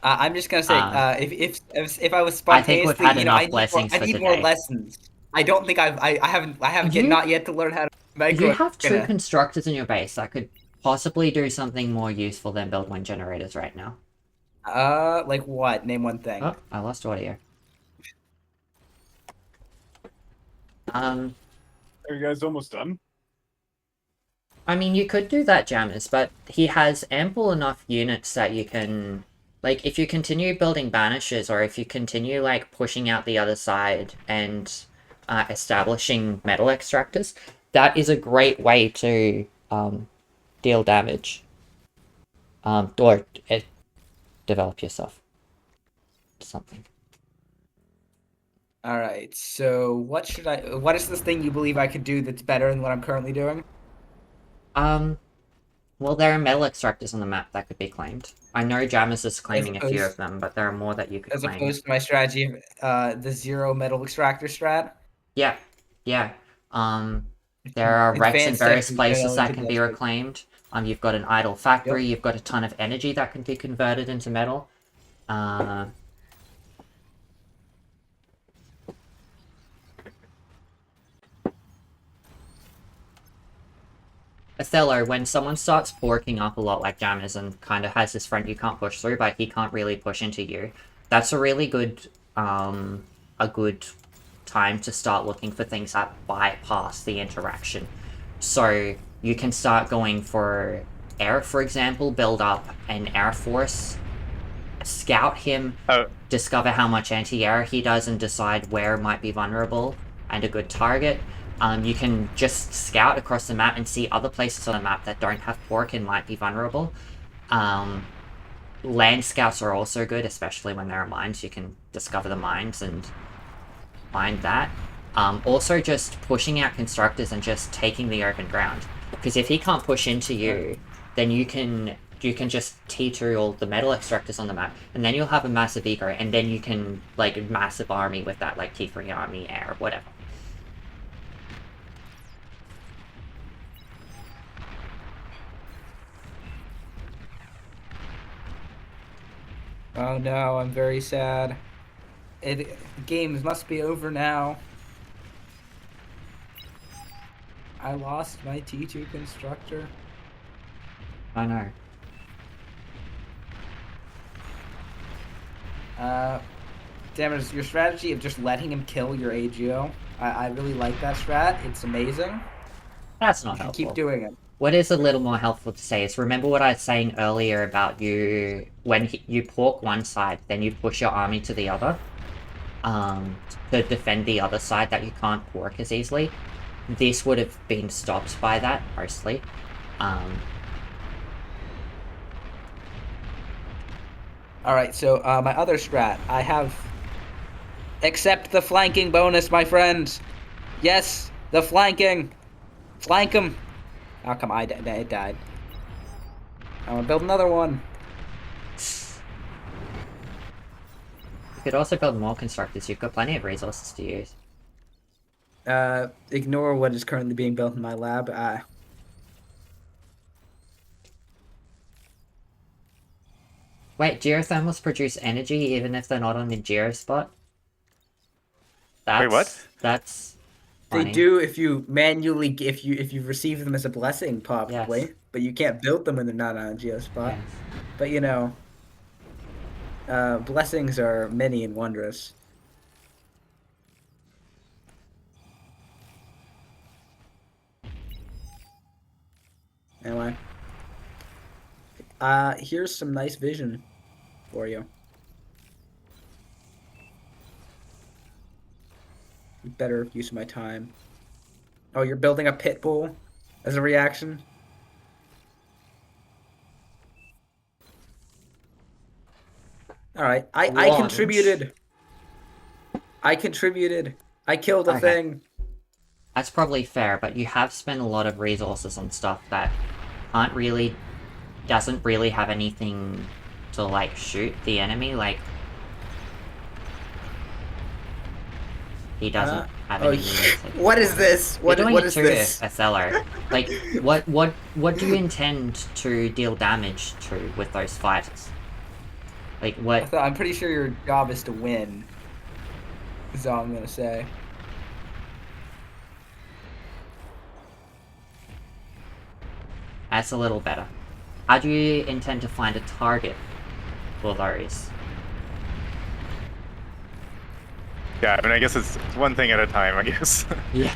I'm just gonna say, if I was I think we've spontaneously, had you know, enough I need blessings more, I for need more today. lessons. I don't think I haven't You- not yet to learn how to micro. You have two constructors in your base that could possibly do something more useful than build one generators right now. Like what? Name one thing. Oh, I lost audio. Are you guys almost done? I mean, you could do that, Jammers, but he has ample enough units that you can... Like, if you continue building banishes, or if you continue, like, pushing out the other side and establishing metal extractors, that is a great way to deal damage. Or develop yourself. Something. All right. So what should I? What is this thing you believe I could do that's better than what I'm currently doing? Well, there are metal extractors on the map that could be claimed. I know Jamerz is claiming a few of opposed- them, but there are more that you could As claim. opposed to my strategy of the 0 metal extractor strat. Yeah, yeah. There are wrecks in Advanced various tech places metal that can be industry. reclaimed. You've got an idle factory, Yep. you've got a ton of energy that can be converted into metal. Othello, when someone starts porking up a lot like Jammers and kind of has this front you can't push through, but he can't really push into you, that's a really good, a good time to start looking for things that bypass the interaction. So you can start going for air, for example, build up an air force, scout him, discover how much anti-air he does and decide where might be vulnerable and a good target. You can just scout across the map and see other places on the map that don't have pork and might be vulnerable. Land scouts are also good, especially when there are mines. You can discover the mines and find that. Also just pushing out constructors and just taking the open ground. Because if he can't push into you, then you can just T2 all the metal extractors on the map, and then you'll have a massive eco, and then you can, like, massive army with that, like, T3 army, air, whatever. Oh no, I'm very sad. Games must be over now. I lost my T2 constructor. I know. Damn it, your strategy of just letting him kill your AGO. I really like that strat. It's amazing. That's not helpful. Keep doing it. What is a little more helpful to say is, remember what I was saying earlier about you, when you pork one side, then you push your army to the other, to defend the other side that you can't pork as easily. This would have been stopped by that, mostly. Alright, so my other strat, I have... Accept the flanking bonus, my friends! Yes, the flanking! Flank him! Oh, come on, it died. I want to build another one. You could also build more constructors. You've got plenty of resources to use. Ignore what is currently being built in my lab. Wait, geothermals produce energy even if they're not on the geo spot? Wait, what? That's funny. They do if you manually if you receive them as a blessing, probably. Yes. But you can't build them when they're not on a geo spot. Yes. But you know, blessings are many and wondrous. Anyway, here's some nice vision for you. Better use of my time. Oh, you're building a pit bull as a reaction? Alright, I contributed. I contributed. I killed a Okay. thing. That's probably fair, but you have spent a lot of resources on stuff that doesn't really have anything to, like, shoot the enemy, like... He doesn't have any means. What is this? You're doing what it is too, this? Othello. Like, what do you intend to deal damage to with those fighters? Like, what... I'm pretty sure your job is to win. Is all I'm gonna say. That's a little better. How do you intend to find a target for those? Yeah, I mean, I guess it's one thing at a time, I guess. Yeah.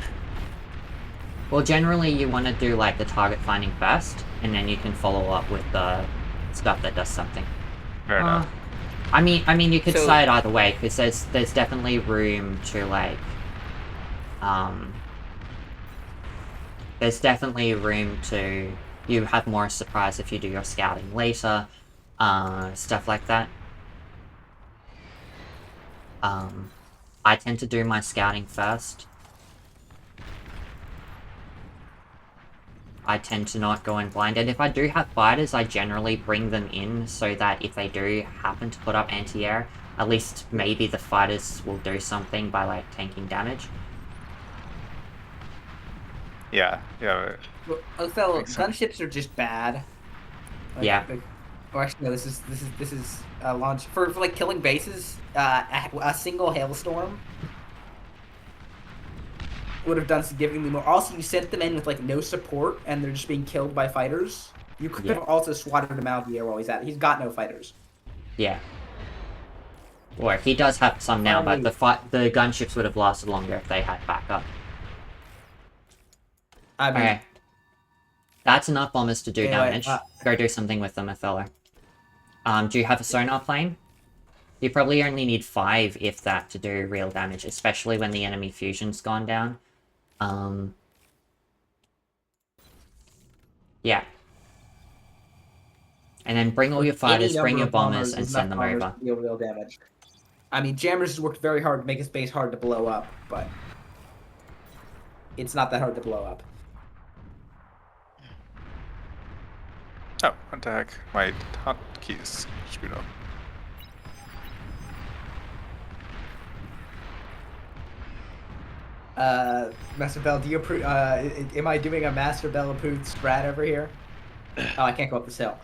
Well, generally you want to do, like, the target finding first, and then you can follow up with the stuff that does something. Fair enough. I mean, you could So- say it either way, because there's definitely room to, like, there's definitely room to, you have more surprise if you do your scouting later, stuff like that. I tend to do my scouting first. I tend to not go in blind, and if I do have fighters, I generally bring them in so that if they do happen to put up anti-air, at least maybe the fighters will do something by, like, tanking damage. Yeah, yeah. Well, Othello, Makes sense. gunships are just bad. Like, Yeah. or actually, no. This is launch for like killing bases. A single hailstorm would have done significantly more. Also, you sent them in with like no support, and they're just being killed by fighters. You could have also swatted him out of the air while he's at it. He's got no fighters. Yeah. Or he does have some now, but the gunships would have lasted longer if they had backup. I mean, Okay. That's enough bombers to do anyway, damage. Go do something with them, Othello. Do you have a sonar plane? You probably only need 5, if that, to do real damage, especially when the enemy fusion's gone down. Yeah. And then bring all your fighters, bring your bombers, and send them over. Deal real damage. I mean, Jamerz has worked very hard to make his base hard to blow up, but it's not that hard to blow up. Oh, what the heck? My hotkeys screwed up. MasterBel, do you approve? Am I doing a MasterBel approved strat over here? Oh, I can't go up this hill.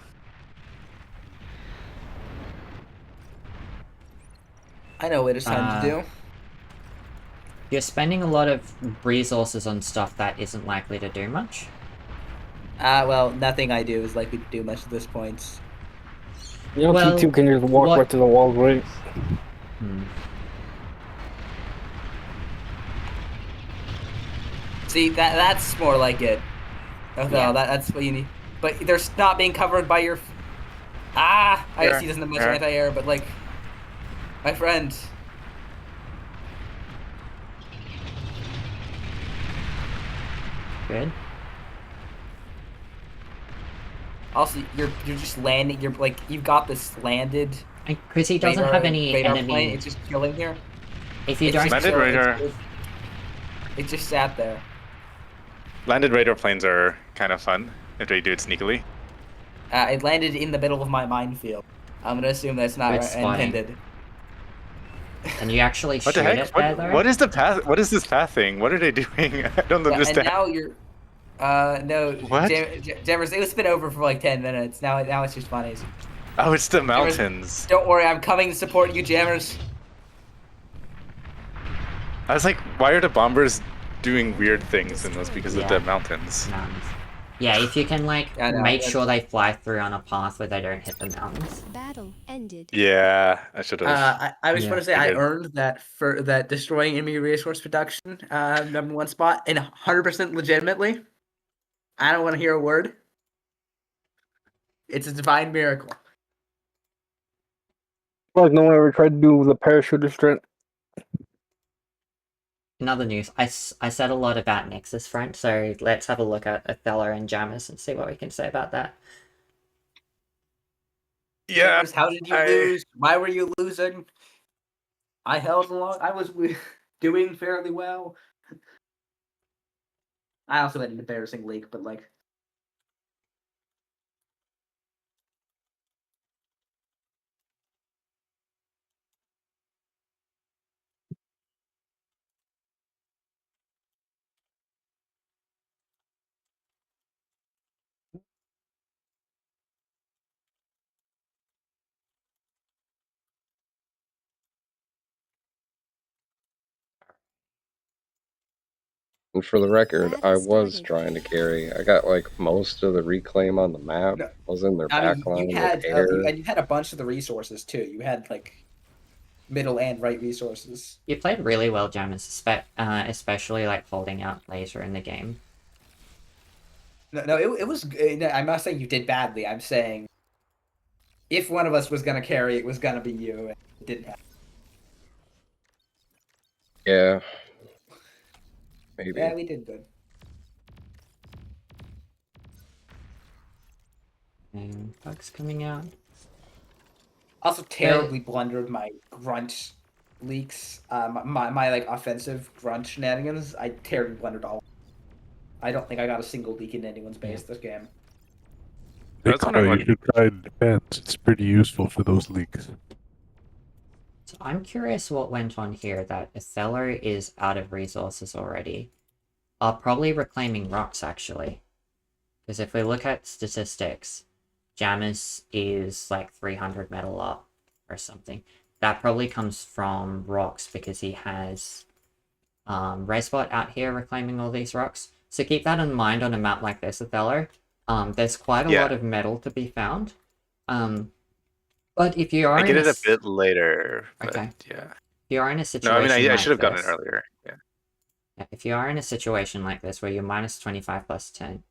I know what it's time to do. You're spending a lot of resources on stuff that isn't likely to do much. Well, nothing I do is likely to do much at this point. You know, Well, T2 can just walk right to the wall, right? See, that's more like it. Oh, no, that's what you need. But they're not being covered by your... I guess he doesn't have much anti-air, but like... My friend... Good. Also, you're just landing. You're like you've got this landed. Because he doesn't have any enemy. Plane. It's just chilling here. If you don't, landed radar. It just sat there. Landed radar planes are kind of fun if they do it sneakily. It landed in the middle of my minefield. I'm gonna assume that's not intended. And you actually What shoot the heck? it there, though? What is the path? What is this path thing? What are they doing? I don't understand. And now you're. No. What? Jamerz, it was been over for like 10 minutes. Now it's just funny. Oh, it's the mountains. Don't worry, I'm coming to support you, Jamerz. I was like, why are the bombers doing weird things in those because of the mountains? Yeah, if you can like make sure they fly through on a path where they don't hit the mountains. Battle ended. Yeah, I should have. I was going to say I earned that for that destroying enemy resource production #1 spot, and 100% legitimately. I don't want to hear a word. It's a divine miracle. Like no one ever tried to do the parachuter strat. In other news, I said a lot about Nix's front, so let's have a look at Othello and Jamerz and see what we can say about that. Yeah. Jamerz, how did you lose? Why were you losing? I held along. I was doing fairly well. I also had an embarrassing leak, but like. And for the record, I was trying to carry. I got like most of the reclaim on the map. I was in their backline. You had you had a bunch of the resources too. You had like middle and right resources. You played really well, Jamerz, especially like holding out laser in the game. No, it was. I'm not saying you did badly. I'm saying if one of us was gonna carry, it was gonna be you. And it didn't happen. Yeah. Maybe. Yeah, we did good. And bugs coming out. Also, terribly blundered my grunt leaks, my like offensive grunt shenanigans, I terribly blundered all. I don't think I got a single leak in anyone's base this game. I was wondering You what. should try defense. It's pretty useful for those leaks. So I'm curious what went on here, that Othello is out of resources already. Probably reclaiming rocks, actually. Because if we look at statistics, Jamerz is like 300 metal up or something. That probably comes from rocks because he has Resbot out here reclaiming all these rocks. So keep that in mind on a map like this, Othello. There's quite a lot of metal to be found. But if you are I get it a bit later. But okay. Yeah. If you are in a No, situation I mean, I like should have gotten it this, earlier. Yeah. if you are in a situation like this where you're minus 25 plus 10,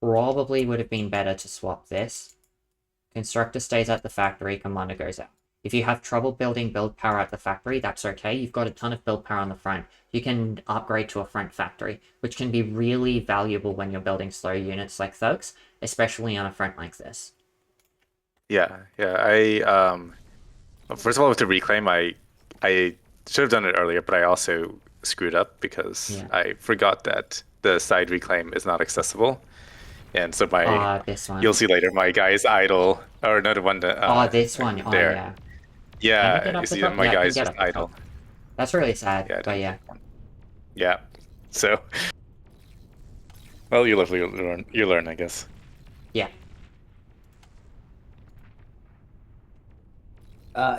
probably would have been better to swap this. Constructor stays at the factory, Commander goes out. If you have trouble building build power at the factory, that's okay. You've got a ton of build power on the front. You can upgrade to a front factory, which can be really valuable when you're building slow units like Thugs, especially on a front like this. Yeah. First of all, with the reclaim, I should have done it earlier, but I also screwed up because I forgot that the side reclaim is not accessible, and so this one. you'll see later my guy is idle, or another one that this one. there. Yeah, you see my guy is just idle. That's really sad, but yeah. Yeah. So, well, you live, you learn, I guess. Yeah.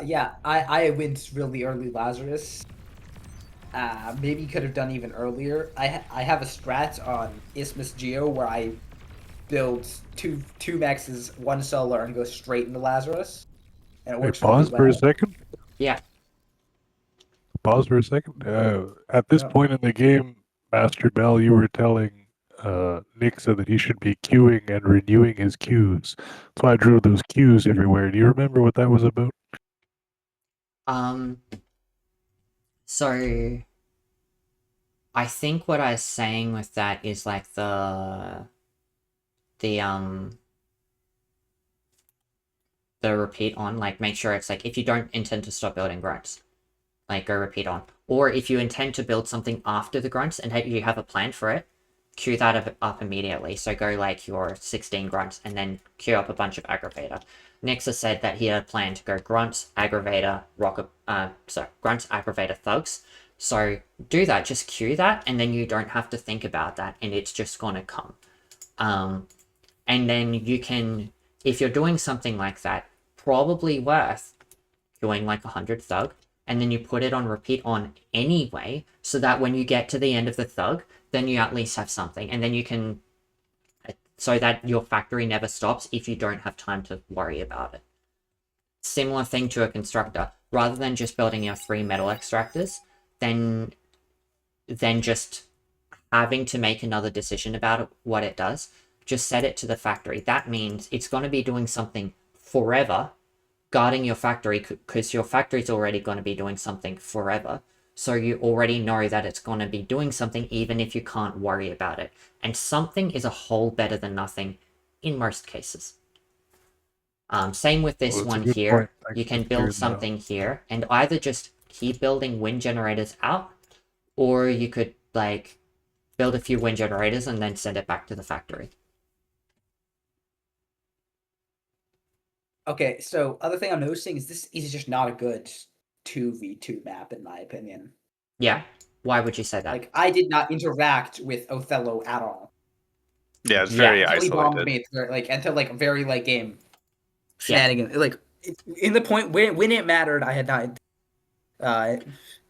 Yeah, I went really early Lazarus. Maybe could have done even earlier. I have a strat on Isthmus Geo where I build two maxes, one solar, and go straight into Lazarus. And it works pause really for well. a second. Yeah. Pause for a second. At this point in the game, MasterBel, you were telling Nixha that he should be queuing and renewing his queues. So I drew those queues everywhere. Do you remember what that was about? So I think what I was saying with that is like the repeat on, like make sure it's like if you don't intend to stop building grunts, like go repeat on. Or if you intend to build something after the grunts and you have a plan for it, queue that up immediately. So go like your 16 grunts and then queue up a bunch of aggravator. Nixha said that he had a plan to go grunts, aggravator, grunts, aggravator, thugs. So do that, just queue that, and then you don't have to think about that, and it's just gonna come. And then you can, if you're doing something like that, probably worth doing like 100 thug, and then you put it on repeat on anyway, so that when you get to the end of the thug, then you at least have something, and then you can, so that your factory never stops if you don't have time to worry about it. Similar thing to a constructor. Rather than just building your 3 metal extractors, then just having to make another decision about what it does, just set it to the factory. That means it's going to be doing something forever, guarding your factory, because your factory's already going to be doing something forever. So you already know that it's going to be doing something even if you can't worry about it. And something is a whole better than nothing in most cases. Same with this one here. You can build something here and either just keep building wind generators out, or you could like build a few wind generators and then send it back to the factory. Okay, so other thing I'm noticing is this is just not a good 2v2 map in my opinion. Yeah. Why would you say that? Like, I did not interact with Othello at all. Yeah, it's very until isolated. He bombed me, until very late game shenanigans. Yeah. Like in the point when it mattered, I had not.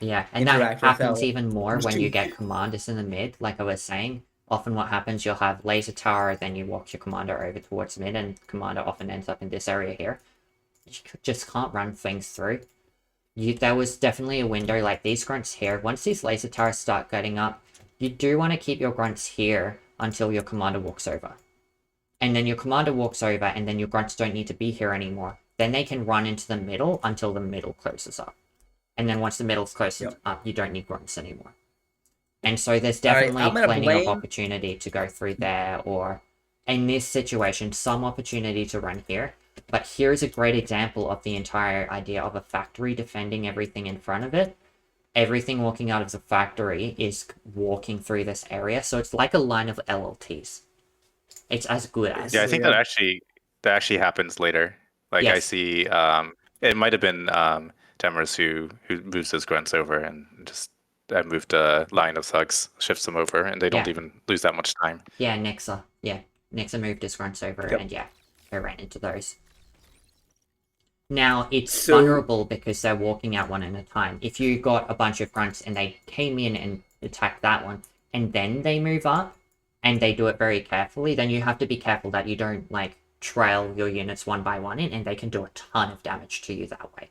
Yeah, and that happens even more when you get commanders in the mid. Like I was saying, often what happens, you'll have laser tower, then you walk your commander over towards mid, and commander often ends up in this area here. You just can't run things through. There was definitely a window like these grunts here. Once these laser towers start getting up, you do want to keep your grunts here until your commander walks over. And then your commander walks over, and then your grunts don't need to be here anymore. Then they can run into the middle until the middle closes up. And then once the middle's closed up, you don't need grunts anymore. And so there's definitely plenty of opportunity to go through there, or in this situation, some opportunity to run here. But here's a great example of the entire idea of a factory defending everything in front of it. Everything walking out of the factory is walking through this area, so it's like a line of LLTs. It's as good as. Yeah, I think that actually happens later. Like I Yes. see, it might have been Jamerz who moves his grunts over and just moved a line of thugs, shifts them over, and they don't Yeah. even lose that much time. Yeah, Nixha. Yeah, Nixha moved his grunts over, and yeah, I ran into those. Now, it's vulnerable because they're walking out one at a time. If you got a bunch of grunts and they came in and attacked that one, and then they move up, and they do it very carefully, then you have to be careful that you don't, like, trail your units one by one in, and they can do a ton of damage to you that way.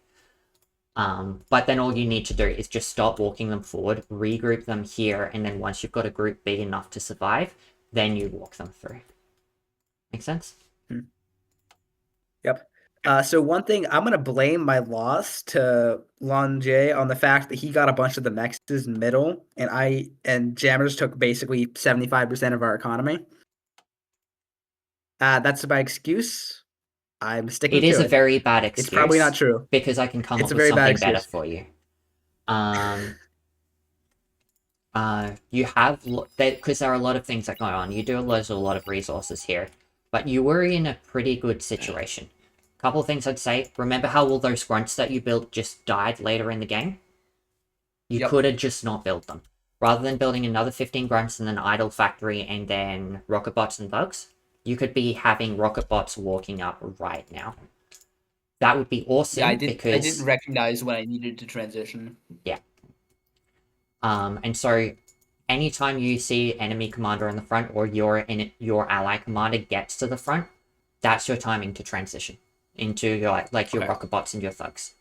But then all you need to do is just stop walking them forward, regroup them here, and then once you've got a group big enough to survive, then you walk them through. Make sense? Yep. So one thing, I'm gonna blame my loss to Longe on the fact that he got a bunch of the mexes in middle, and Jammers took basically 75% of our economy. That's my excuse. I'm sticking to it. It is a very bad excuse. It's probably not true. Because I can come up with something better for you. You have, because there are a lot of things that go on. You do lose a lot of resources here, but you were in a pretty good situation. Couple of things I'd say. Remember how all those grunts that you built just died later in the game? You could have just not built them. Rather than building another 15 grunts and an idle factory and then rocket bots and thugs, you could be having rocket bots walking up right now. That would be awesome. Yeah, I didn't recognize when I needed to transition. Yeah. And so anytime you see enemy commander on the front or your ally commander gets to the front, that's your timing to transition into your rocket bots and your thugs.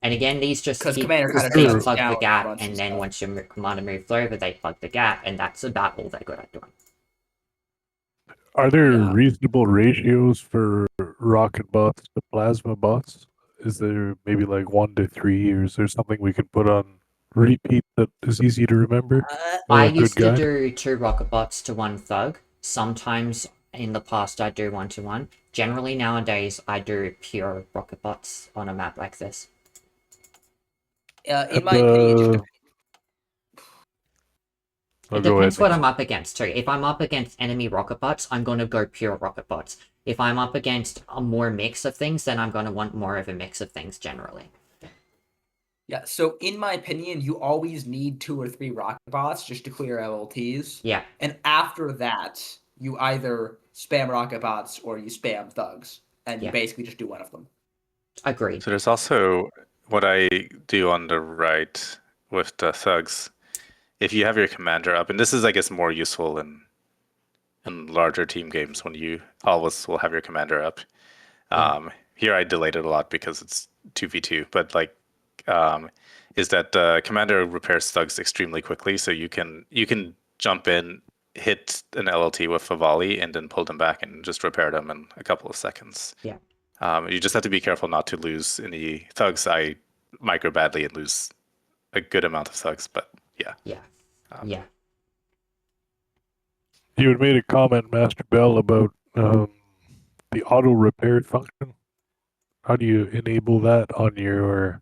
And again, these just plug the gap, and then once your commander moves over, they plug the gap, and that's about all they're good at doing. Are there reasonable ratios for rocket bots to plasma bots? Is there maybe like 1 to 3, or is there something we can put on repeat that is easy to remember? I used to do 2 rocket bots to 1 thug. Sometimes in the past I do 1 to 1. Generally nowadays I do pure rocket bots on a map like this. In my opinion, it depends what I'm up against too. If I'm up against enemy rocket bots, I'm going to go pure rocket bots. If I'm up against a more mix of things, then I'm going to want more of a mix of things generally. Yeah, so in my opinion, you always need 2 or 3 rocket bots just to clear LLTs. Yeah. And after that, you either spam rocket bots or you spam thugs. And you basically just do one of them. Agreed. So there's also what I do on the right with the thugs. If you have your commander up, and this is, I guess, more useful in larger team games when you always will have your commander up. Here I delayed it a lot because it's 2v2, but like, is that the commander repairs thugs extremely quickly, so you can jump in, hit an LLT with a volley, and then pull them back and just repair them in a couple of seconds. Yeah. You just have to be careful not to lose any thugs. I micro badly and lose a good amount of thugs, but yeah. Yeah. You had made a comment, MasterBel, about the auto repair function. How do you enable that on your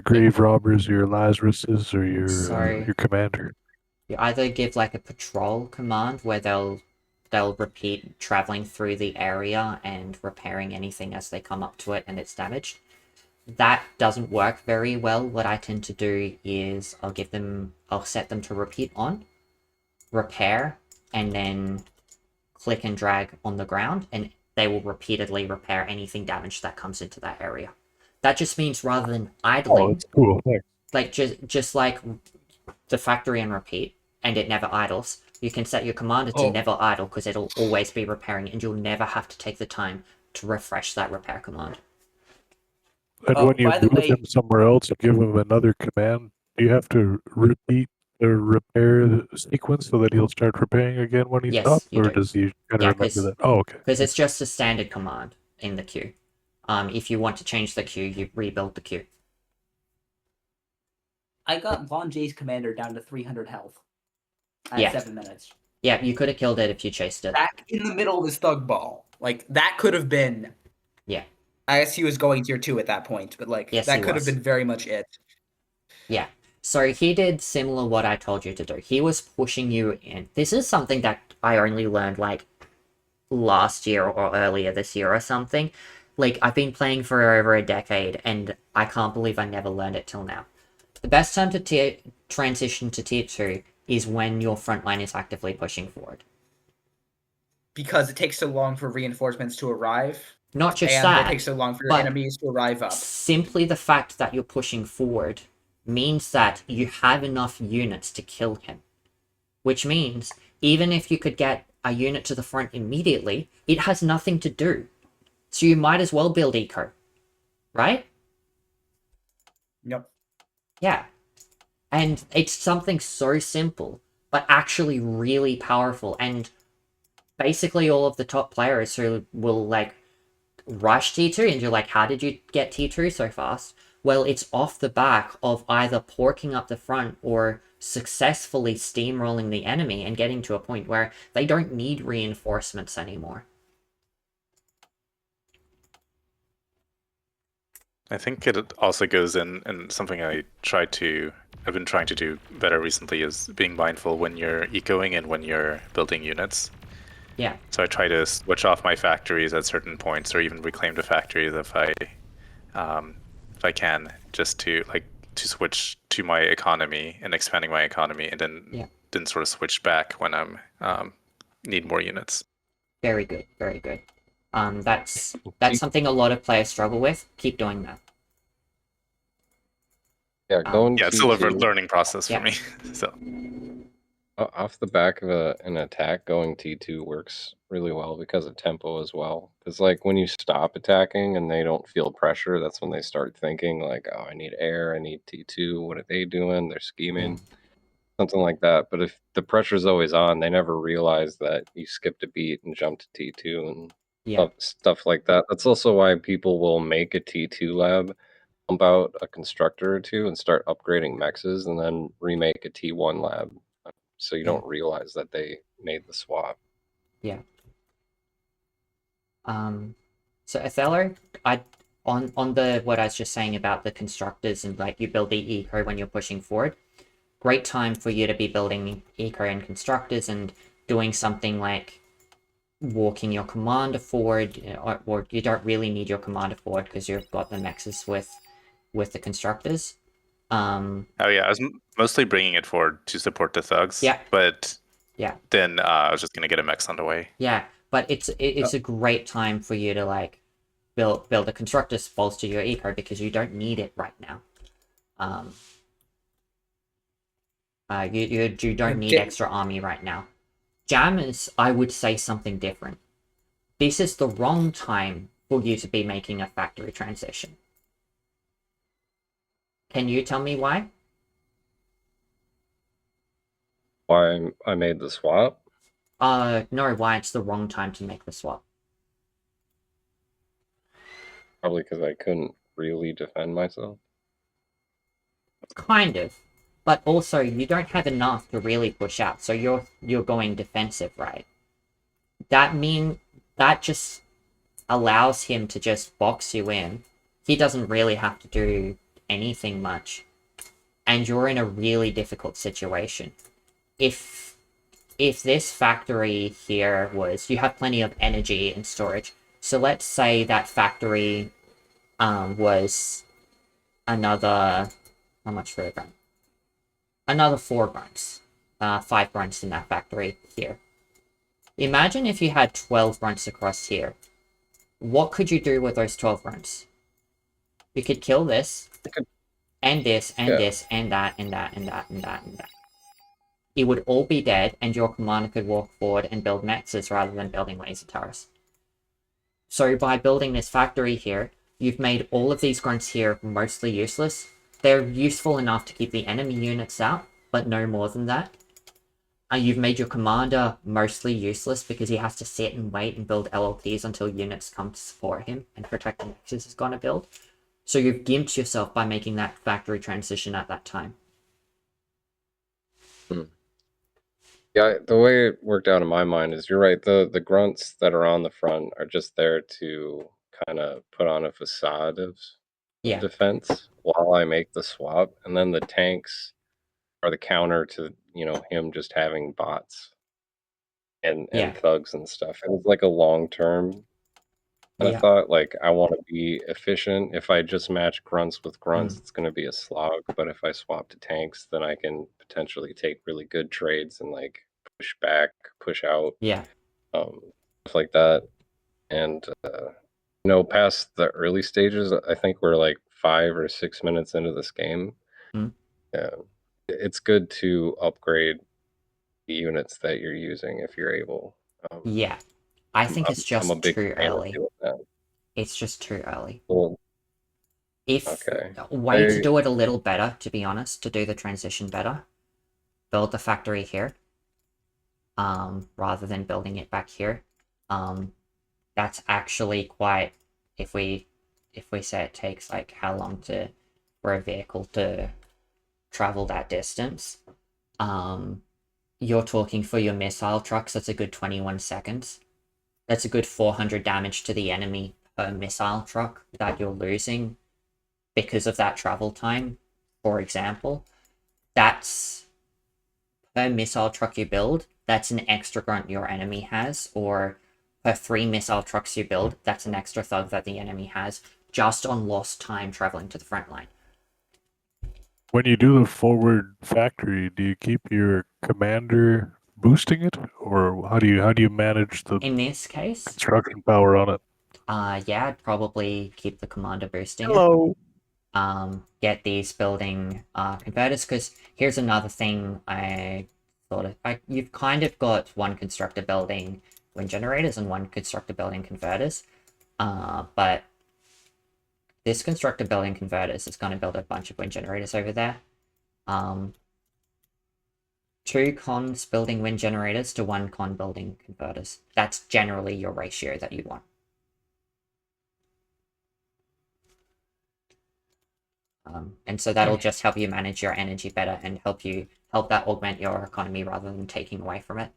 grave robbers, your Lazaruses, or your commander? You either give like a patrol command where they'll repeat traveling through the area and repairing anything as they come up to it and it's damaged. That doesn't work very well. What I tend to do is I'll set them to repeat on, repair, and then click and drag on the ground, and they will repeatedly repair anything damaged that comes into that area. That just means rather than idling, that's cool. Thanks. like just like the factory and repeat, and it never idles, you can set your commander to never idle because it'll always be repairing, and you'll never have to take the time to refresh that repair command. And when you move him somewhere else and give him another command, do you have to repeat the repair sequence so that he'll start repairing again when he stops? Or does he kind of remember that? Oh, okay. Because it's just a standard command in the queue. If you want to change the queue, you rebuild the queue. I got Von J's commander down to 300 health at 7 minutes. Yeah, you could have killed it if you chased it. Back in the middle of his thug ball. Like, that could have been... Yeah. I guess he was going tier 2 at that point, but, like, Yes, that he could have was. been very much it. Yeah. So he did similar what I told you to do. He was pushing you in. This is something that I only learned, like, last year or earlier this year or something. Like, I've been playing for over a decade, and I can't believe I never learned it till now. The best time to transition to tier 2 is when your front line is actively pushing forward. Because it takes so long for reinforcements to arrive. Not just and that, it takes so long for your but enemies to arrive up. simply the fact that you're pushing forward means that you have enough units to kill him. Which means, even if you could get a unit to the front immediately, it has nothing to do. So you might as well build eco. Right? Yep. Yeah. And it's something so simple, but actually really powerful. And basically all of the top players who will, like, rush T2, and you're like, how did you get T2 so fast? Well, it's off the back of either porking up the front or successfully steamrolling the enemy and getting to a point where they don't need reinforcements anymore. I think it also goes in, and something I've been trying to do better recently is being mindful when you're ecoing and when you're building units. Yeah. So I try to switch off my factories at certain points, or even reclaim the factories if I can, just to switch to my economy and expanding my economy, and then sort of switch back when I'm need more units. Very good, very good. That's something a lot of players struggle with. Keep doing that. Yeah, going yeah, it's still a T2, learning process for me. So off the back of an attack, going T2 works really well because of tempo as well. Because like when you stop attacking and they don't feel pressure, that's when they start thinking like, oh, I need air, I need T2. What are they doing? They're scheming, something like that. But if the pressure's always on, they never realize that you skipped a beat and jumped to T2 and stuff like that. That's also why people will make a T2 lab, pump out a constructor or two, and start upgrading mexes, and then remake a T1 lab. So you don't realize that they made the swap. Yeah. So Othello, on the what I was just saying about the constructors and like you build the eco when you're pushing forward, great time for you to be building eco and constructors and doing something like walking your commander forward, or you don't really need your commander forward because you've got the mexes with the constructors. Oh yeah, I was mostly bringing it forward to support the thugs. Yeah. But yeah, then I was just gonna get a mex on the way. Yeah, but it's a great time for you to like build a constructor bolster your eco because you don't need it right now. You don't need extra army right now. Jammers, I would say something different. This is the wrong time for you to be making a factory transition. Can you tell me why? Why I made the swap? No, why it's the wrong time to make the swap. Probably because I couldn't really defend myself. Kind of. But also, you don't have enough to really push out, so you're going defensive, right? That just allows him to just box you in. He doesn't really have to do anything much. And you're in a really difficult situation. If this factory here was... You have plenty of energy and storage. So let's say that factory was another... How much for a grunt? Another 4 grunts. 5 grunts in that factory here. Imagine if you had 12 grunts across here. What could you do with those 12 grunts? You could kill this, and this, and this, and that, and that, and that, and that, and that. It would all be dead, and your commander could walk forward and build mexes rather than building laser towers. So by building this factory here, you've made all of these grunts here mostly useless. They're useful enough to keep the enemy units out, but no more than that. You've made your commander mostly useless because he has to sit and wait and build LLTs until units come to support him and protect the nexus he's going to build. So you've gimped yourself by making that factory transition at that time. Yeah, the way it worked out in my mind is you're right. The grunts that are on the front are just there to kind of put on a facade of Yeah. defense while I make the swap, and then the tanks are the counter to him just having bots and Yeah. thugs and stuff. It was like a long term kind of Yeah. thought. Like I want to be efficient. If I just match grunts with grunts, Mm. it's going to be a slog. But if I swap to tanks, then I can potentially take really good trades and like push back, push out, Yeah. stuff like that. And past the early stages, I think we're like 5 or 6 minutes into this game. Mm. Yeah, it's good to upgrade the units that you're using if you're able. Yeah. I think it's I'm a just big too fan of early. doing that. It's just too early. Well, If okay. a way to do it a little better, to be honest, to do the transition better, build the factory here, rather than building it back here. That's actually quite, if we say it takes like how long for a vehicle to travel that distance, you're talking for your missile trucks, that's a good 21 seconds. That's a good 400 damage to the enemy per missile truck that you're losing because of that travel time, for example. That's per missile truck you build, that's an extra grunt your enemy has, or per 3 missile trucks you build, that's an extra thug that the enemy has, just on lost time traveling to the front line. When you do the forward factory, do you keep your commander boosting it, or how do you manage the In this case, construction power on it? yeah, I'd probably keep the commander boosting Hello. it. Get these building converters, because here's another thing I thought of. You've kind of got one constructor building wind generators and one constructor building converters, but this constructor building converters is going to build a bunch of wind generators over there. 2 cons building wind generators to 1 con building converters. That's generally your ratio that you want. And so that'll just help you manage your energy better and help that augment your economy rather than taking away from it.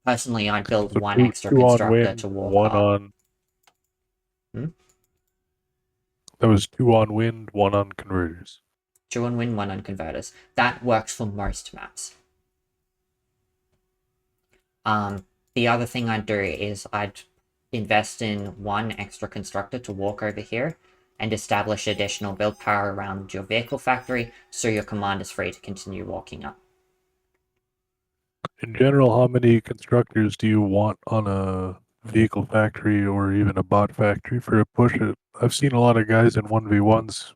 Personally, I'd build So 1 extra constructor to walk one up. on. That was 2 on wind, 1 on converters. 2 on wind, 1 on converters. That works for most maps. The other thing I'd do is I'd invest in 1 extra constructor to walk over here and establish additional build power around your vehicle factory so your command is free to continue walking up. In general, how many constructors do you want on a vehicle factory or even a bot factory for a push it? I've seen a lot of guys in 1v1s,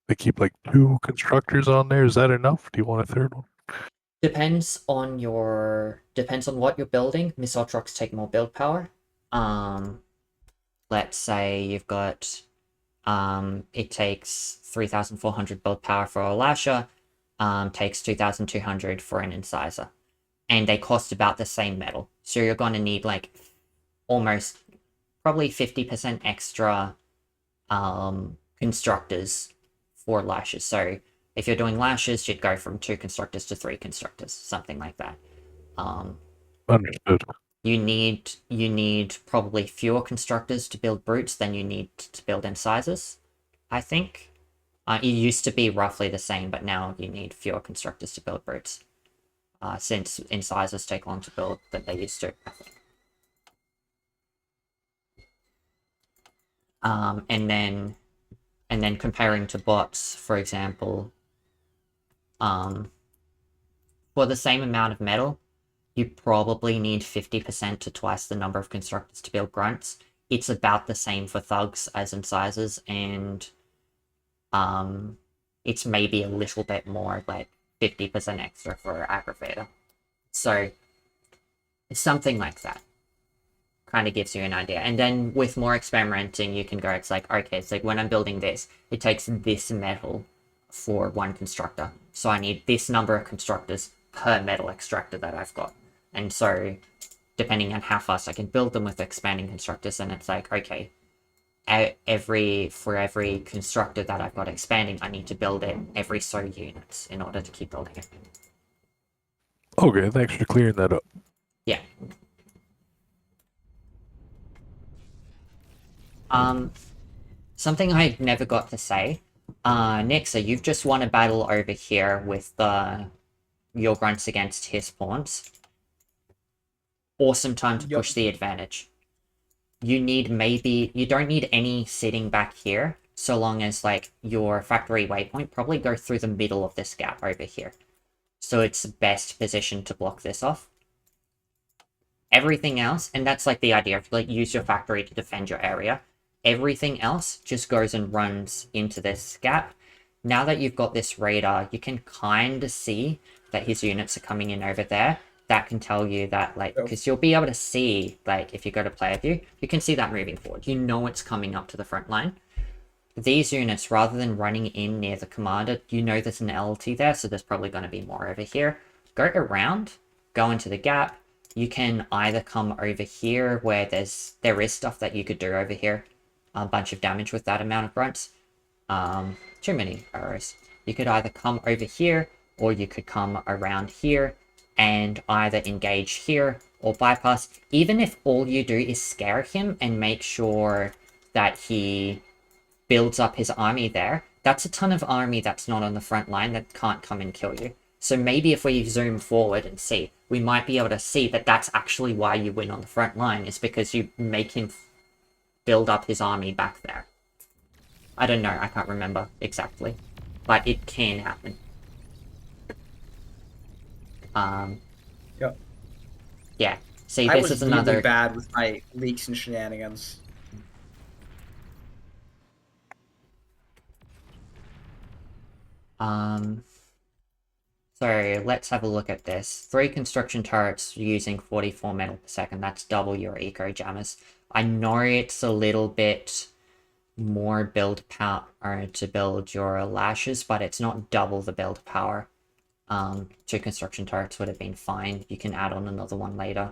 they keep like 2 constructors on there. Is that enough? Do you want a 3rd one? Depends on what you're building. Missile trucks take more build power. Let's say you've got it takes 3,400 build power for a lasher, takes 2,200 for an incisor, and they cost about the same metal. So you're going to need like almost probably 50% extra constructors for lashes. So if you're doing lashes, you'd go from 2 constructors to 3 constructors, something like that. Understood. You need probably fewer constructors to build brutes than you need to build incisors, I think. It used to be roughly the same, but now you need fewer constructors to build brutes. Since incisors take long to build than they used to, I think. And then comparing to bots, for example, for the same amount of metal, you probably need 50% to twice the number of constructors to build grunts. It's about the same for thugs as incisors, and it's maybe a little bit more, like 50% extra for aggravator. So it's something like that. Kind of gives you an idea. And then with more experimenting, you can go, it's like, okay, it's like when I'm building this, it takes this metal for 1 constructor. So I need this number of constructors per metal extractor that I've got. And so, depending on how fast I can build them with expanding constructors, then it's like, okay, for every constructor that I've got expanding, I need to build it every so units in order to keep building it. Okay, thanks for clearing that up. Yeah. Something I never got to say. Nixha, you've just won a battle over here with your grunts against his pawns. Awesome time to push the advantage. You don't need any sitting back here, so long as, like, your factory waypoint probably go through the middle of this gap over here. So it's the best position to block this off. Everything else, and that's, like, the idea of, like, use your factory to defend your area. Everything else just goes and runs into this gap. Now that you've got this radar, you can kind of see that his units are coming in over there. That can tell you that, like, because you'll be able to see, like, if you go to player view, you can see that moving forward. You know it's coming up to the front line. These units, rather than running in near the commander, you know there's an LT there, so there's probably going to be more over here. Go around, go into the gap. You can either come over here where there is stuff that you could do over here. A bunch of damage with that amount of grunts. Too many arrows. You could either come over here, or you could come around here and either engage here or bypass. Even if all you do is scare him and make sure that he builds up his army there, that's a ton of army that's not on the front line that can't come and kill you. So maybe if we zoom forward and see, we might be able to see that that's actually why you win on the front line, is because you make him build up his army back there. I don't know, I can't remember exactly, but it can happen. Yep. Yeah. See, I this was is another really bad with my leaks and shenanigans. So let's have a look at this. 3 construction turrets using 44 metal per second. That's double your eco jammers. I know it's a little bit more build power to build your lashes, but it's not double the build power. 2 construction turrets would have been fine. You can add on another one later.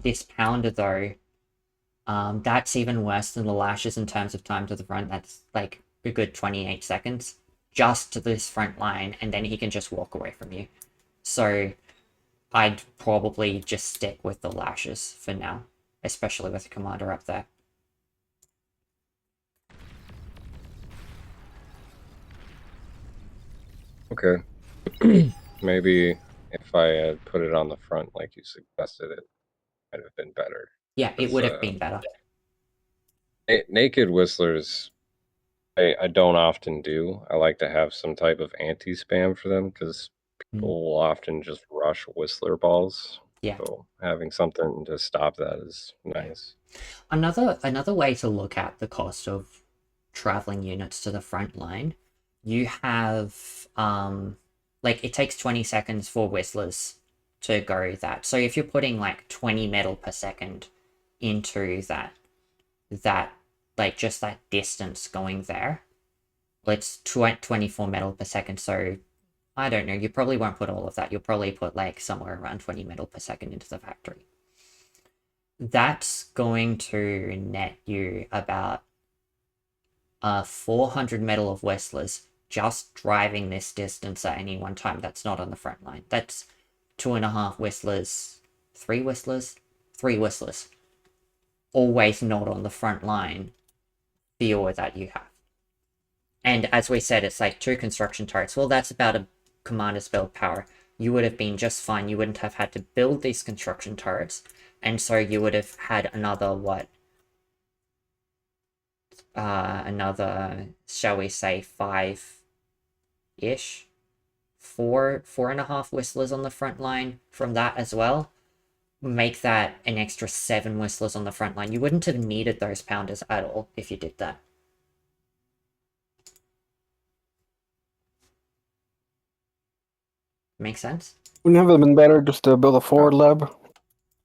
This pounder though, that's even worse than the lashes in terms of time to the front. That's like a good 28 seconds just to this front line, and then he can just walk away from you. So I'd probably just stick with the lashes for now, especially with the commander up there. Okay. Maybe if I had put it on the front like you suggested, it might have been better. Yeah, it would have been better. Naked whistlers, I don't often do. I like to have some type of anti-spam for them because people will often just rush whistler balls. Yeah. So having something to stop that is nice. Another way to look at the cost of traveling units to the front line, you have like it takes 20 seconds for whistlers to go that. So if you're putting like 20 metal per second into that like just that distance going there, it's 24 metal per second. So I don't know, you probably won't put all of that. You'll probably put like somewhere around 20 metal per second into the factory. That's going to net you about 400 metal of whistlers just driving this distance at any one time. That's not on the front line. That's 2.5 whistlers, 3 whistlers. Always not on the front line viewer that you have. And as we said, it's like 2 construction turrets. Well, that's about a commander's build power. You would have been just fine. You wouldn't have had to build these construction turrets. And so you would have had another, what? Another, shall we say, 5-ish? 4.5 whistlers on the front line from that as well. Make that an extra 7 whistlers on the front line. You wouldn't have needed those pounders at all if you did that. Make sense? Wouldn't have it been better just to build a forward lab?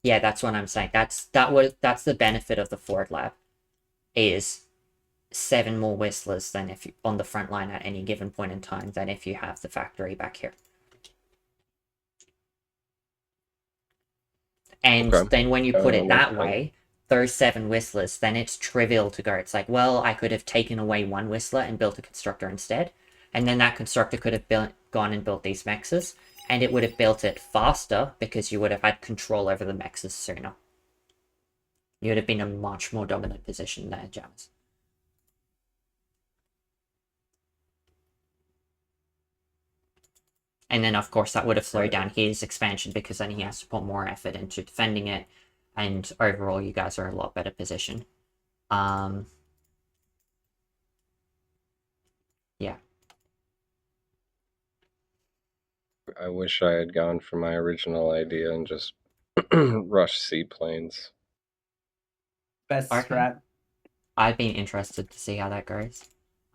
Yeah, that's what I'm saying. That's the benefit of the forward lab, is 7 more whistlers than if you, on the front line at any given point in time, than if you have the factory back here. And then when you put it that way, those 7 whistlers, then it's trivial to go. It's like, well, I could have taken away 1 whistler and built a constructor instead. And then that constructor could have gone and built these mexes. and it would have built it faster because you would have had control over the mexes sooner. You would have been in a much more dominant position there, Jamerz. And then, of course, that would have slowed down his expansion because then he has to put more effort into defending it. And overall, you guys are in a lot better position. Yeah. I wish I had gone for my original idea and just rushed seaplanes. Best Okay. strat. I'd be interested to see how that goes.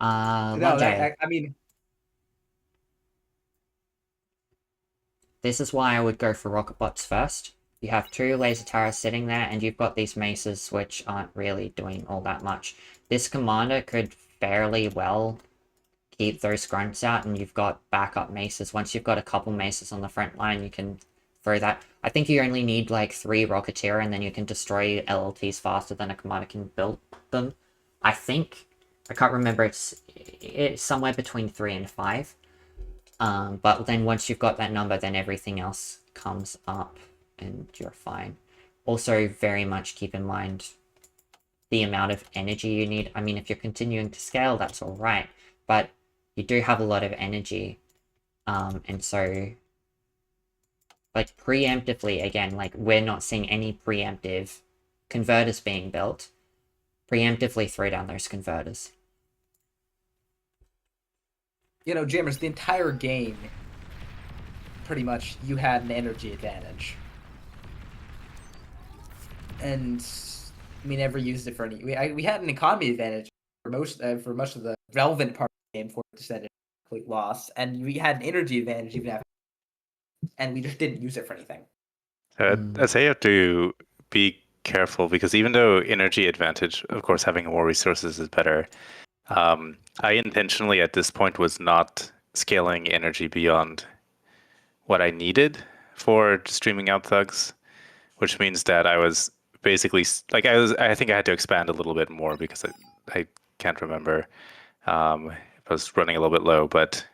No, Lajay, I mean, this is why I would go for rocket bots first. You have 2 laser towers sitting there, and you've got these maces which aren't really doing all that much. This commander could fairly well keep those grunts out, and you've got backup maces. Once you've got a couple maces on the front line, you can throw that. I think you only need like 3 Rocketeer, and then you can destroy LLTs faster than a commander can build them. I think, I can't remember, it's somewhere between 3 and 5. But then once you've got that number, then everything else comes up and you're fine. Also, very much keep in mind the amount of energy you need. I mean, if you're continuing to scale, that's all right, but you do have a lot of energy. And so, like, preemptively, again, like, we're not seeing any preemptive converters being built. Preemptively throw down those converters. You know, Jammers, the entire game, pretty much, you had an energy advantage. And we never used it for any. We had an economy advantage for most of the relevant part of the game, 40% complete loss, and we had an energy advantage even after, and we just didn't use it for anything. I say you have to be careful because even though energy advantage, of course, having more resources is better. I intentionally at this point was not scaling energy beyond what I needed for streaming out thugs, which means that I was basically like I think I had to expand a little bit more because I can't remember. I was running a little bit low, but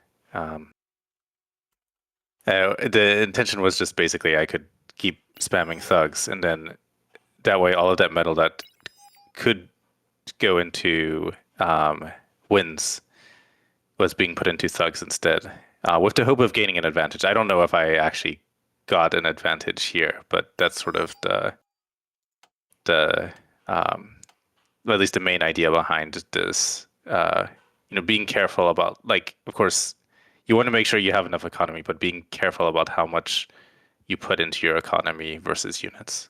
the intention was just basically I could keep spamming thugs, and then that way all of that metal that could go into wins was being put into thugs instead, with the hope of gaining an advantage. I don't know if I actually got an advantage here, but that's sort of the at least the main idea behind this. Being careful about, like, of course, you want to make sure you have enough economy, but being careful about how much you put into your economy versus units.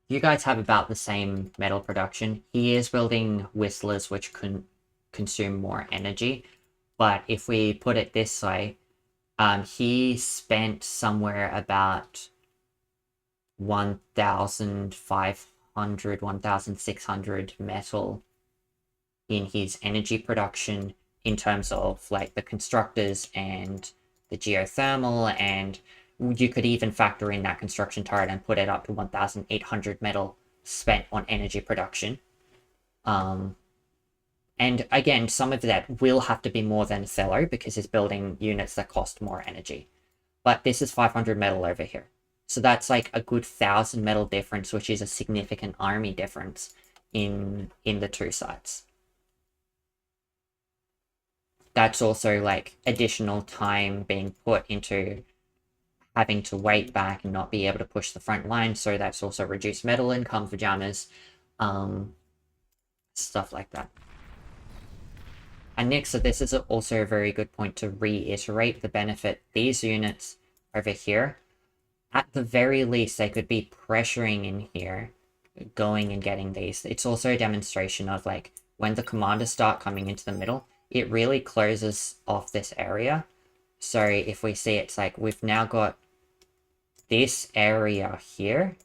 You guys have about the same metal production. He is building whistlers which can consume more energy, but if we put it this way, he spent somewhere about 1,500, 1,600 metal in his energy production in terms of like the constructors and the geothermal, and you could even factor in that construction turret and put it up to 1,800 metal spent on energy production. And again, some of that will have to be more than Othello because he's building units that cost more energy. But this is 500 metal over here. So that's like a good 1,000 metal difference, which is a significant army difference in the two sides. That's also like additional time being put into having to wait back and not be able to push the front line, so that's also reduced metal income for Jammers, stuff like that. And Nixha, this is also a very good point to reiterate the benefit. These units over here, at the very least, they could be pressuring in here, going and getting these. It's also a demonstration of like, when the commanders start coming into the middle, it really closes off this area. So if we see, it's like, we've now got this area here,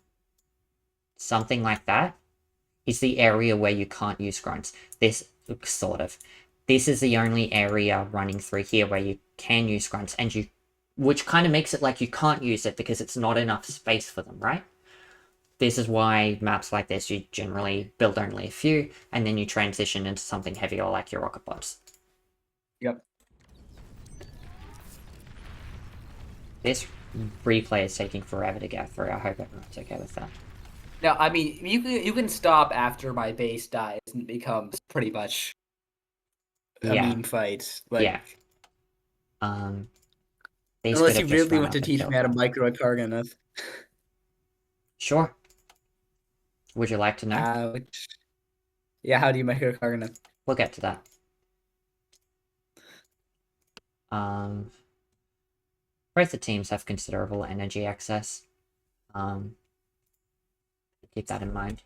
something like that, is the area where you can't use grunts. This, sort of. This is the only area running through here where you can use grunts, and you, which kind of makes it like you can't use it because it's not enough space for them, right? This is why maps like this, you generally build only a few, and then you transition into something heavier like your rocket bots. Yep. This replay is taking forever to get through. I hope everyone's okay with that. No, I mean you can stop after my base dies and it becomes pretty much a Yeah. meme fight. Like, Yeah. These unless could you have just really run want to up and teach killed me how to them. micro a Karganath. Sure. Would you like to know? Yeah, how do you micro Karganath? We'll get to that. Both the teams have considerable energy excess. Keep that in mind.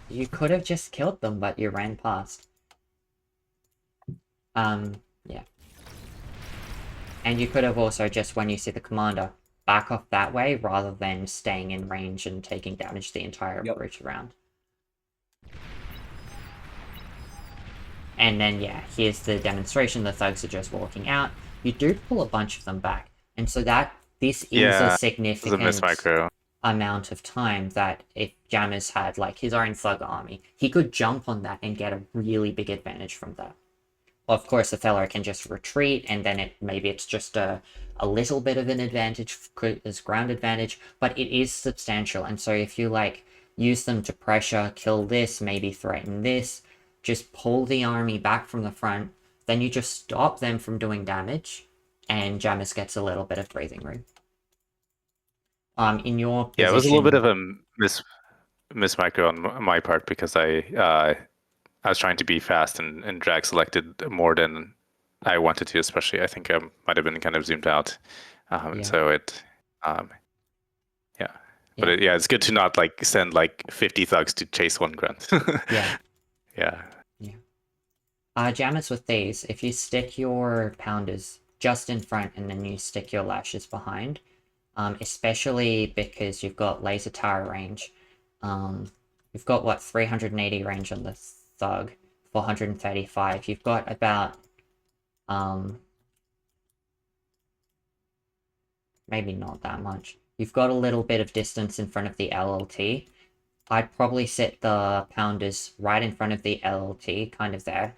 You could have just killed them, but you ran past. Yeah. And you could have also just, when you see the commander, back off that way rather than staying in range and taking damage the entire approach around. And then, yeah, here's the demonstration. The thugs are just walking out. You do pull a bunch of them back. And so this is a significant amount of time that if Jamerz had, like, his own thug army, he could jump on that and get a really big advantage from that. Of course, Othello can just retreat, and then maybe it's just a little bit of an advantage as ground advantage, but it is substantial. And so if you, like, use them to pressure, kill this, maybe threaten this, just pull the army back from the front, then you just stop them from doing damage, and Jamerz gets a little bit of breathing room. In your position... Yeah, it was a little bit of a miss micro on my part because I was trying to be fast and drag selected more than I wanted to, especially I think I might have been kind of zoomed out. So it, But it's good to not like send like 50 thugs to chase one grunt. Yeah. Jamerz with these, if you stick your pounders just in front and then you stick your lashes behind, especially because you've got laser tower range, you've got what, 380 range on the thug, 435. You've got about maybe not that much. You've got a little bit of distance in front of the LLT. I'd probably set the pounders right in front of the LLT, kind of there,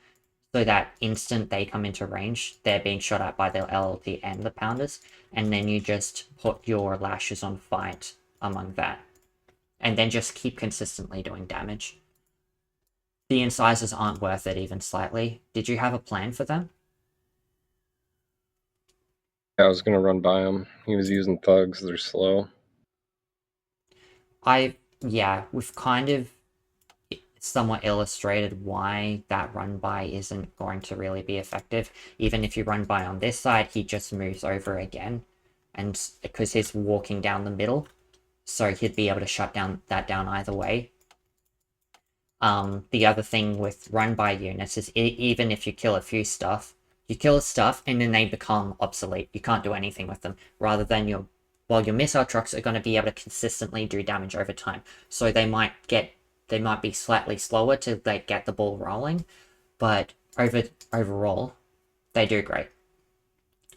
so that instant they come into range, they're being shot at by the LLT and the pounders, and then you just put your lashes on fight among that. And then just keep consistently doing damage. The incisors aren't worth it even slightly. Did you have a plan for them? I was gonna run by him. He was using thugs, they're slow. We've kind of somewhat illustrated why that run by isn't going to really be effective. Even if you run by on this side, he just moves over again, and because he's walking down the middle, so he'd be able to shut that down either way. The other thing with run by units is even if you kill a few stuff, you kill stuff and then they become obsolete. You can't do anything with them, rather than your missile trucks are going to be able to consistently do damage over time. So they might be slightly slower to like get the ball rolling, but overall, they do great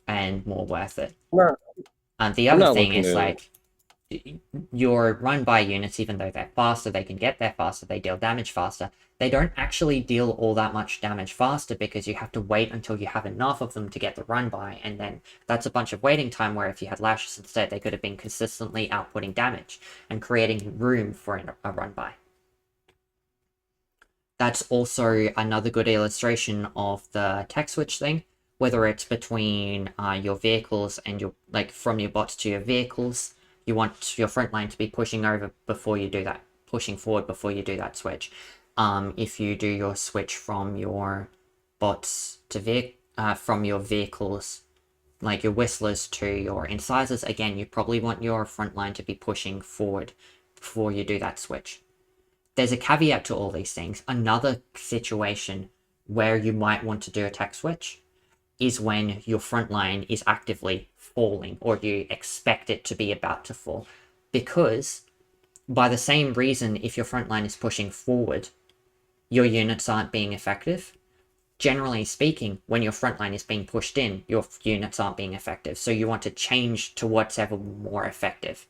and more worth it. The other thing is like your run by units, even though they're faster, they can get there faster, they deal damage faster. They don't actually deal all that much damage faster because you have to wait until you have enough of them to get the run by, and then that's a bunch of waiting time where if you had lashes instead, they could have been consistently outputting damage and creating room for a run by. That's also another good illustration of the tech switch thing, whether it's between your vehicles and your, like, from your bots to your vehicles. You want your front line to be pushing over before you do that, pushing forward before you do that switch. If you do your switch from your bots to from your vehicles, like your whistlers to your incisors, again, you probably want your front line to be pushing forward before you do that switch. There's a caveat to all these things. Another situation where you might want to do a tech switch is when your front line is actively falling, or you expect it to be about to fall. Because, by the same reason, if your front line is pushing forward, your units aren't being effective. Generally speaking, when your front line is being pushed in, your units aren't being effective. So you want to change to whatever more effective.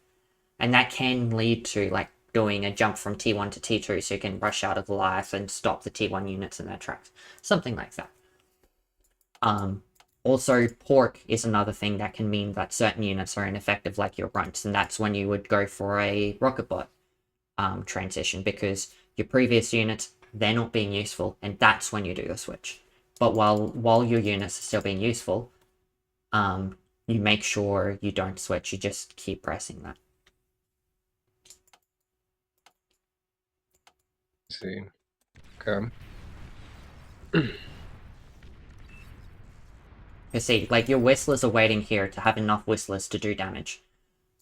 And that can lead to, like, doing a jump from T1 to T2 so you can rush out of the life and stop the T1 units in their tracks. Something like that. Also, pork is another thing that can mean that certain units are ineffective, like your runts, and that's when you would go for a rocket bot transition, because your previous units, they're not being useful, and that's when you do the switch. But while your units are still being useful, you make sure you don't switch, you just keep pressing that. See. Okay. You see, like, your whistlers are waiting here to have enough whistlers to do damage.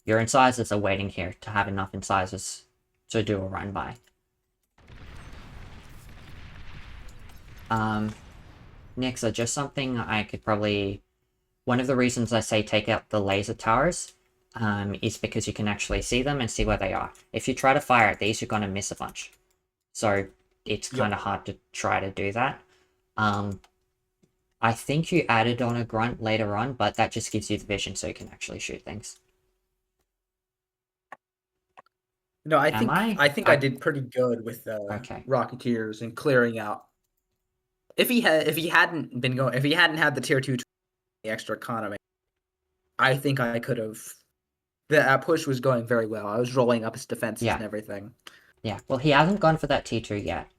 Your incisors are waiting here to have enough incisors to do a run by. Nixha, just something I could probably... One of the reasons I say take out the laser towers is because you can actually see them and see where they are. If you try to fire at these, you're going to miss a bunch. So it's kind of hard to try to do that. I think you added on a grunt later on, but that just gives you the vision so you can actually shoot things. No, I think I did pretty good with Okay. Rocketeers and clearing out. If he hadn't had the tier 2 the extra economy, I think I could have. That push was going very well. I was rolling up his defenses and everything. Yeah, well, he hasn't gone for that T2 yet.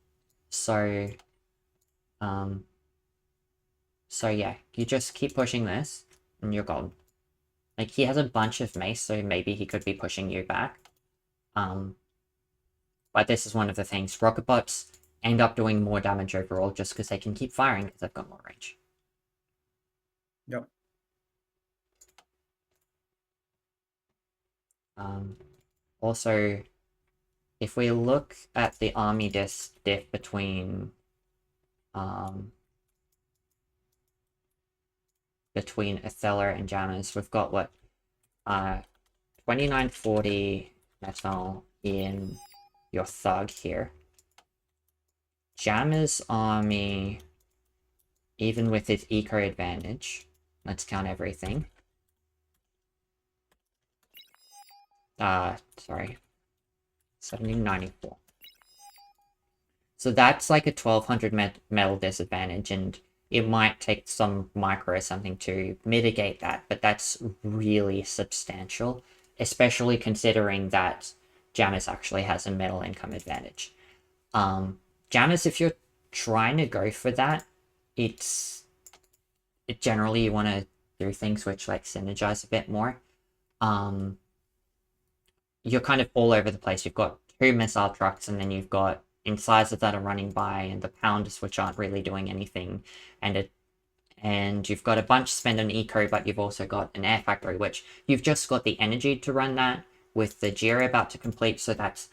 So yeah, you just keep pushing this, and you're golden. Like, he has a bunch of mace, so maybe he could be pushing you back. But this is one of the things. Rocket bots end up doing more damage overall just because they can keep firing because they've got more range. Yep. Also, if we look at the army diff between Othello and Jamerz, we've got what 2940 metal in your thug here. Jamerz army, even with its eco advantage, let's count everything. Sorry. 1794. So that's like a 1200 metal disadvantage, and it might take some micro or something to mitigate that, but that's really substantial, especially considering that Jamerz actually has a metal income advantage. Jamerz, if you're trying to go for that, generally you want to do things which like synergize a bit more. You're kind of all over the place. You've got 2 missile trucks, and then you've got incisors that are running by, and the pounders which aren't really doing anything, and you've got a bunch spent on eco, but you've also got an air factory, which you've just got the energy to run that with the Geo about to complete, so it's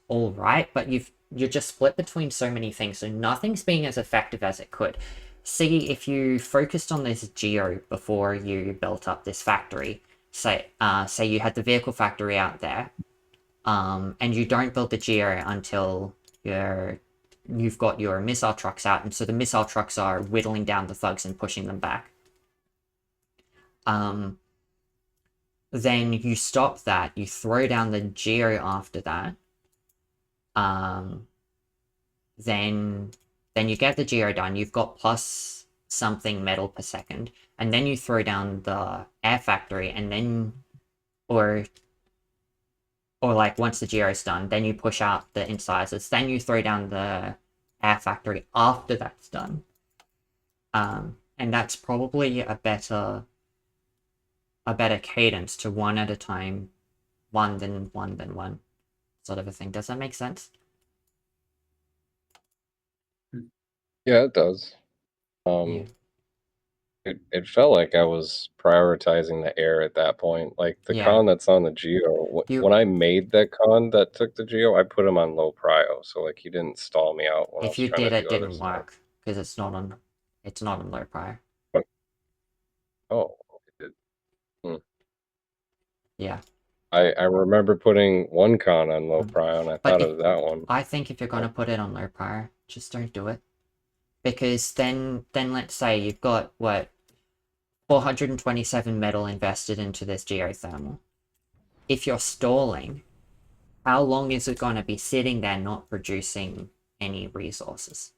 all right. But you're just split between so many things, so nothing's being as effective as it could. See, if you focused on this Geo before you built up this factory, say you had the vehicle factory out there, and you don't build the Geo until you've got your missile trucks out, and so the missile trucks are whittling down the thugs and pushing them back. Then you stop that, you throw down the Geo after that, then you get the Geo done, you've got plus something metal per second, and then you throw down the air factory, and then, or like once the Geo's done, then you push out the incisors, then you throw down the air factory after that's done. And that's probably a better cadence to one at a time, one then one then one, sort of a thing. Does that make sense? Yeah, it does. Yeah. It felt like I was prioritizing the air at that point. Like the con that's on the Geo, when I made that con that took the Geo, I put him on low prio, so like he didn't stall me out when I was trying to do other stuff. If you did, it didn't work because it's not on low prio. Oh, it did. Yeah. I remember putting one con on low prio, and I thought it was that one. I think if you're gonna put it on low prio, just don't do it. Because then let's say you've got, what, 427 metal invested into this geothermal. If you're stalling, how long is it going to be sitting there not producing any resources?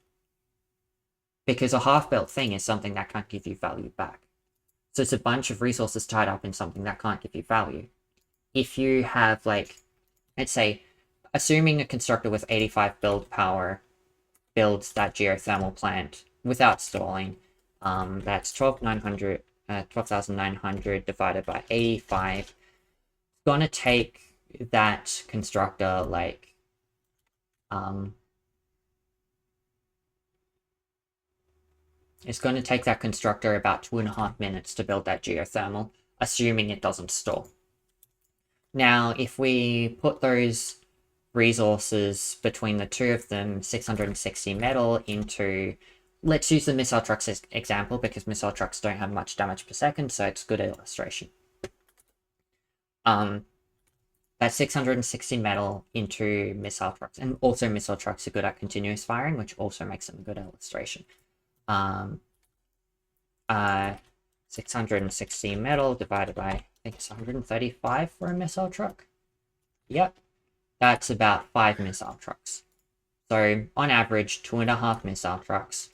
because a half-built thing is something that can't give you value back. So it's a bunch of resources tied up in something that can't give you value. If you have, like, let's say, assuming a constructor with 85 build power builds that geothermal plant without stalling, that's 12,900 divided by 85. It's gonna take that constructor, like, it's going to take that constructor about 2.5 minutes to build that geothermal, assuming it doesn't stall. Now, if we put those resources between the two of them, 660 metal into... Let's use the missile trucks as example, because missile trucks don't have much damage per second, so it's a good illustration. That's 660 metal into missile trucks, and also missile trucks are good at continuous firing, which also makes them a good illustration. 660 metal divided by, I think it's 135 for a missile truck. Yep, that's about 5 missile trucks. So on average, 2.5 missile trucks,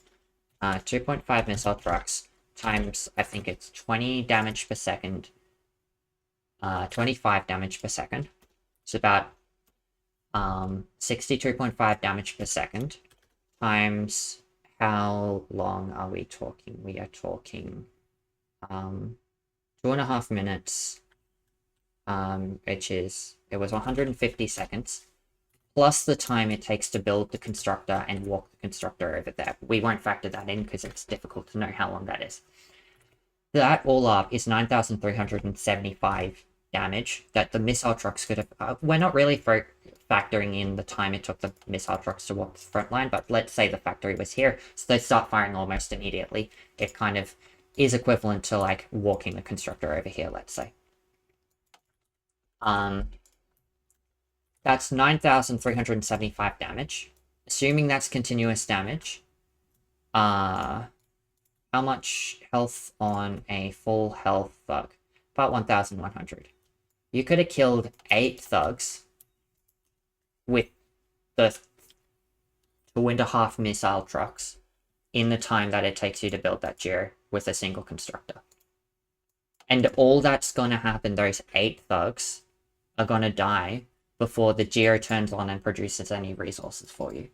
2.5 missile trucks times, I think it's 20 damage per second, 25 damage per second. It's about 62.5 damage per second times... How long are we talking? We are talking 2.5 minutes, which is, it was 150 seconds, plus the time it takes to build the constructor and walk the constructor over there. We won't factor that in because it's difficult to know how long that is. That all up is 9,375 damage that the missile trucks could have... we're not really factoring in the time it took the missile trucks to walk the front line, but let's say the factory was here, so they start firing almost immediately. It kind of is equivalent to, like, walking the constructor over here, let's say. That's 9,375 damage. Assuming that's continuous damage, how much health on a full health thug? About 1,100. You could have killed 8 thugs with the 2.5 missile trucks in the time that it takes you to build that geo with a single constructor. And all that's going to happen, those 8 thugs are going to die before the geo turns on and produces any resources for you.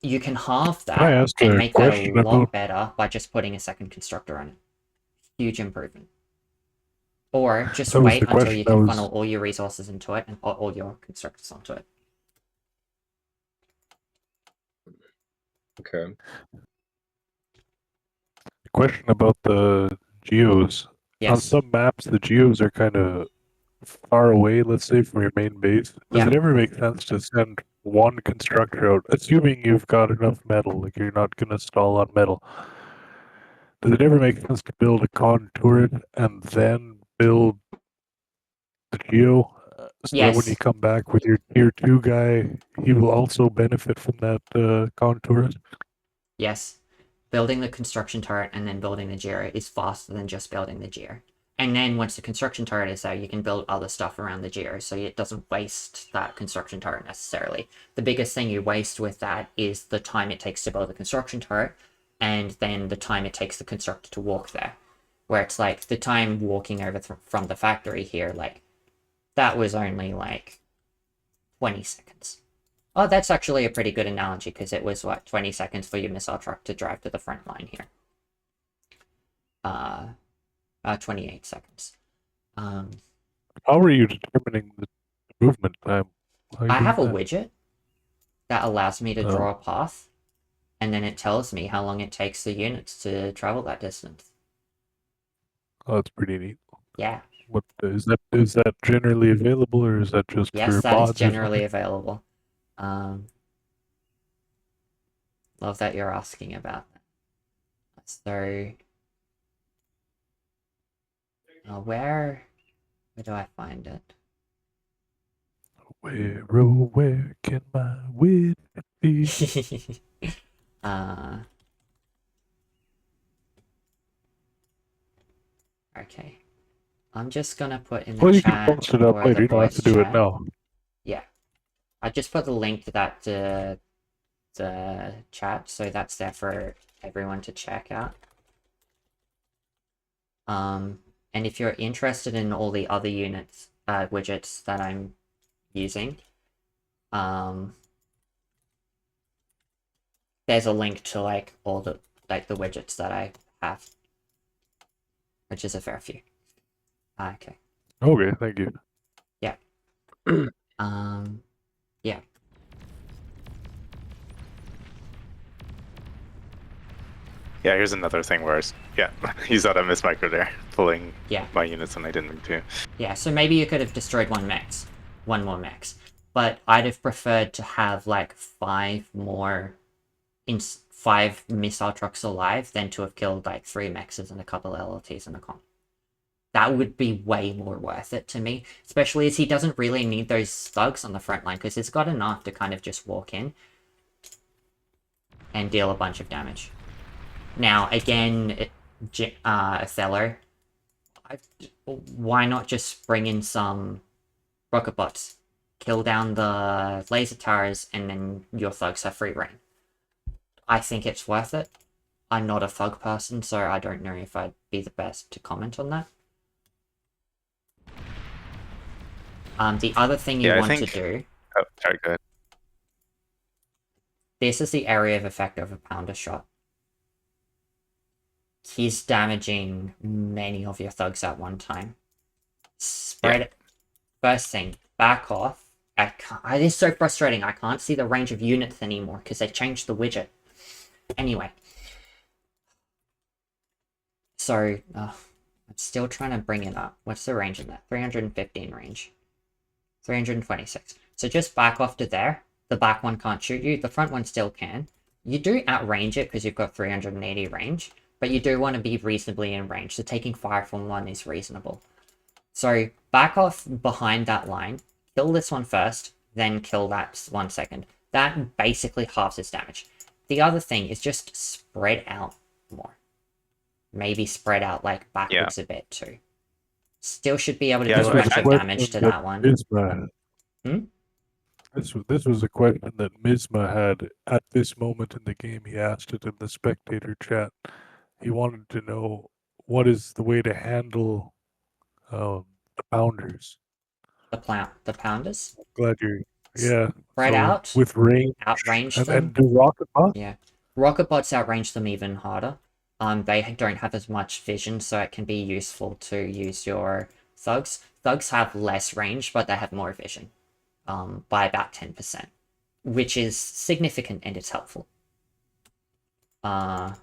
You can halve that and make that a lot better by just putting a second constructor on it. Huge improvement. Or just wait until you can funnel all your resources into it and put all your constructors onto it. Okay. Question about the geos. Yes. On some maps, the geos are kind of far away, let's say, from your main base. Does it ever make sense to send one constructor out, assuming you've got enough metal, like you're not going to stall on metal? Does it ever make sense to build a con turret and then build the geo? So that when you come back with your tier 2 guy, he will also benefit from that con turret? Yes. Building the construction turret and then building the geo is faster than just building the geo. And then once the construction turret is there, you can build other stuff around the geo, so it doesn't waste that construction turret necessarily. The biggest thing you waste with that is the time it takes to build the construction turret, and then the time it takes the constructor to walk there. Where it's like, the time walking over from the factory here, like, that was only like 20 seconds. Oh, that's actually a pretty good analogy, because it was, what, 20 seconds for your missile truck to drive to the front line here. 28 seconds. How are you determining the movement time? I have a widget that allows me to draw a path, and then it tells me how long it takes the units to travel that distance. Oh, that's pretty neat. Yeah. What is that? Is that generally available, or is that just yes, for that mods is generally available. Love that you're asking about that. So, where do I find it? Where, oh, where can my wit be? Okay. I'm just gonna put in the well, you chat. can post it up later. You don't have to do it now. Yeah. I just put the link to that the chat, so that's there for everyone to check out. And if you're interested in all the other units, widgets that I'm using, there's a link to like all the the widgets that I have, which is a fair few. Okay. Okay, thank you. Yeah. Yeah. Yeah, here's another thing where you thought I missed micro there, pulling Yeah. my units and I didn't mean to. Yeah, so maybe you could have destroyed one more max. But I'd have preferred to have like 5 missile trucks alive than to have killed like 3 mexes and a couple LLTs and a con. That would be way more worth it to me, especially as he doesn't really need those thugs on the front line because he's got enough to kind of just walk in and deal a bunch of damage. Now, again, Othello, why not just bring in some rocket bots, kill down the laser towers, and then your thugs have free reign? I think it's worth it. I'm not a thug person, so I don't know if I'd be the best to comment on that. The other thing you want to do... Oh, sorry, go ahead. This is the area of effect of a pounder shot. He's damaging many of your thugs at one time. Spread it. First thing, back off. It is so frustrating. I can't see the range of units anymore because they changed the widget. Anyway. So, I'm still trying to bring it up. What's the range in that? 315 range. 326. So just back off to there. The back one can't shoot you. The front one still can. You do outrange it because you've got 380 range. But you do want to be reasonably in range, so taking fire from one is reasonable. So back off behind that line, kill this one first, then kill that one second. That basically halves its damage. The other thing is just spread out more. Maybe spread out like backwards a bit too. Still should be able to do a bunch of damage to that one. This was a question that Mizma had at this moment in the game. He asked it in the spectator chat. He wanted to know what is the way to handle the pounders. The pounders? I'm glad you're Spread out with range. Outrange them. And do rocket bots? Yeah. Rocket bots outrange them even harder. They don't have as much vision, so it can be useful to use your thugs. Thugs have less range, but they have more vision. By about 10%. Which is significant and it's helpful. Yeah.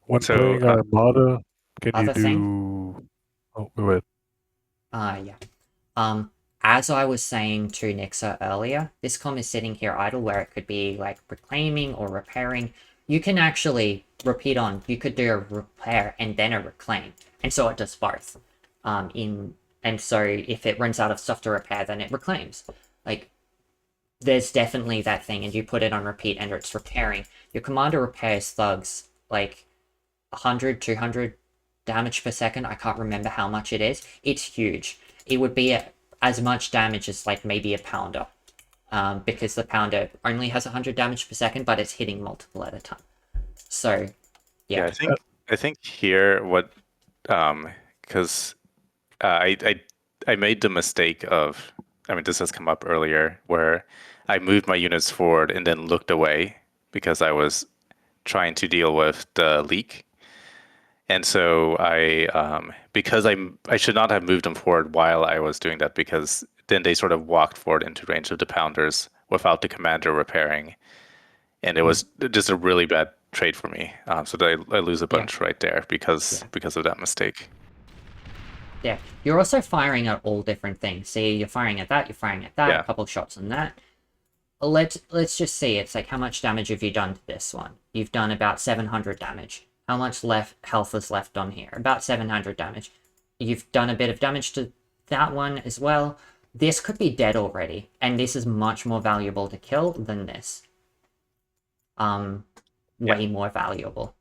When playing Armada, can you do... Thing? Oh, go ahead. Yeah. As I was saying to Nixha earlier, this comm is sitting here idle where it could be like reclaiming or repairing. You can actually repeat on. You could do a repair and then a reclaim. And so it does both. And so if it runs out of stuff to repair, then it reclaims. Like, there's definitely that thing, and you put it on repeat and it's repairing. Your commander repairs thugs like 100, 200 damage per second. I can't remember how much it is. It's huge. It would be as much damage as like maybe a pounder. Because the pounder only has 100 damage per second, but it's hitting multiple at a time. So, yeah. I think here what because I made the mistake of, I mean, this has come up earlier, where I moved my units forward and then looked away because I was trying to deal with the leak. And so because I should not have moved them forward while I was doing that, because then they sort of walked forward into range of the pounders without the commander repairing. And it was just a really bad trade for me. So I lose a bunch right there because of that mistake. Yeah, you're also firing at all different things. See, you're firing at that, you're firing at that, a couple shots on that. Let's just see, it's like, how much damage have you done to this one? You've done about 700 damage. How much health is left on here? About 700 damage. You've done a bit of damage to that one as well. This could be dead already, and this is much more valuable to kill than this. Way more valuable.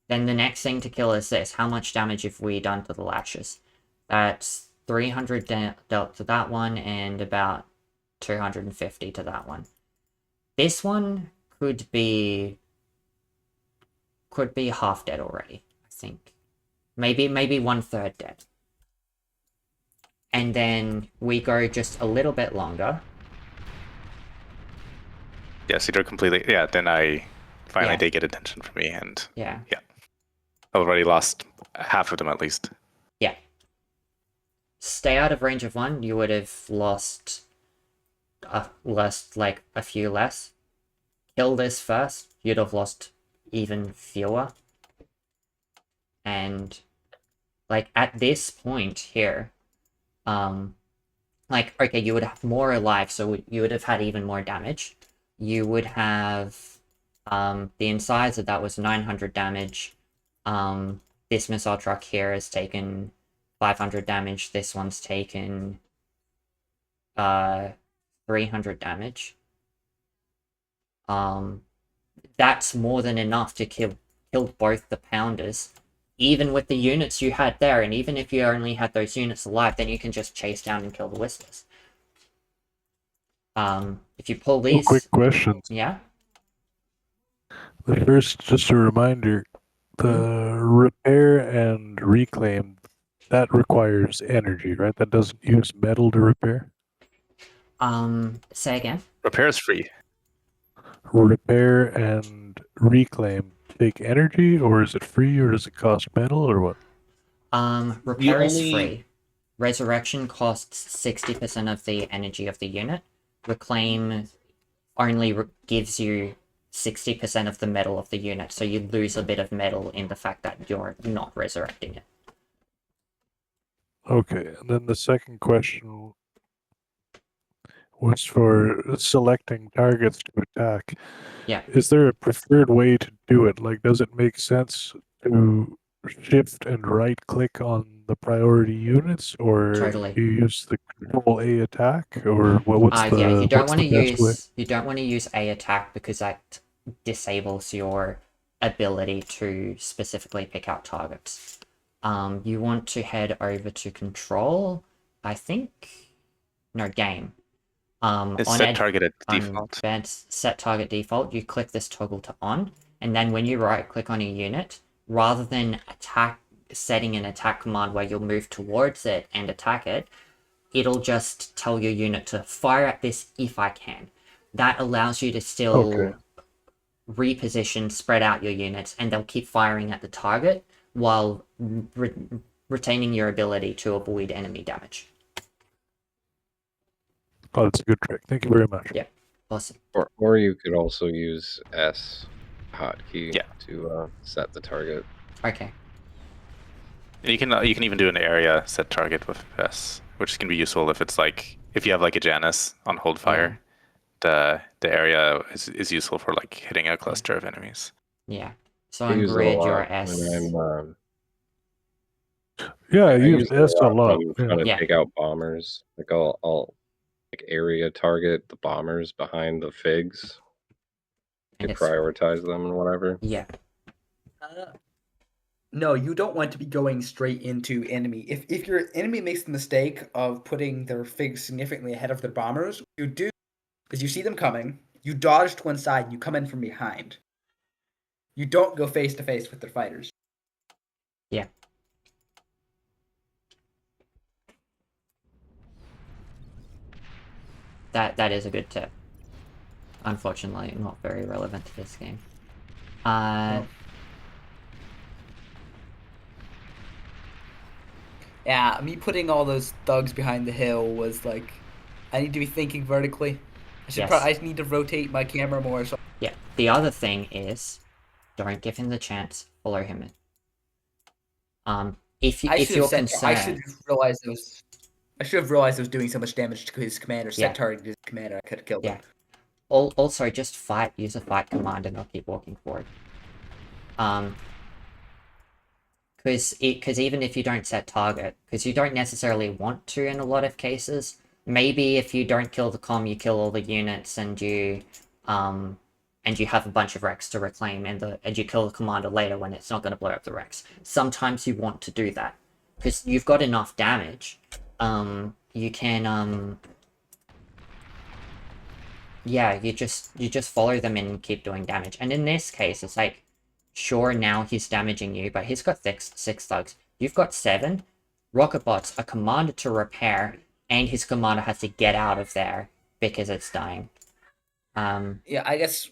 Then the next thing to kill is this. How much damage have we done to the lashes? That's 300 dealt to that one, and about 250 to that one. This one could be half dead already, I think. Maybe 1/3 dead. And then we go just a little bit longer. Yeah, so they're completely. Yeah, then I finally Yeah. they get attention from me, and Yeah. I've already lost half of them at least. Yeah. Stay out of range of one, you would have lost like a few less. Kill this first, you'd have lost even fewer. And like at this point here, like okay, you would have more alive, so you would have had even more damage. You would have the incisor that was 900 damage. This missile truck here has taken 500 damage. This one's taken 300 damage. That's more than enough to kill both the pounders. Even with the units you had there, and even if you only had those units alive, then you can just chase down and kill the whistles. If you pull these... Quick questions. Yeah? The first, just a reminder, the repair and reclaim, that requires energy, right? That doesn't use metal to repair? Say again? Repair is free. Repair and reclaim take energy, or is it free, or does it cost metal, or what? Repair is free. Resurrection costs 60% of the energy of the unit. Reclaim only gives you 60% of the metal of the unit, so you lose a bit of metal in the fact that you're not resurrecting it. Okay, and then the second question was for selecting targets to attack. Yeah. Is there a preferred way to do it? Like, does it make sense to shift and right click on the priority units, or Totally. do you use the Control A attack, or what's the yeah, you don't what's want the to best way? use A attack because that disables your ability to specifically pick out targets. You want to head over to Control, I think. No, Game. It's set target at default. Set target default. You click this toggle to on, and then when you right click on a unit, rather than setting an attack command where you'll move towards it and attack it, it'll just tell your unit to fire at this if I can. That allows you to still reposition, spread out your units, and they'll keep firing at the target while retaining your ability to avoid enemy damage. Oh, that's a good trick. Thank you very much. Yeah, awesome. Or you could also use S hotkey Yeah. to set the target. Okay. You can even do an area set target with S, which can be useful if it's like if you have like a Janus on hold fire. The area is useful for like hitting a cluster of enemies. Yeah. So I on use it a grid, lot your when S. I'm, Yeah, I I use use it S a lot. when I'm trying to Yeah. take out bombers. Like I'll like area target the bombers behind the figs And to it's, prioritize them and whatever. yeah. No, you don't want to be going straight into enemy. If your enemy makes the mistake of putting their figs significantly ahead of their bombers, what you do is you see them coming, you dodge to one side, and you come in from behind. You don't go face to face with their fighters. Yeah. That is a good tip. Unfortunately, not very relevant to this game. Yeah, me putting all those thugs behind the hill was like, I need to be thinking vertically. Yes. I need to rotate my camera more. So Yeah. The other thing is, don't give him the chance. Follow him in. If you're I should concerned, have realized those. I should have realized I was doing so much damage to his commander. Set Yeah. target to his commander. I could have killed him. Yeah. Also, just fight. Use a fight command, and they'll keep walking forward. Because even if you don't set target, because you don't necessarily want to in a lot of cases. Maybe if you don't kill the comm, you kill all the units, and you have a bunch of wrecks to reclaim, and you kill the commander later when it's not going to blow up the wrecks. Sometimes you want to do that because you've got enough damage. You can Yeah, you just follow them in and keep doing damage. And in this case, it's like, sure, now he's damaging you, but he's got six thugs. You've got 7. Rocket bots are commanded to repair, and his commander has to get out of there because it's dying. Yeah, I guess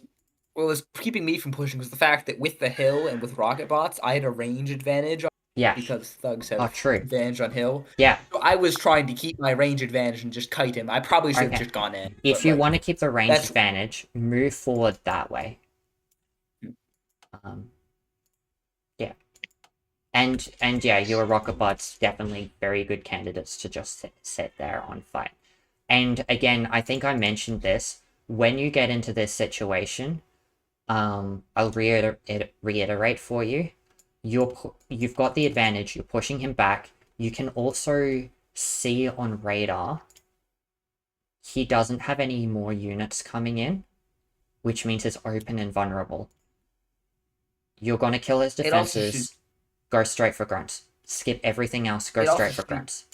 what was keeping me from pushing was the fact that with the hill and with rocket bots, I had a range advantage. Yeah. Because thugs have true. advantage on hill. Yeah. So I was trying to keep my range advantage and just kite him. I probably should have just gone in. If you want to keep the range advantage, move forward that way. Yeah. And yeah, your rocket bots definitely very good candidates to just sit there on fight. And again, I think I mentioned this. When you get into this situation, I'll reiterate for you. You've got the advantage. You're pushing him back. You can also see on radar he doesn't have any more units coming in, which means it's open and vulnerable. You're gonna kill his defenses. Go straight for grunts. Skip everything else. Go straight for grunts.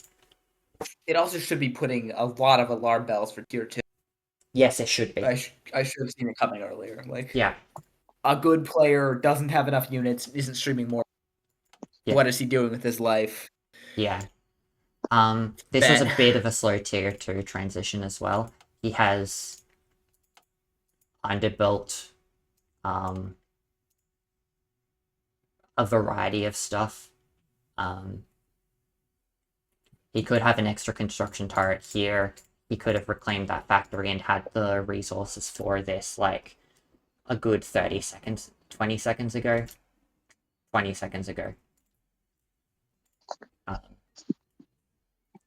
It also should be putting a lot of alarm bells for tier 2. Yes, it should be. I should have seen it coming earlier. Like, yeah, a good player doesn't have enough units, isn't streaming more. Yeah. What is he doing with his life? Yeah. This was a bit of a slow tier 2 transition as well. He has underbuilt a variety of stuff. He could have an extra construction turret here. He could have reclaimed that factory and had the resources for this, like, a good 30 seconds, 20 seconds ago. 20 seconds ago.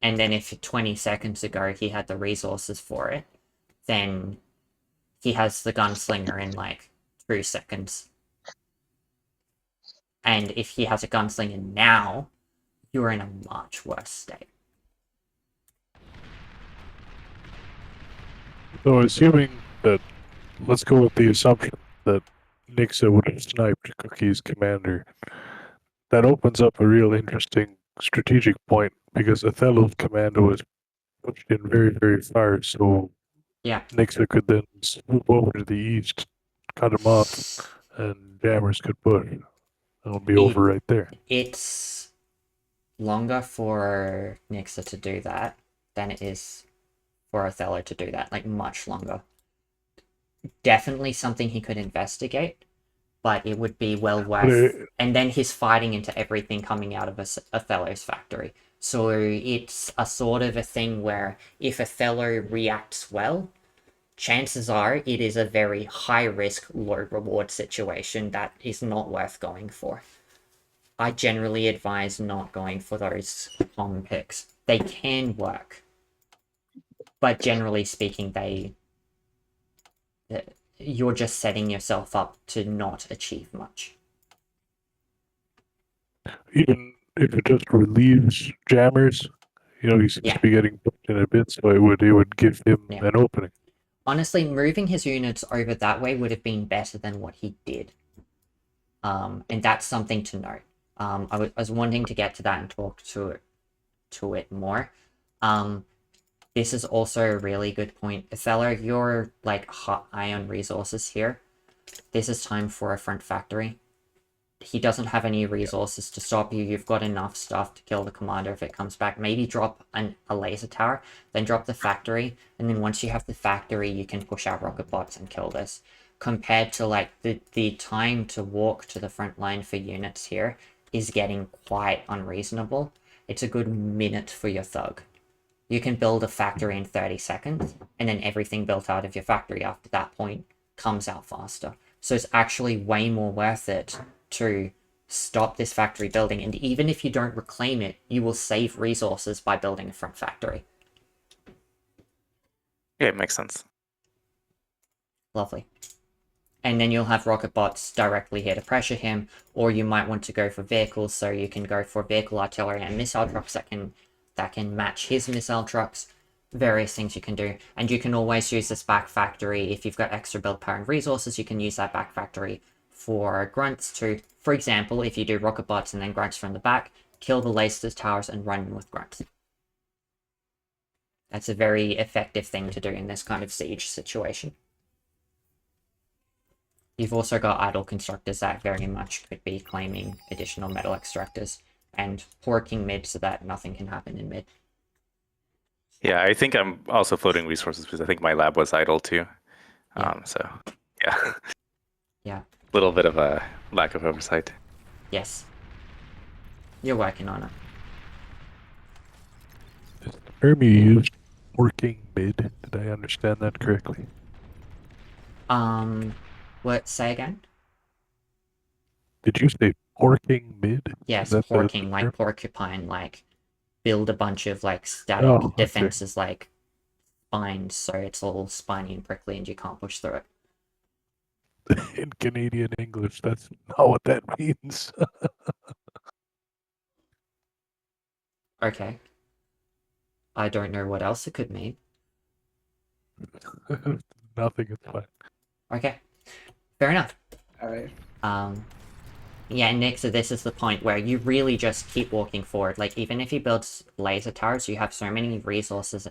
And then if 20 seconds ago he had the resources for it, then he has the gunslinger in, like, 2 seconds. And if he has a gunslinger now, you're in a much worse state. So assuming that, let's go with the assumption that Nixha would have sniped Cookie's commander, that opens up a real interesting strategic point, because Othello's commando is pushed in very, very far, so yeah, Nixha could then swoop over to the east, cut him off, and Jamerz could push. It'll be over right there. It's longer for Nixha to do that than it is for Othello to do that, like, much longer. Definitely something he could investigate, but it would be well worth. And then he's fighting into everything coming out of Othello's factory. So it's a sort of a thing where if Othello reacts well, chances are it is a very high risk, low reward situation that is not worth going for. I generally advise not going for those common picks. They can work, but generally speaking, you're just setting yourself up to not achieve much. Even if it just relieves Jamerz, he seems to be getting pushed in a bit, so it would give him an opening. Honestly, moving his units over that way would have been better than what he did. And that's something to note. I was wanting to get to that and talk to it more. This is also a really good point. Othello, you're, like, high on resources here. This is time for a front factory. He doesn't have any resources to stop you. You've got enough stuff to kill the commander if it comes back. Maybe drop a laser tower, then drop the factory, and then once you have the factory, you can push out rocket bots and kill this. Compared to, like, the time to walk to the front line for units here is getting quite unreasonable. It's a good minute for your thug. You can build a factory in 30 seconds, and then everything built out of your factory after that point comes out faster. So it's actually way more worth it to stop this factory building, and even if you don't reclaim it, you will save resources by building a front factory. Yeah, it makes sense. Lovely. And then you'll have rocket bots directly here to pressure him, or you might want to go for vehicles, so you can go for vehicle artillery and missile trucks that can match his missile trucks. Various things you can do. And you can always use this back factory. If you've got extra build power and resources, you can use that back factory for grunts to, for example, if you do rocket bots and then grunts from the back, kill the laser towers and run in with grunts. That's a very effective thing to do in this kind of siege situation. You've also got idle constructors that very much could be claiming additional metal extractors and porking mid so that nothing can happen in mid. Yeah, I think I'm also floating resources because I think my lab was idle too. Yeah. So yeah. Yeah. A little bit of a lack of oversight. Yes. You're working on it. Is the term you used working mid? Did I understand that correctly? What, say again? Did you say porking mid? Yes, Is that the porking, like term? porcupine, like build a bunch of like static Oh, okay. defenses like spines so it's all spiny and prickly and you can't push through it. In Canadian English, that's not what that means. Okay. I don't know what else it could mean. Nothing, it's fine. Okay. Fair enough. Alright. Yeah, Nixha, this is the point where you really just keep walking forward. Like, even if he builds laser towers, you have so many resources,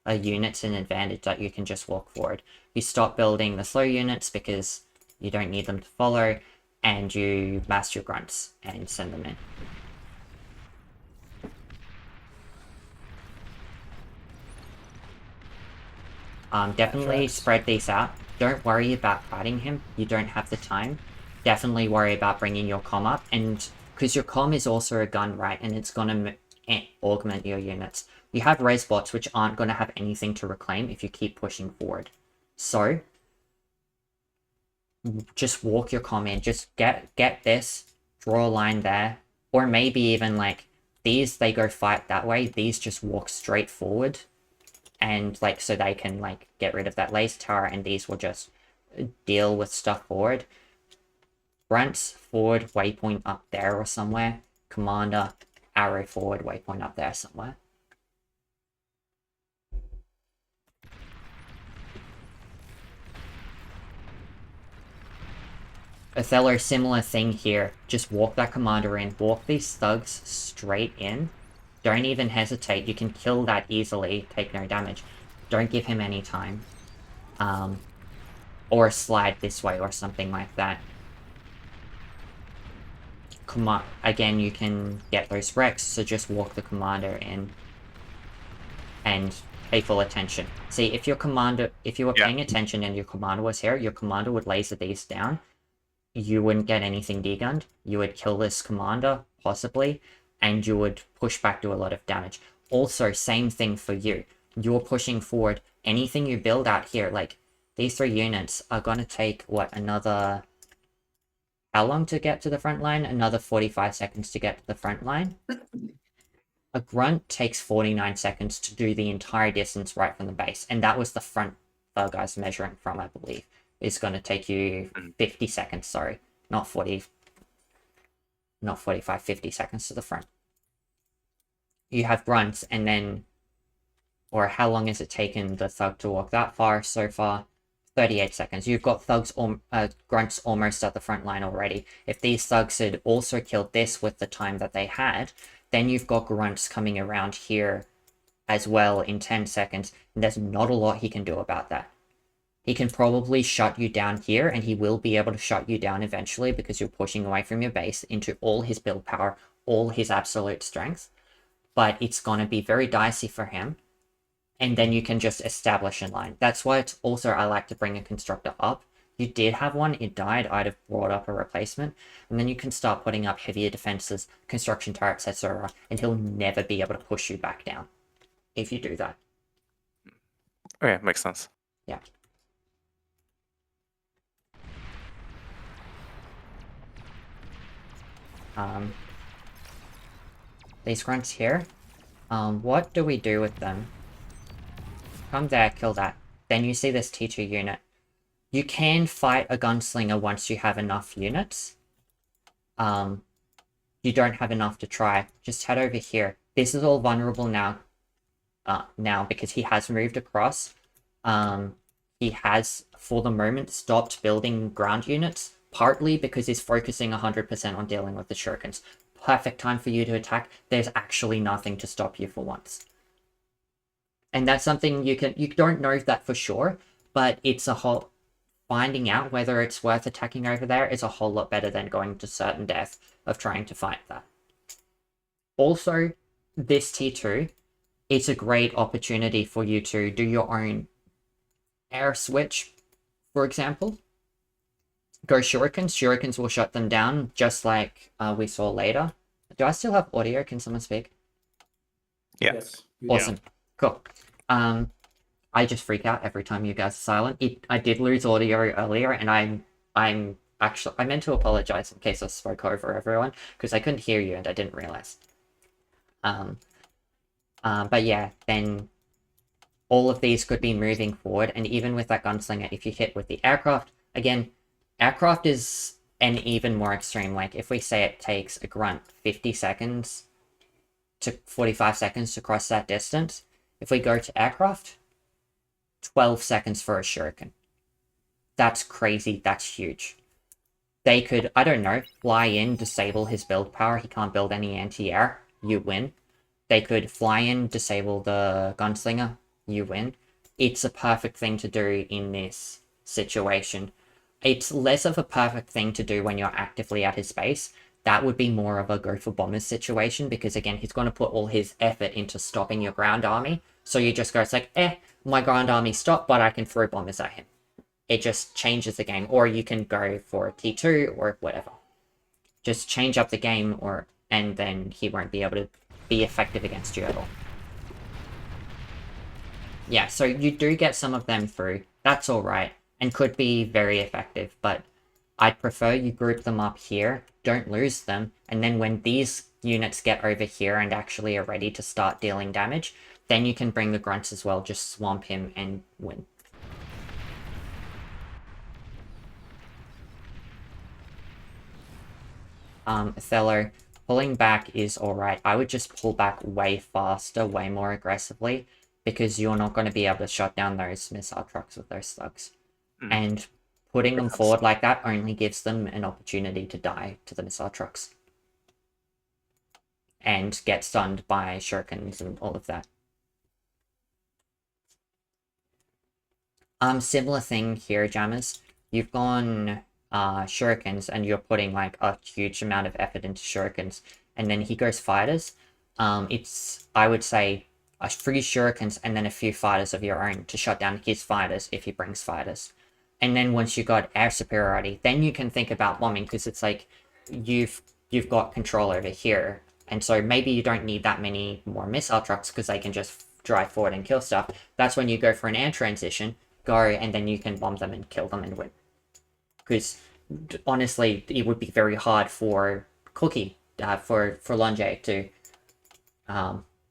units in advantage that you can just walk forward. You stop building the slow units because you don't need them to follow, and you mass your grunts and send them in. Definitely spread these out. Don't worry about fighting him. You don't have the time. Definitely worry about bringing your comm up, and because your comm is also a gun, right, and it's going to augment your units. You have raise bots which aren't going to have anything to reclaim if you keep pushing forward. So, just walk your comm in. Just get this, draw a line there, or maybe even like these, they go fight that way. These just walk straight forward. And like, so they can like get rid of that laser tower, and these will just deal with stuff forward. Grunts forward, waypoint up there or somewhere. Commander, arrow forward, waypoint up there somewhere. Othello, similar thing here. Just walk that commander in. Walk these thugs straight in. Don't even hesitate. You can kill that easily. Take no damage. Don't give him any time. Or slide this way or something like that. Again, you can get those wrecks, so just walk the commander in. And pay full attention. See, if your commander, if you were paying attention and your commander was here, your commander would laser these down. You wouldn't get anything degunned. You would kill this commander, possibly, and you would push back, do a lot of damage. Also, same thing for you. You're pushing forward. Anything you build out here, like, these 3 units are going to take, what, another... How long to get to the front line? Another 45 seconds to get to the front line. A grunt takes 49 seconds to do the entire distance right from the base. And that was the front thug I was measuring from, I believe. It's going to take you 50 seconds, sorry. Not 40. Not 45, 50 seconds to the front. You have grunts, and then... Or how long has it taken the thug to walk that far so far? 38 seconds. You've got grunts almost at the front line already. If these thugs had also killed this with the time that they had, then you've got grunts coming around here as well in 10 seconds, and there's not a lot he can do about that. He can probably shut you down here, and he will be able to shut you down eventually because you're pushing away from your base into all his build power, all his absolute strength. But it's going to be very dicey for him. And then you can just establish a line. That's why it's also I like to bring a constructor up. You did have one, it died, I'd have brought up a replacement. And then you can start putting up heavier defenses, construction turrets, etc. And he'll never be able to push you back down if you do that. Okay, makes sense. Yeah. These grunts here, what do we do with them? Come there, kill that. Then you see this teacher unit. You can fight a gunslinger once you have enough units. You don't have enough to try. Just head over here. This is all vulnerable now. Now because he has moved across. He has, for the moment, stopped building ground units. Partly because he's focusing 100% on dealing with the shurikens. Perfect time for you to attack. There's actually nothing to stop you for once. And that's something you don't know that for sure, but it's a whole finding out whether it's worth attacking over there is a whole lot better than going to certain death of trying to fight that. Also, this tier 2, it's a great opportunity for you to do your own air switch, for example. Go shurikens. Shurikens will shut them down, just like we saw later. Do I still have audio? Can someone speak? Yeah. Yes. Awesome. Cool. I just freak out every time you guys are silent. I did lose audio earlier, and I'm actually, I meant to apologize in case I spoke over everyone, because I couldn't hear you and I didn't realize. But yeah, then all of these could be moving forward, and even with that gunslinger, if you hit with the aircraft, again, aircraft is an even more extreme. Like, if we say it takes a grunt 50 seconds to 45 seconds to cross that distance, if we go to aircraft, 12 seconds for a shuriken. That's crazy, that's huge. They could, I don't know, fly in, disable his build power, he can't build any anti-air, you win. They could fly in, disable the gunslinger, you win. It's a perfect thing to do in this situation. It's less of a perfect thing to do when you're actively at his base. That would be more of a go for bombers situation, because again, he's going to put all his effort into stopping your ground army. So you just go, it's like, my ground army stopped, but I can throw bombers at him. It just changes the game. Or you can go for a T2 or whatever. Just change up the game, and then he won't be able to be effective against you at all. Yeah, so you do get some of them through. That's alright, and could be very effective, but I'd prefer you group them up here, don't lose them, and then when these units get over here and actually are ready to start dealing damage, then you can bring the grunts as well, just swamp him and win. Othello, pulling back is alright. I would just pull back way faster, way more aggressively, because you're not going to be able to shut down those missile trucks with those slugs. And putting them forward like that only gives them an opportunity to die to the missile trucks. And get stunned by shurikens and all of that. Similar thing here, Jamerz. You've gone shurikens and you're putting like a huge amount of effort into shurikens, and then he goes fighters. It's, I would say, a few shurikens and then a few fighters of your own to shut down his fighters if he brings fighters. And then once you got air superiority, then you can think about bombing, because it's like you've got control over here, and so maybe you don't need that many more missile trucks because they can just drive forward and kill stuff. That's when you go for an air transition, go, and then you can bomb them and kill them and win. Because honestly, it would be very hard for Cookie, for Longe to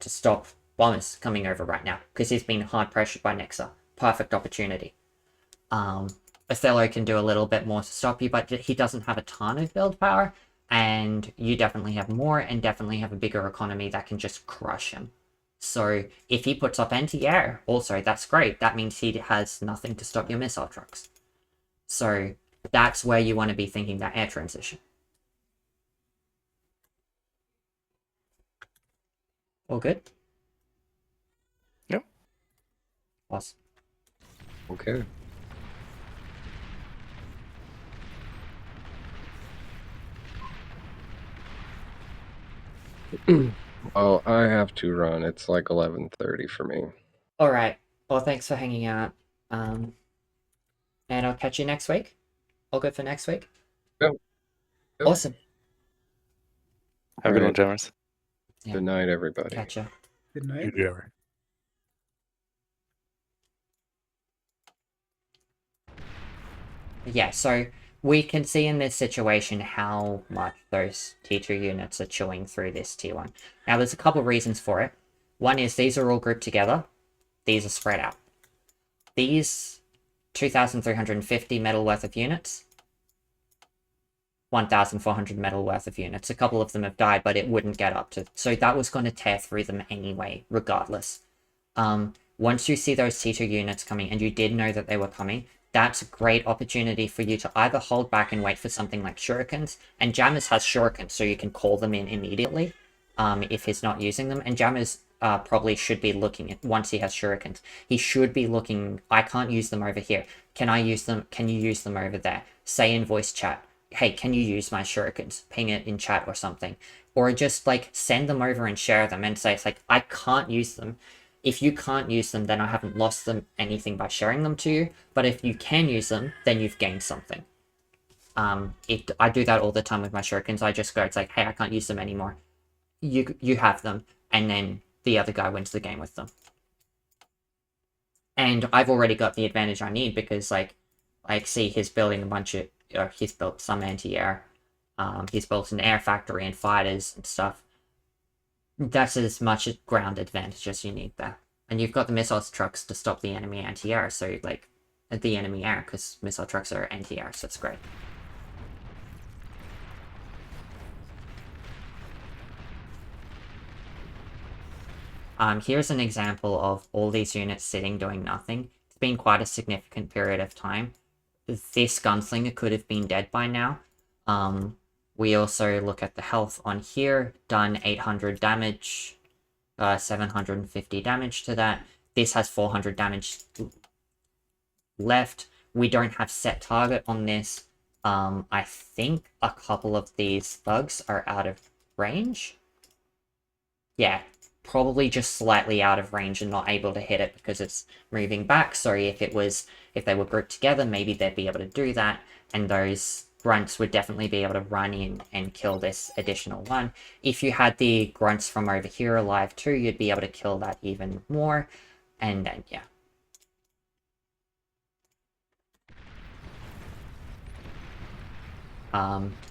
stop bombers coming over right now, because he's been hard pressured by Nixha. Perfect opportunity. Othello can do a little bit more to stop you, but he doesn't have a ton of build power, and you definitely have more, and definitely have a bigger economy that can just crush him. So if he puts up anti-air, also, that's great. That means he has nothing to stop your missile trucks. So that's where you want to be thinking that air transition. All good? Yep. Awesome. Okay. Well, I have to run. It's like 11:30 for me. Alright. Well, thanks for hanging out. And I'll catch you next week. All good for next week? Yep. Awesome. Have a good one, Alright. Jamerz. Yeah. Good night, everybody. Catch ya. Good You, night. Jammer. Yeah, so we can see in this situation how much those T2 units are chewing through this T1. Now, there's a couple of reasons for it. One is these are all grouped together. These are spread out. These 2,350 metal worth of units, 1,400 metal worth of units. A couple of them have died, but it wouldn't get up to... So that was going to tear through them anyway, regardless. Once you see those T2 units coming, and you did know that they were coming, that's a great opportunity for you to either hold back and wait for something like shurikens, and Jamerz has shurikens, so you can call them in immediately if he's not using them. And Jamerz, probably should be looking at, once he has shurikens, he should be looking, I can't use them over here. Can I use them? Can you use them over there? Say in voice chat, hey, can you use my shurikens? Ping it in chat or something. Or just like send them over and share them and say, it's like, I can't use them. If you can't use them, then I haven't lost them anything by sharing them to you. But if you can use them, then you've gained something. I do that all the time with my shurikens. I just go, it's like, hey, I can't use them anymore. You have them, and then the other guy wins the game with them. And I've already got the advantage I need because, like see, he's building a bunch of, he's built some anti-air. He's built an air factory and fighters and stuff. That's as much a ground advantage as you need there. And you've got the missile trucks to stop the enemy anti-air, so like the enemy air, because missile trucks are anti-air, so it's great. Here's an example of all these units sitting doing nothing. It's been quite a significant period of time. This gunslinger could have been dead by now. We also look at the health on here, done 800 damage, 750 damage to that. This has 400 damage left. We don't have set target on this. I think a couple of these thugs are out of range. Yeah, probably just slightly out of range and not able to hit it because it's moving back. So if they were grouped together, maybe they'd be able to do that, and those grunts would definitely be able to run in and kill this additional one. If you had the grunts from over here alive too, you'd be able to kill that even more, and then yeah.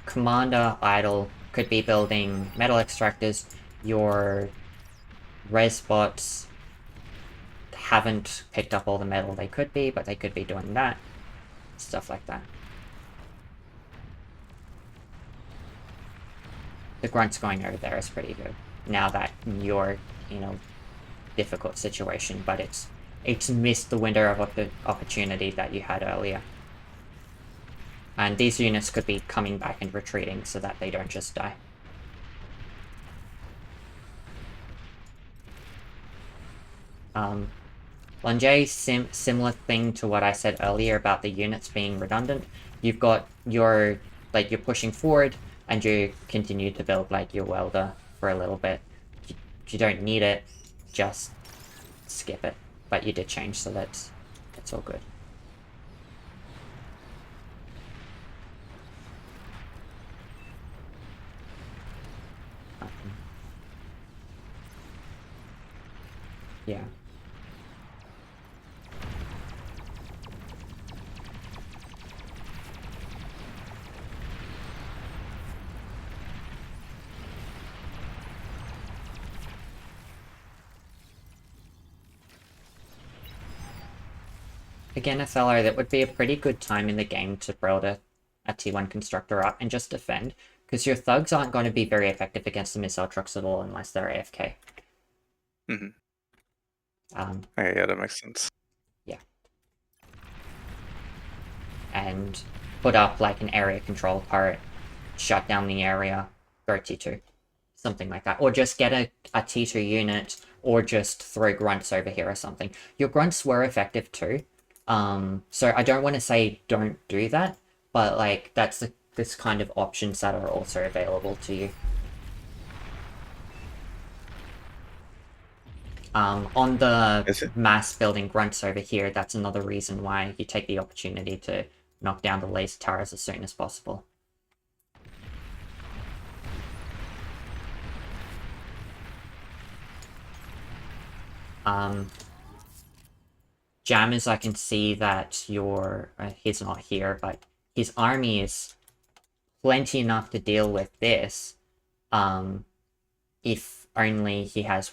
Commander idle could be building metal extractors. Your res bots haven't picked up all the metal they could be, but they could be doing that. Stuff like that. The grunts going over there is pretty good. Now that you're, difficult situation, but it's missed the window of opportunity that you had earlier. And these units could be coming back and retreating so that they don't just die. Lunge, similar thing to what I said earlier about the units being redundant. You've got you're pushing forward and you continue to build like your welder for a little bit. You don't need it, just skip it. But you did change, so that's all good. Yeah. Again, Othello, that would be a pretty good time in the game to build a T1 constructor up and just defend, because your thugs aren't going to be very effective against the missile trucks at all unless they're AFK. Mm-hmm. Okay, yeah, that makes sense. Yeah. And put up like an area control turret, shut down the area, go T2. Something like that. Or just get a T2 unit, or just throw grunts over here or something. Your grunts were effective too. So I don't want to say don't do that, but like that's this kind of options that are also available to you. On the mass building grunts over here, that's another reason why you take the opportunity to knock down the laser towers as soon as possible. Jamerz, I can see that he's not here, but his army is plenty enough to deal with this. If only he has,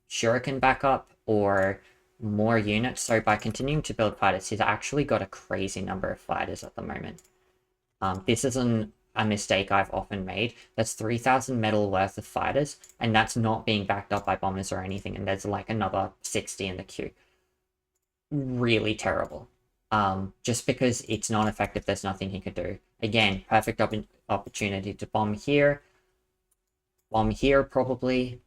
Shuriken backup or more units. So by continuing to build fighters, he's actually got a crazy number of fighters at the moment. This isn't a mistake I've often made. That's 3,000 metal worth of fighters, and that's not being backed up by bombers or anything, and there's like another 60 in the queue. Really terrible. Just because it's not effective, there's nothing he could do. Again, perfect opportunity to bomb here probably.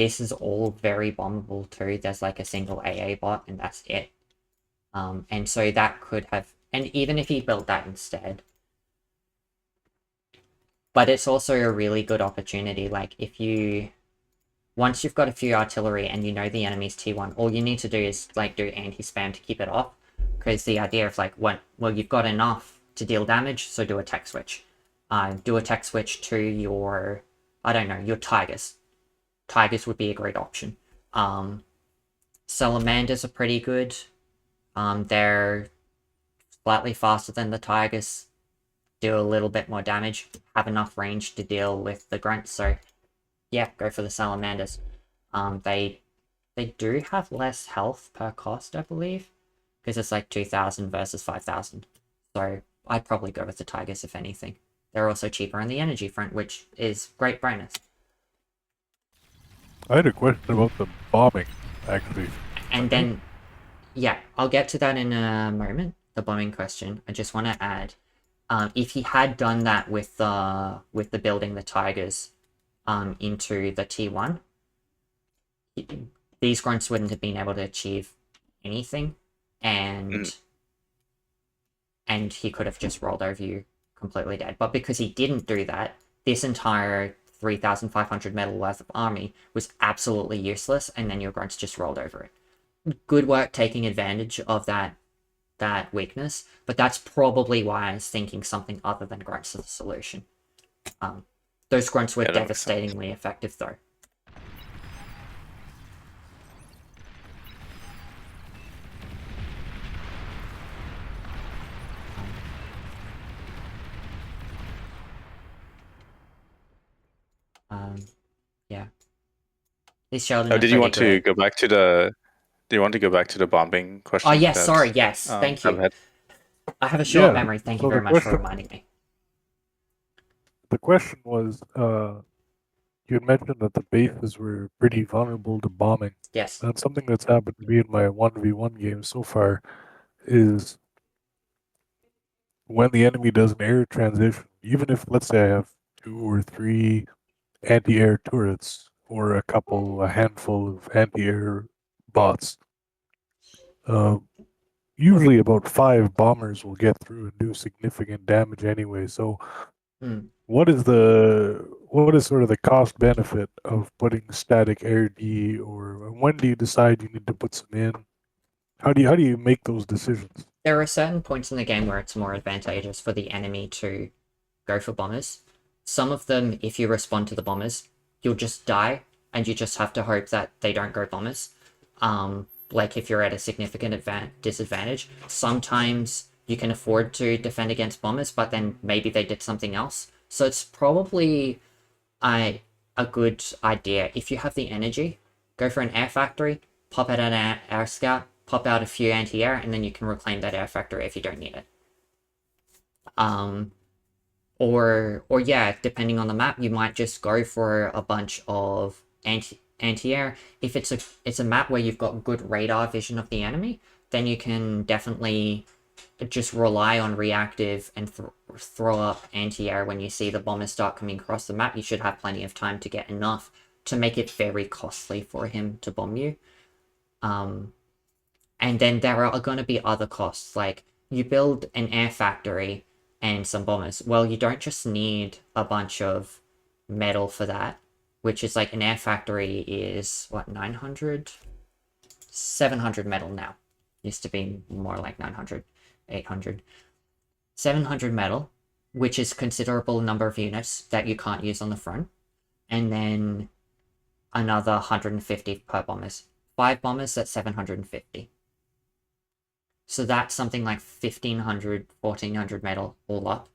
this is all very bombable too. There's like a single AA bot and that's it. And so that could have, and even if he built that instead, but it's also a really good opportunity. Like if you, once you've got a few artillery and you know the enemy's T1, all you need to do is like do anti-spam to keep it off. Because the idea of like, well, you've got enough to deal damage, so do a tech switch. Do a tech switch to your, I don't know, your Tigers. Tigers would be a great option. Salamanders are pretty good. They're slightly faster than the Tigers. Do a little bit more damage. Have enough range to deal with the grunts. So, yeah, go for the Salamanders. They do have less health per cost, I believe. Because it's like 2,000 versus 5,000. So I'd probably go with the Tigers if anything. They're also cheaper on the energy front, which is great bonus. I had a question about the bombing, actually. And then, yeah, I'll get to that in a moment, the bombing question. I just want to add, if he had done that with the building the Tigers into the T1, these grunts wouldn't have been able to achieve anything. And he could have just rolled over you completely dead. But because he didn't do that, this entire 3,500 metal worth of army was absolutely useless, and then your grunts just rolled over it. Good work taking advantage of that weakness, but that's probably why I was thinking something other than grunts is the solution. Those grunts were devastatingly effective, though. Yeah. These Sheldon. Oh, did you want to go back to the? Do you want to go back to the bombing question? Oh yes, sorry. Yes, thank you. I have a short memory. Thank you very much for reminding me. The question was, you had mentioned that the bases were pretty vulnerable to bombing. Yes. And something that's happened to me in my 1v1 game so far is when the enemy does an air transition, even if, let's say, I have 2 or 3 anti-air turrets or a handful of anti-air bots, usually about 5 bombers will get through and do significant damage anyway. So what is sort of the cost benefit of putting static air D, or when do you decide you need to put some in? How do you make those decisions? There are certain points in the game where it's more advantageous for the enemy to go for bombers. Some of them, if you respond to the bombers, you'll just die, and you just have to hope that they don't go bombers. Like if you're at a significant disadvantage, sometimes you can afford to defend against bombers, but then maybe they did something else. So it's probably a good idea. If you have the energy, go for an air factory, pop out an air scout, pop out a few anti-air, and then you can reclaim that air factory if you don't need it. Or yeah, depending on the map, you might just go for a bunch of anti-air. If it's a map where you've got good radar vision of the enemy, then you can definitely just rely on reactive and throw up anti-air when you see the bombers start coming across the map. You should have plenty of time to get enough to make it very costly for him to bomb you. And then there are going to be other costs, like you build an air factory and some bombers. Well, you don't just need a bunch of metal for that, which is like an air factory is, what, 900? 700 metal now. Used to be more like 900, 800. 700 metal, which is considerable number of units that you can't use on the front. And then another 150 per bombers. 5 bombers, that's 750. So that's something like 1,500, 1,400 metal all up.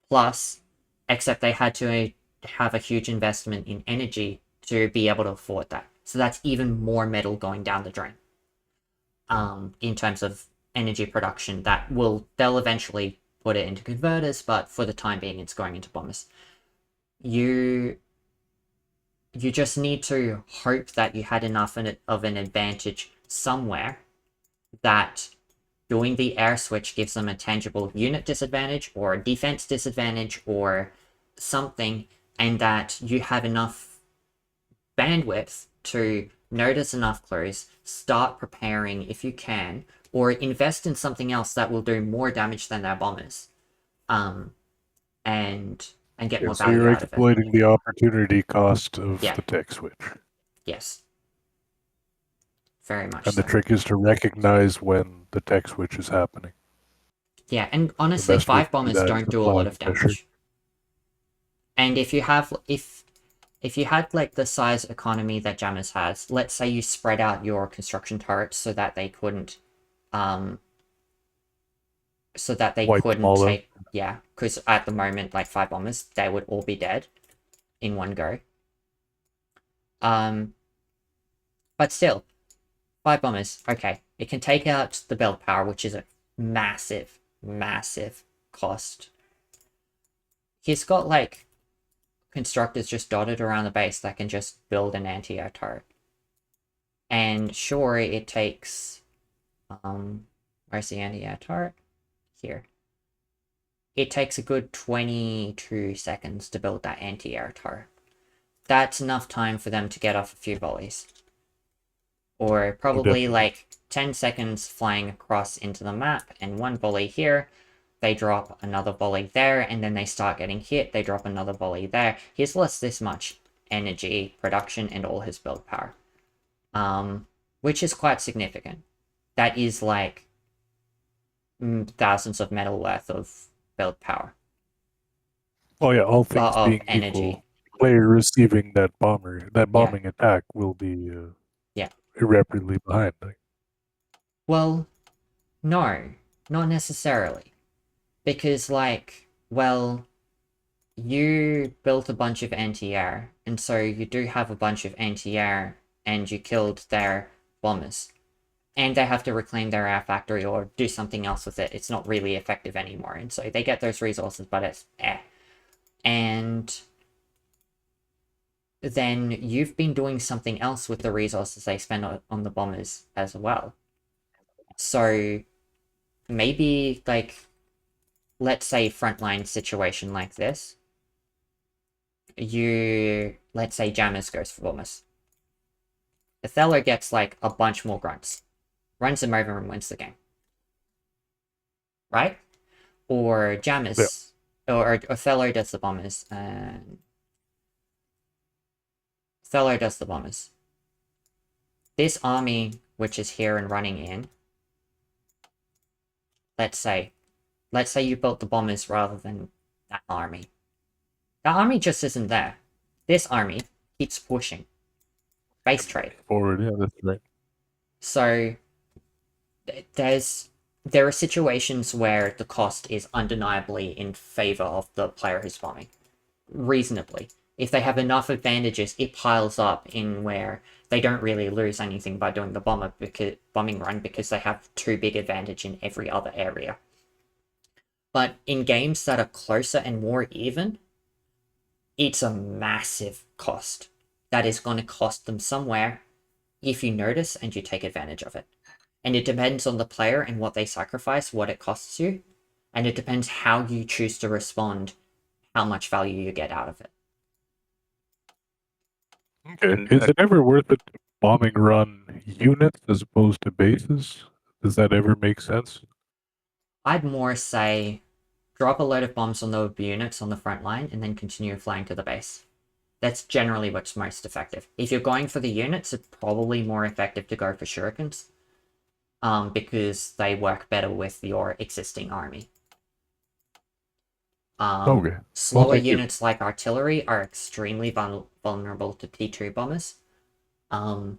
Plus, except they had to have a huge investment in energy to be able to afford that. So that's even more metal going down the drain. In terms of energy production, they'll eventually put it into converters, but for the time being, it's going into bombers. You just need to hope that you had enough of an advantage somewhere that doing the air switch gives them a tangible unit disadvantage or a defense disadvantage or something, and that you have enough bandwidth to notice enough clues, start preparing if you can, or invest in something else that will do more damage than their bombers, and get more So value you're out of it. exploiting the opportunity cost of Yeah. the tech switch. Yes. Very much And the so. trick is to recognize when the tech switch is happening. Yeah, and honestly, The best way 5 to do bombers that is don't do a applying lot of pressure. damage. And if you had like the size economy that Jammers has, let's say you spread out your construction turrets so that they couldn't Wipe them all out. take, yeah, because at the moment, like 5 bombers, they would all be dead in one go. But still, 5 bombers, okay, it can take out the build power, which is a massive cost. He's got like constructors just dotted around the base that can just build an anti-air turret. And sure, it takes where's the anti-air turret? Here. It takes a good 22 seconds to build that anti-air turret. That's enough time for them to get off a few volleys. Or probably like 10 seconds flying across into the map, and 1 volley here, they drop another volley there, and then they start getting hit, they drop another volley there. He's lost this much energy, production, and all his build power. Which is quite significant. That is like thousands of metal worth of build power. Oh yeah, all things of being energy. equal, player receiving that bombing attack will be irreparably behind. Well, no, not necessarily. Because, like, well, you built a bunch of anti-air, and so you do have a bunch of anti-air, and you killed their bombers. And they have to reclaim their air factory or do something else with it. It's not really effective anymore, and so they get those resources, but it's And then you've been doing something else with the resources they spend on the bombers as well. So maybe, like, let's say frontline situation like this. Let's say Jammers goes for bombers. Othello gets, like, a bunch more grunts. Runs him over and wins the game. Right? Or Jammers, or Othello does the bombers, and Othello does the bombers. This army, which is here and running in, let's say you built the bombers rather than that army. That army just isn't there. This army keeps pushing. Base trade. Forward, yeah, that's right. So there are situations where the cost is undeniably in favor of the player who's bombing. Reasonably. If they have enough advantages, it piles up in where they don't really lose anything by doing the bombing run because they have too big advantage in every other area. But in games that are closer and more even, it's a massive cost. That is going to cost them somewhere if you notice and you take advantage of it. And it depends on the player and what they sacrifice, what it costs you. And it depends how you choose to respond, how much value you get out of it. Okay. Is it ever worth it to bombing run units as opposed to bases? Does that ever make sense? I'd more say drop a load of bombs on the units on the front line and then continue flying to the base. That's generally what's most effective. If you're going for the units, it's probably more effective to go for shurikens. Because they work better with your existing army. Okay. Slower units like artillery are extremely vulnerable to T2 bombers. But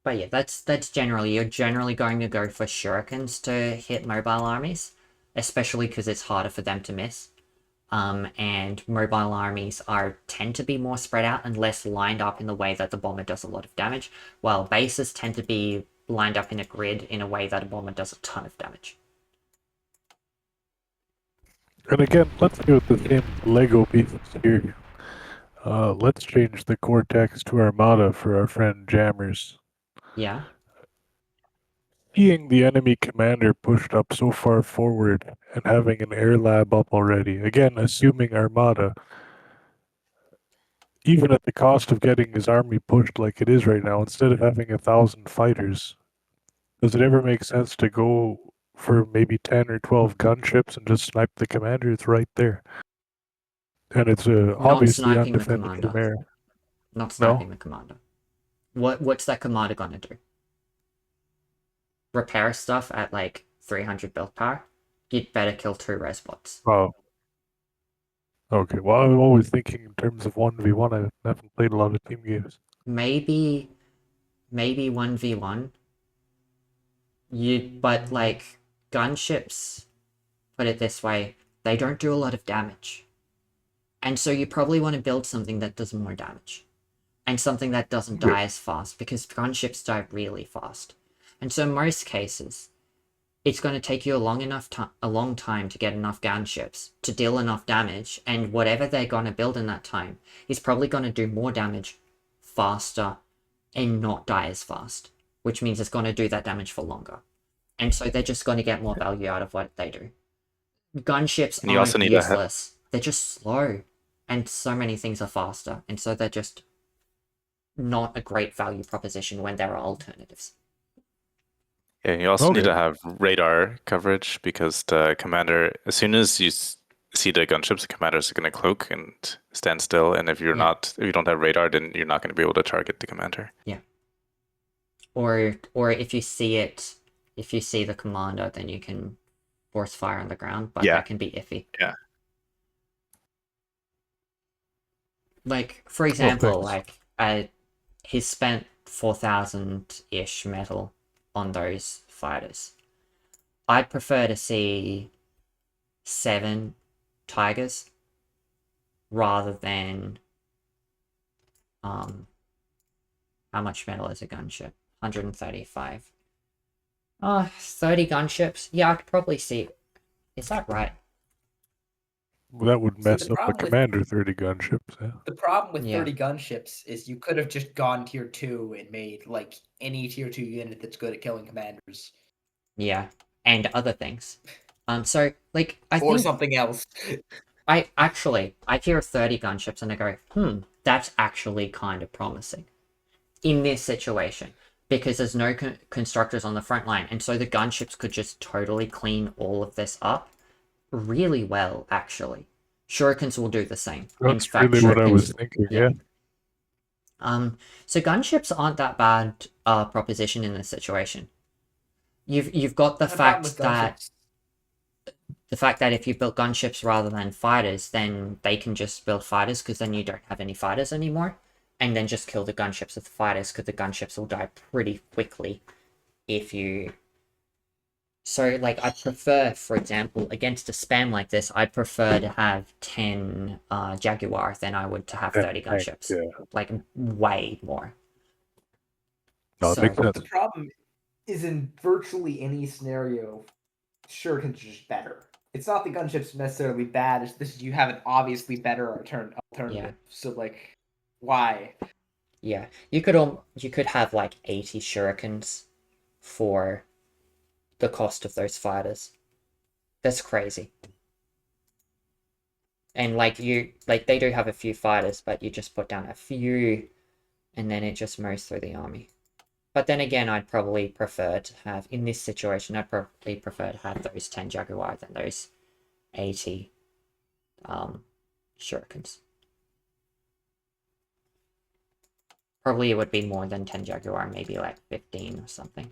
yeah, that's generally, you're generally going to go for shurikens to hit mobile armies, especially because it's harder for them to miss. And mobile armies tend to be more spread out and less lined up in the way that the bomber does a lot of damage, while bases tend to be lined up in a grid in a way that a bomber does a ton of damage. And again, let's do it the same Lego pieces here. Let's change the Cortex to Armada for our friend Jammers. Yeah. Seeing the enemy commander pushed up so far forward and having an air lab up already, again, assuming Armada, even at the cost of getting his army pushed like it is right now, instead of having 1,000 fighters, does it ever make sense to go for maybe 10 or 12 gunships and just snipe the commander? It's right there. And it's obviously sniping the undefended commander. from air. Not sniping the commander. What's that commander gonna do? Repair stuff at like 300 build power? You'd better kill 2 res bots. Oh. Okay, well, I'm always thinking in terms of 1v1. I haven't played a lot of team games. Maybe 1v1. But like, gunships, put it this way, they don't do a lot of damage. And so you probably want to build something that does more damage. And something that doesn't die as fast, because gunships die really fast. And so in most cases, it's going to take you a long time to get enough gunships to deal enough damage, and whatever they're going to build in that time is probably going to do more damage faster and not die as fast, which means it's going to do that damage for longer. And so they're just going to get more value out of what they do. Gunships aren't useless. They're just slow, and so many things are faster, and so they're just not a great value proposition when there are alternatives. Yeah, you also need to have radar coverage, because the commander, as soon as you see the gunships, the commanders are going to cloak and stand still. And if you don't have radar, then you're not going to be able to target the commander. Yeah. Or if you see the commander, then you can force fire on the ground, but that can be iffy. Yeah. Like, for example, he's spent 4,000-ish metal on those fighters. I'd prefer to see 7 tigers rather than how much metal is a gunship? 135. 30 gunships. Yeah, I could probably see. Is that right? Well, that would mess up a commander 30 gunships. Yeah. The problem with 30 gunships is you could have just gone tier 2 and made like any tier 2 unit that's good at killing commanders. Yeah, and other things. So like I or think something else. I hear 30 gunships and I go, that's actually kind of promising in this situation, because there's no constructors on the front line, and so the gunships could just totally clean all of this up really well, actually. Shurikens will do the same. That's really what I was thinking, yeah. So gunships aren't that bad proposition in this situation. You've got the fact that if you build gunships rather than fighters, then they can just build fighters, because then you don't have any fighters anymore, and then just kill the gunships with the fighters, because the gunships will die pretty quickly if you... So, like, I prefer, for example, against a spam like this, I prefer to have 10 Jaguar than I would to have 30 gunships. Yeah. Like, way more. No, The problem is, in virtually any scenario, Shurikens are just better. It's not the gunships necessarily bad, it's this you have an obviously better alternative. Yeah. So, like, why? Yeah. You could have, like, 80 Shurikens for the cost of those fighters. That's crazy. And they do have a few fighters, but you just put down a few and then it just mows through the army. But then again, I'd probably prefer to have, in this situation, I'd probably prefer to have those 10 Jaguar than those 80 Shurikens. Probably it would be more than 10 Jaguar, maybe like 15 or something.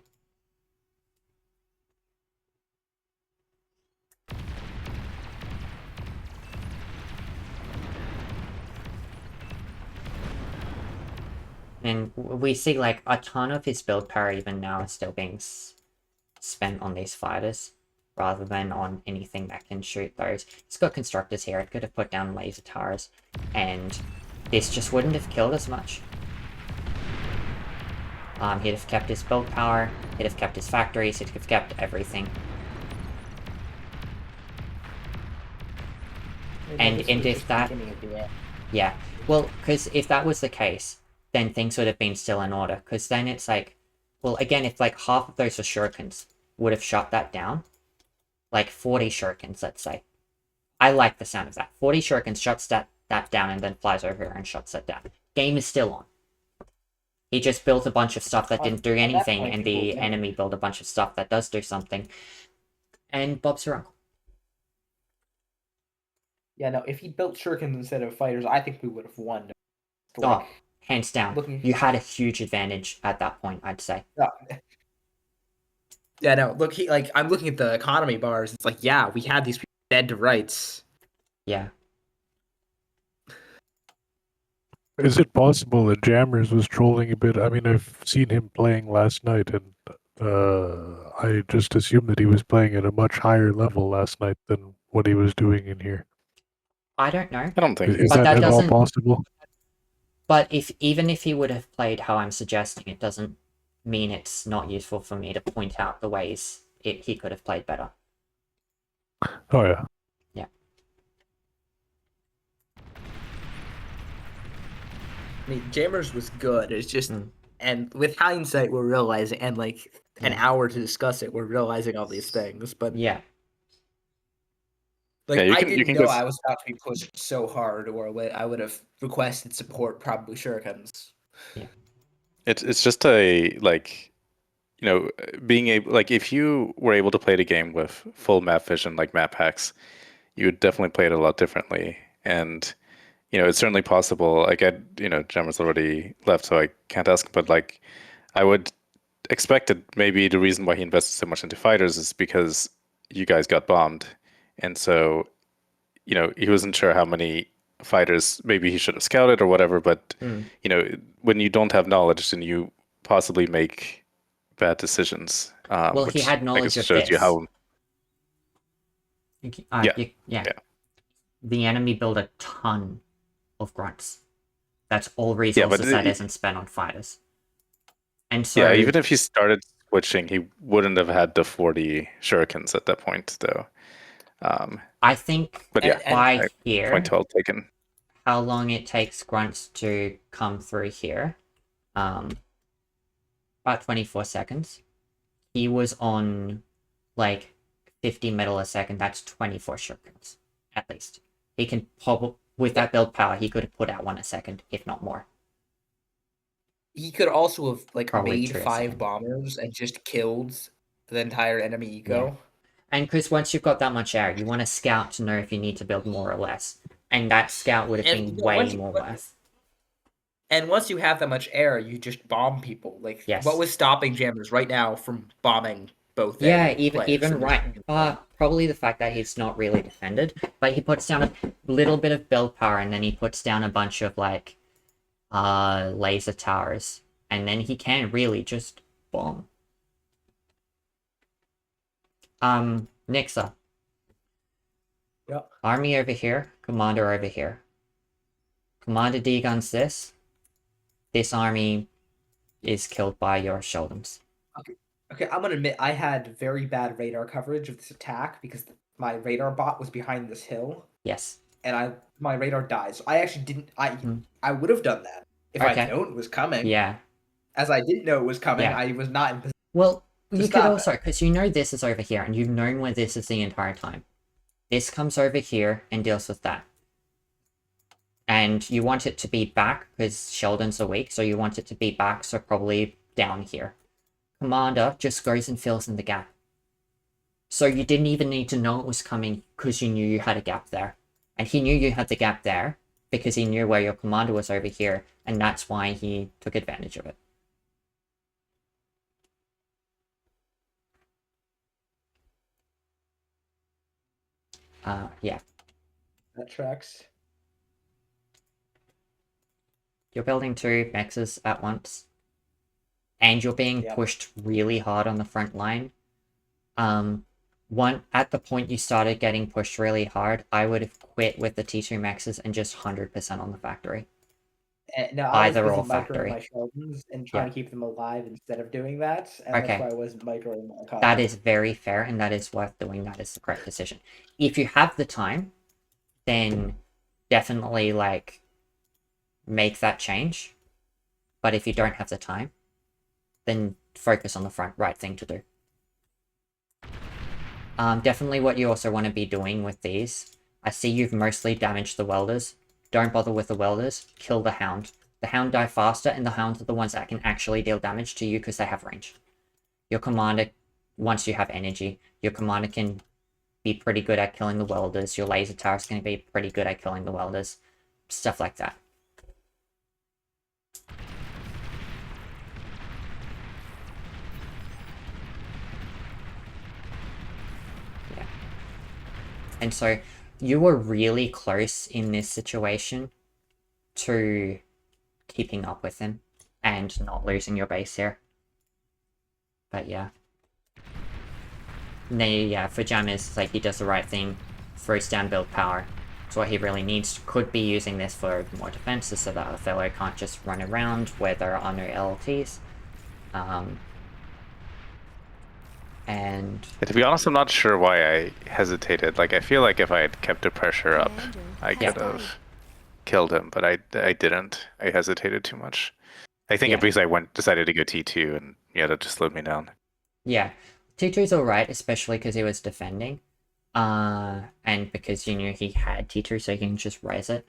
And we see, like, a ton of his build power even now is still being spent on these fighters, rather than on anything that can shoot those. He's got constructors here. It could have put down laser towers, and this just wouldn't have killed as much. He'd have kept his build power, he'd have kept his factories, he'd have kept everything. And if that... Yeah, well, because if that was the case, then things would have been still in order, because then it's like, well, again, if like half of those were Shurikens, would have shut that down, like 40 Shurikens, let's say. I like the sound of that. 40 Shurikens shuts that that down and then flies over and shuts it down. Game is still on. He just built a bunch of stuff that didn't do anything, and the enemy built a bunch of stuff that does do something. And Bob's your uncle. Yeah, no, if he built shurikens instead of fighters, I think we would have won. Oh, hands down. You had a huge advantage at that point, I'd say. Yeah, no, look, I'm looking at the economy bars. It's like, yeah, we had these people dead to rights. Yeah. Is it possible that Jammers was trolling a bit? I mean, I've seen him playing last night, and I just assumed that he was playing at a much higher level last night than what he was doing in here. I don't know. I don't think Is that at all possible? But even if he would have played how I'm suggesting, it doesn't mean it's not useful for me to point out the ways he could have played better. Oh, yeah. Yeah. I mean, Jammers was good. It's just, and with hindsight, we're realizing, and like an hour to discuss it, we're realizing all these things. But yeah, like I didn't know I was about to be pushed so hard, or I would have requested support, probably shurikens. Yeah, it's just a being able, like, if you were able to play the game with full map vision, like map hacks, you would definitely play it a lot differently. And it's certainly possible. Like, Jamerz already left, so I can't ask. But like, I would expect that maybe the reason why he invested so much into fighters is because you guys got bombed, and so he wasn't sure how many fighters maybe he should have scouted or whatever. But when you don't have knowledge, then you possibly make bad decisions. Well, which he had I knowledge guess of shows this. you how. Yeah. The enemy built a ton of grunts. That's all resources that isn't spent on fighters. And so even if he started switching, he wouldn't have had the 40 shurikens at that point, though. I think by here, point well taken. How long it takes grunts to come through here? About 24 seconds. He was on like 50 metal a second. That's 24 shurikens, at least. He can probably, with that build power, he could have put out one a second, if not more. He could also have Probably made 5 bombers and just killed the entire enemy eco. Yeah. And because once you've got that much air, you want a scout to know if you need to build more or less. And that scout would have been way more worth. And once you have that much air, you just bomb people. Like, what was stopping Jammers right now from bombing both? Yeah, even right. Probably the fact that he's not really defended, but he puts down a little bit of build power, and then he puts down a bunch of like laser towers, and then he can really just bomb. Nixha. Yep. Army over here, commander over here. Commander D-guns this. This army is killed by your Sheldons. Okay, I'm gonna admit I had very bad radar coverage of this attack because my radar bot was behind this hill. Yes. And my radar died. So I actually didn't. I would have done that if I'd known it was coming. Yeah. As I didn't know it was coming, I was not in position. Well, you could also, because this is over here, and you've known where this is the entire time. This comes over here and deals with that. And you want it to be back, because Sheldons are weak, so you want it to be back, so probably down here. Commander just goes and fills in the gap. So you didn't even need to know it was coming, because you knew you had a gap there. And he knew you had the gap there, because he knew where your commander was over here, and that's why he took advantage of it. Yeah. That tracks. You're building 2 mexes at once. And you're being pushed really hard on the front line. At the point you started getting pushed really hard, I would have quit with the T2 mexes and just 100% on the factory. No, I was Either busy or factory. my Sheldons and trying to keep them alive instead of doing that. And that's why I wasn't microing my car. That is very fair, and that is worth doing. That is the correct decision. If you have the time, then definitely make that change. But if you don't have the time, then focus on the front. Right thing to do. Definitely what you also want to be doing with these. I see you've mostly damaged the welders. don't bother with the welders, kill the hound. The hound die faster, and the hounds are the ones that can actually deal damage to you because they have range. Your commander, once you have energy, your commander can be pretty good at killing the welders. Your laser tower is going to be pretty good at killing the welders. Stuff like that. Yeah. And so you were really close in this situation to keeping up with him and not losing your base here. But yeah. Yeah, for Jamerz, it's like he does the right thing, throws down build power. So what he really needs could be using this for more defenses so that Othello can't just run around where there are no LLTs. And To be honest, I'm not sure why I hesitated. Like, I feel like if I had kept the pressure up, I could have killed him, but I didn't. I hesitated too much. I think because I decided to go T2, and yeah, that just slowed me down. Yeah, T2's alright, especially because he was defending. And because you knew he had T2, so you can just raise it.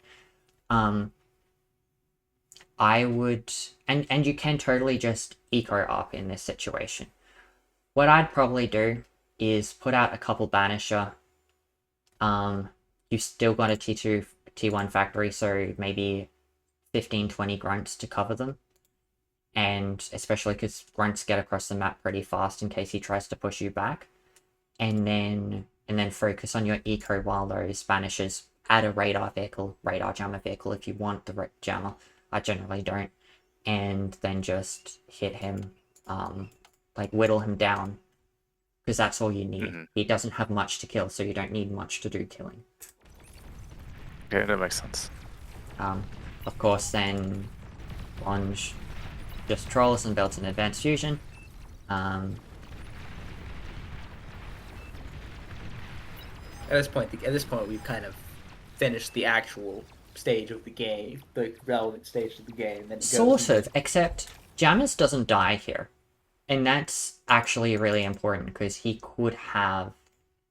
I would... And you can totally just eco up in this situation. What I'd probably do is put out a couple Banisher. You've still got a T2, T1 factory, so maybe 15, 20 grunts to cover them. And especially because grunts get across the map pretty fast in case he tries to push you back. And then focus on your eco while those Banishers add a radar jammer vehicle if you want the jammer. I generally don't. And then just hit him, like whittle him down. Because that's all you need. He doesn't have much to kill, so you don't need much to do killing. Okay, that makes sense. Of course, then Longe just trolls and builds an advanced fusion. At this point, we've kind of finished the actual stage of the game, the relevant stage of the game. Then Sort of, except Jamerz doesn't die here. And that's actually really important, because he could have...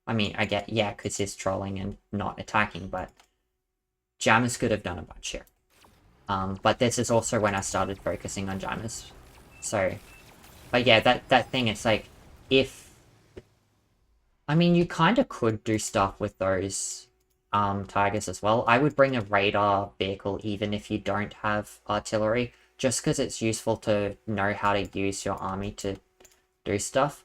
I mean, I get, yeah, because he's trolling and not attacking, but Jamerz could have done a bunch here. But this is also when I started focusing on Jamerz. So, but yeah, that thing, it's like, if... I mean, you kind of could do stuff with those tigers as well. I would bring a radar vehicle even if you don't have artillery, just because it's useful to know how to use your army to do stuff.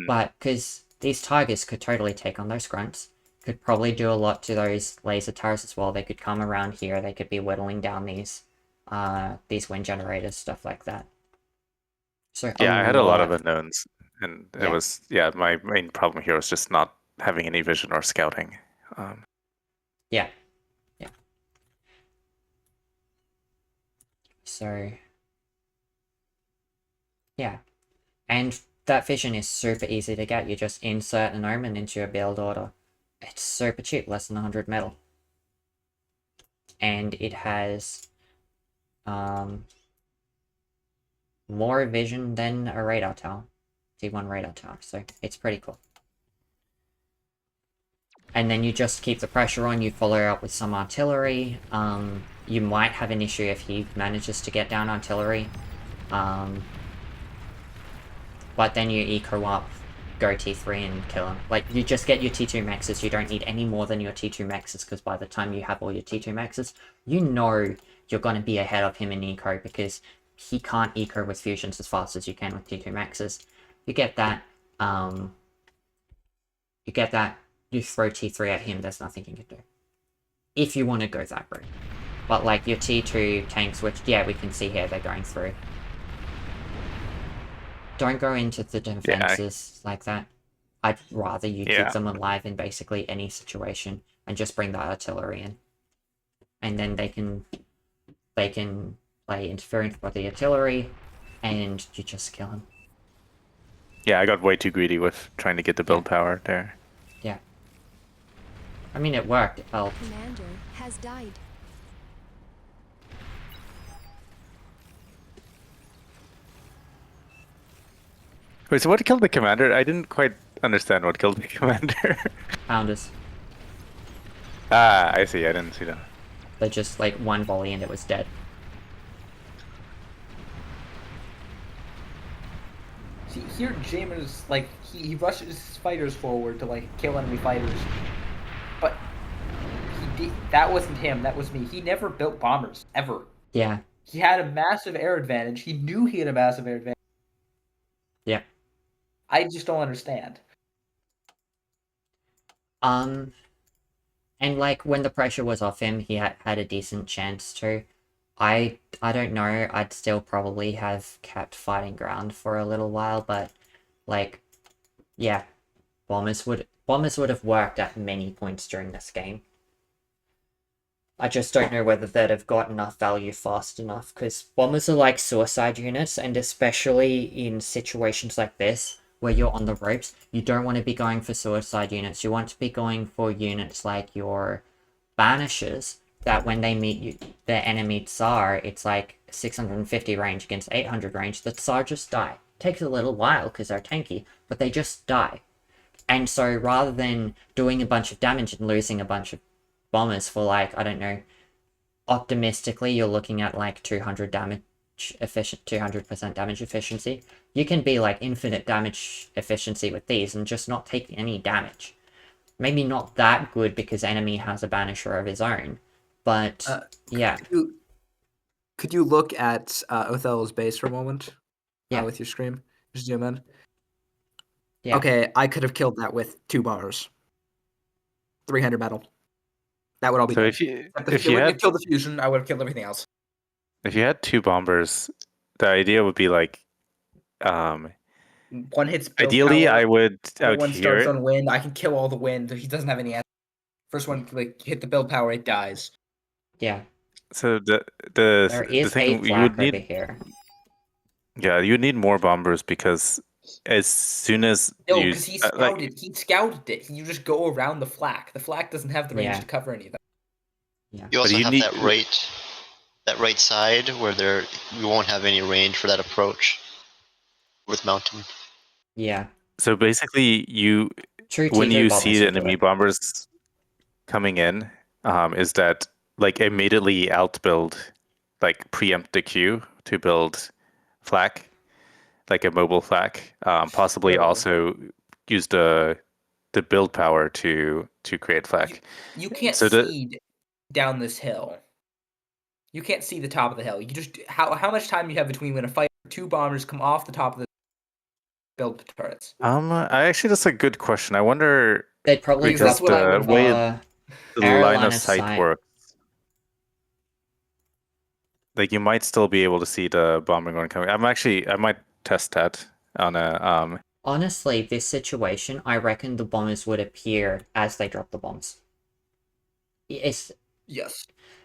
But because these tigers could totally take on those grunts, could probably do a lot to those laser towers as well. They could come around here, they could be whittling down these wind generators, stuff like that. So yeah, I had a lot of unknowns, and it was my main problem here was just not having any vision or scouting. Yeah. So yeah, and that vision is super easy to get. You just insert an omen into your build order. It's super cheap, less than 100 metal. And it has more vision than a radar tower. T1 radar tower, so it's pretty cool. And then you just keep the pressure on, you follow up with some artillery. You might have an issue if he manages to get down artillery. But then you eco up, go T3 and kill him. Like, you just get your T2 maxes, you don't need any more than your T2 maxes, because by the time you have all your T2 maxes, you know you're going to be ahead of him in eco, because he can't eco with fusions as fast as you can with T2 maxes. You get that, you throw T3 at him, there's nothing you can do. If you want to go that route. But like your T2 tanks, which, yeah, we can see here, they're going through. Don't go into the defenses like that. I'd rather you keep them alive in basically any situation and just bring the artillery in. And then they can play interference with the artillery and you just kill him. Yeah, I got way too greedy with trying to get the build power there. Yeah. I mean, it worked. It helped. Commander has died. Wait, so what killed the commander? I didn't quite understand what killed the commander. Founders. Ah, I see. I didn't see that. but just like one volley and it was dead. See, here Jamerz, like, he rushes his fighters forward to, like, kill enemy fighters. But that wasn't him, that was me. He never built bombers, ever. Yeah. He had a massive air advantage. He knew he had a massive air advantage. Yeah. I just don't understand. And like when the pressure was off him, he had a decent chance to. I don't know, I'd still probably have kept fighting ground for a little while, but like, yeah, bombers would have worked at many points during this game. I just don't know whether they'd have got enough value fast enough, because bombers are like suicide units, and especially in situations like this, where you're on the ropes, you don't want to be going for suicide units. You want to be going for units like your banishers, that when they meet their enemy Tsar, it's like 650 range against 800 range, the Tsar just die. Takes a little while because they're tanky, but they just die. And so rather than doing a bunch of damage and losing a bunch of bombers for like, I don't know, optimistically you're looking at like 200% damage efficiency. You can be like infinite damage efficiency with these and just not take any damage. Maybe not that good because enemy has a banisher of his own, but yeah. Could you look at Othello's base for a moment? Yeah. With your screen? Just zoom in. Yeah. Okay, I could have killed that with 2 bombers. 300 metal. That would all be So good. if you wouldn't had have killed the fusion, I would have killed everything else. if you had 2 bombers, the idea would be like, One hits build ideally power, I would one hear starts it. on wind. I can kill all the wind. He doesn't have any answer. First one, like, hit the build power, it dies. Yeah. So There the is thing a you would flak over need, here. yeah, you would need more bombers because as soon as No, you because he scouted it. You just go around the flak. The flak doesn't have the range Yeah. to cover anything. Yeah. You also you have need- that right side where you won't have any range for that approach with mountain. Yeah. So basically, True when T2 you bombers see will the do enemy it. bombers coming in, is that like immediately outbuild, like preempt the queue to build flak, like a mobile flak. Possibly Sure. also use the build power to create flak. You can't So see down this hill. You can't see the top of the hill. You just how much time you have between when a fight 2 bombers come off the top of the build turrets. That's a good question. I wonder They'd probably because that's what I the would way the air line of sight works, like you might still be able to see the bomber going coming. I might test that on a Honestly, this situation, I reckon the bombers would appear as they drop the bombs. Yes.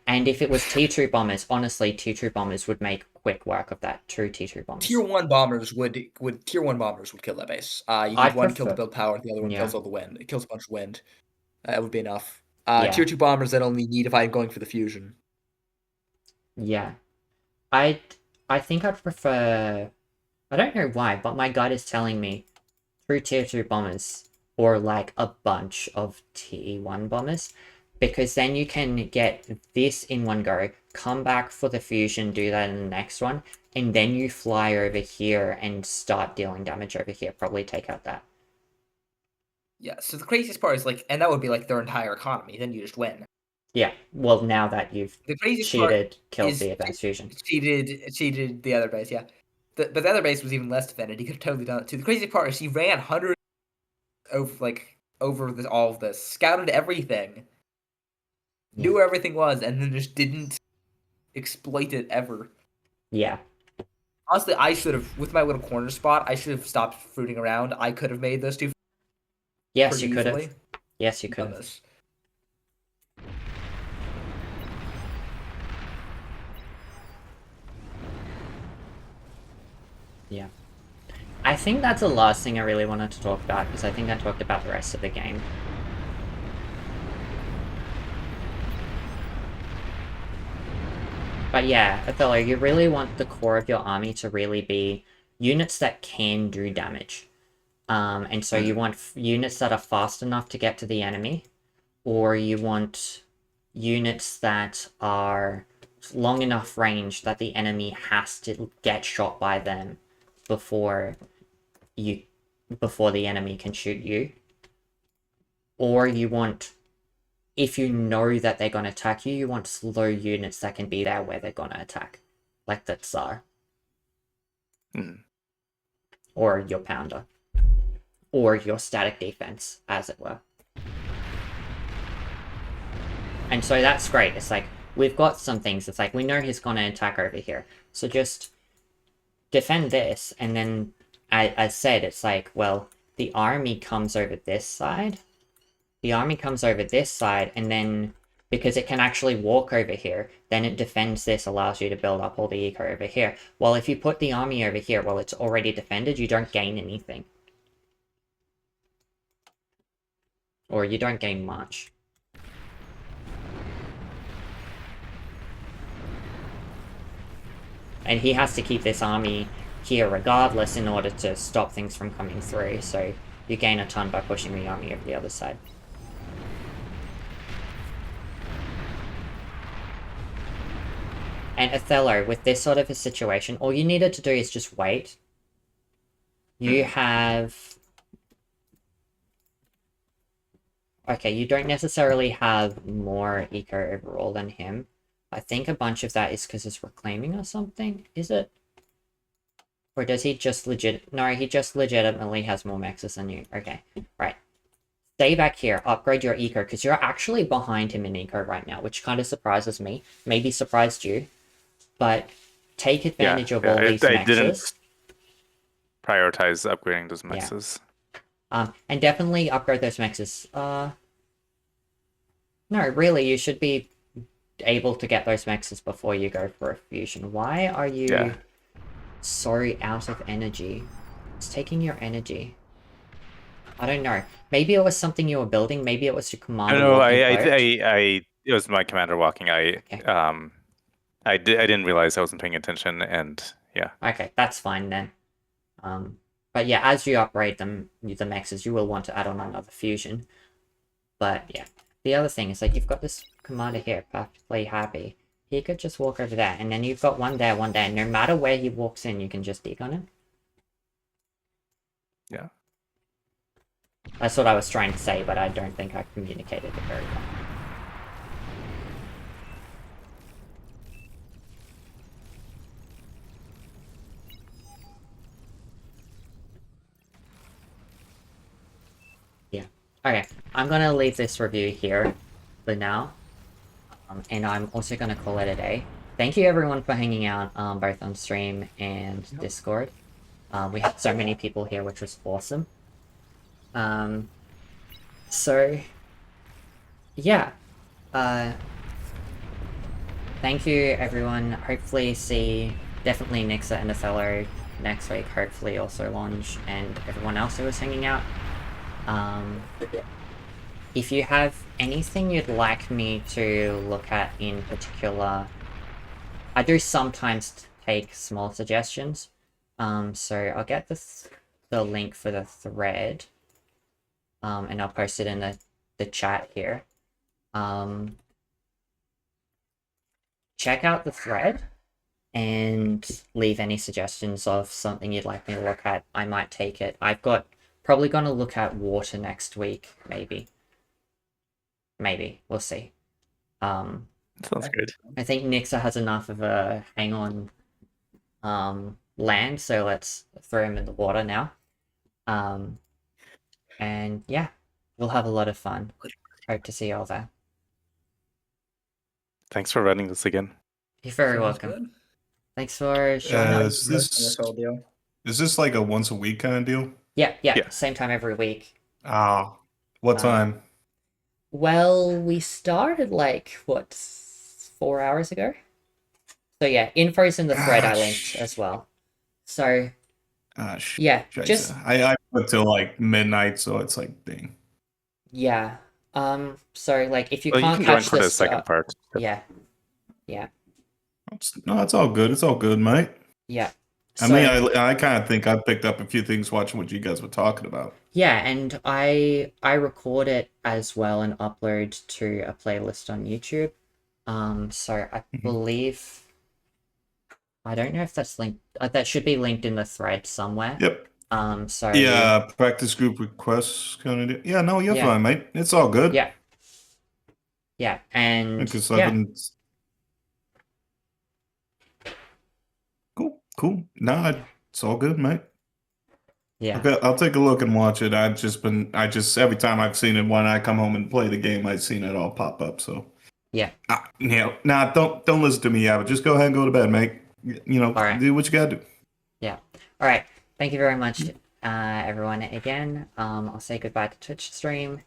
And if it was T2 bombers, honestly, T2 bombers would make quick work of that. True T2 bombers. Tier 1 bombers would kill that base. You need one to kill the build power, the other one kills all the wind. It kills a bunch of wind. That would be enough. Tier 2 bombers that only need if I'm going for the fusion. Yeah. I think I'd prefer... I don't know why, but my gut is telling me true Tier 2 bombers, or like a bunch of T1 bombers, because then you can get this in one go, come back for the fusion, do that in the next one, and then you fly over here and start dealing damage over here, probably take out that. Yeah, so the craziest part is like, and that would be like their entire economy, then you just win. Yeah, well now that you've cheated, killed the advanced fusion. Cheated the other base, yeah. But the other base was even less defended. He could have totally done it too. The crazy part is he ran hundreds over all of this, scouted everything, knew where everything was, and then just didn't exploit it ever. Yeah. Honestly, I should have, with my little corner spot, I should have stopped fruiting around. I could have made those 2. Yes, you could have. Yes, you could have. Yeah. I think that's the last thing I really wanted to talk about, because I think I talked about the rest of the game. But yeah, Othello, you really want the core of your army to really be units that can do damage. And so you want units that are fast enough to get to the enemy, or you want units that are long enough range that the enemy has to get shot by them before the enemy can shoot you. Or you want, if you know that they're going to attack you, you want slow units that can be there where they're going to attack. Like the Tsar. Or your Pounder. Or your static defense, as it were. And so that's great. It's like, we've got some things. It's like, we know he's going to attack over here. So just defend this. And then, as said, it's like, well, the army comes over this side. The army comes over this side. And then, because it can actually walk over here, then it defends this, allows you to build up all the eco over here. Well, if you put the army over here, well, it's already defended, you don't gain anything. Or you don't gain much. And he has to keep this army here regardless in order to stop things from coming through, so you gain a ton by pushing the army over the other side. And Othello, with this sort of a situation, all you needed to do is just wait. You have... Okay, you don't necessarily have more eco overall than him. I think a bunch of that is because it's reclaiming or something, is it? Or does he just No, he just legitimately has more mexes than you. Okay, right. Stay back here, upgrade your eco, because you're actually behind him in eco right now, which kind of surprises me. Maybe surprised you. But take advantage of all these mexes. I didn't prioritize upgrading those mexes. And definitely upgrade those mexes. No, really, you should be able to get those mexes before you go for a fusion. Why are you so out of energy? It's taking your energy. I don't know. Maybe it was something you were building. Maybe it was your commander. No, it was my commander walking. I didn't realize I wasn't paying attention, and yeah. Okay, that's fine then. But yeah, as you upgrade them, the mexes, you will want to add on another fusion. But yeah, the other thing is like you've got this commander here, perfectly happy. He could just walk over there, and then you've got one there, one there. No matter where he walks in, you can just dig on him. Yeah. That's what I was trying to say, but I don't think I communicated it very well. Yeah. Okay, I'm gonna leave this review here for now. And I'm also gonna call it a day. Thank you everyone for hanging out, both on stream and Discord. We had so many people here, which was awesome. So, yeah. Thank you, everyone. Hopefully see definitely Nixha and Othello next week. Hopefully also Longe and everyone else who was hanging out. If you have anything you'd like me to look at in particular, I do sometimes take small suggestions. So I'll get the link for the thread. And I'll post it in the chat here. Check out the thread and leave any suggestions of something you'd like me to look at. I might take it. Probably gonna look at water next week, maybe. Maybe. We'll see. Sounds good. I think Nixha has enough of a hang on land, so let's throw him in the water now. And yeah, we'll have a lot of fun. Hope to see you all there. Thanks for running this again. You're very welcome. Good. Thanks for showing up. Is this like a once a week kind of deal? Yeah. Same time every week. What time? Well, we started like, 4 hours ago? So yeah, info's in the thread I linked as well. So, yeah, just... I put till like midnight, so it's like, dang. Yeah. So like, if you can't you can catch join for the second part. Yeah. No, it's all good. It's all good, mate. Yeah. I mean, I kind of think I picked up a few things watching what you guys were talking about. Yeah, and I record it as well and upload to a playlist on YouTube. So I believe, I don't know if that's linked. That should be linked in the thread somewhere. Yep. So Yeah, practice group requests kind of. Yeah, no, you're fine, mate. It's all good. Yeah. Yeah, and Because I've been. Cool. Nah, it's all good, mate. Yeah. Okay, I'll take a look and watch it. I just every time I've seen it, when I come home and play the game, I've seen it all pop up. So yeah. Nah, don't listen to me, but just go ahead and go to bed, mate. You know, do what you gotta do. Yeah. All right. Thank you very much, everyone. Again, I'll say goodbye to Twitch stream,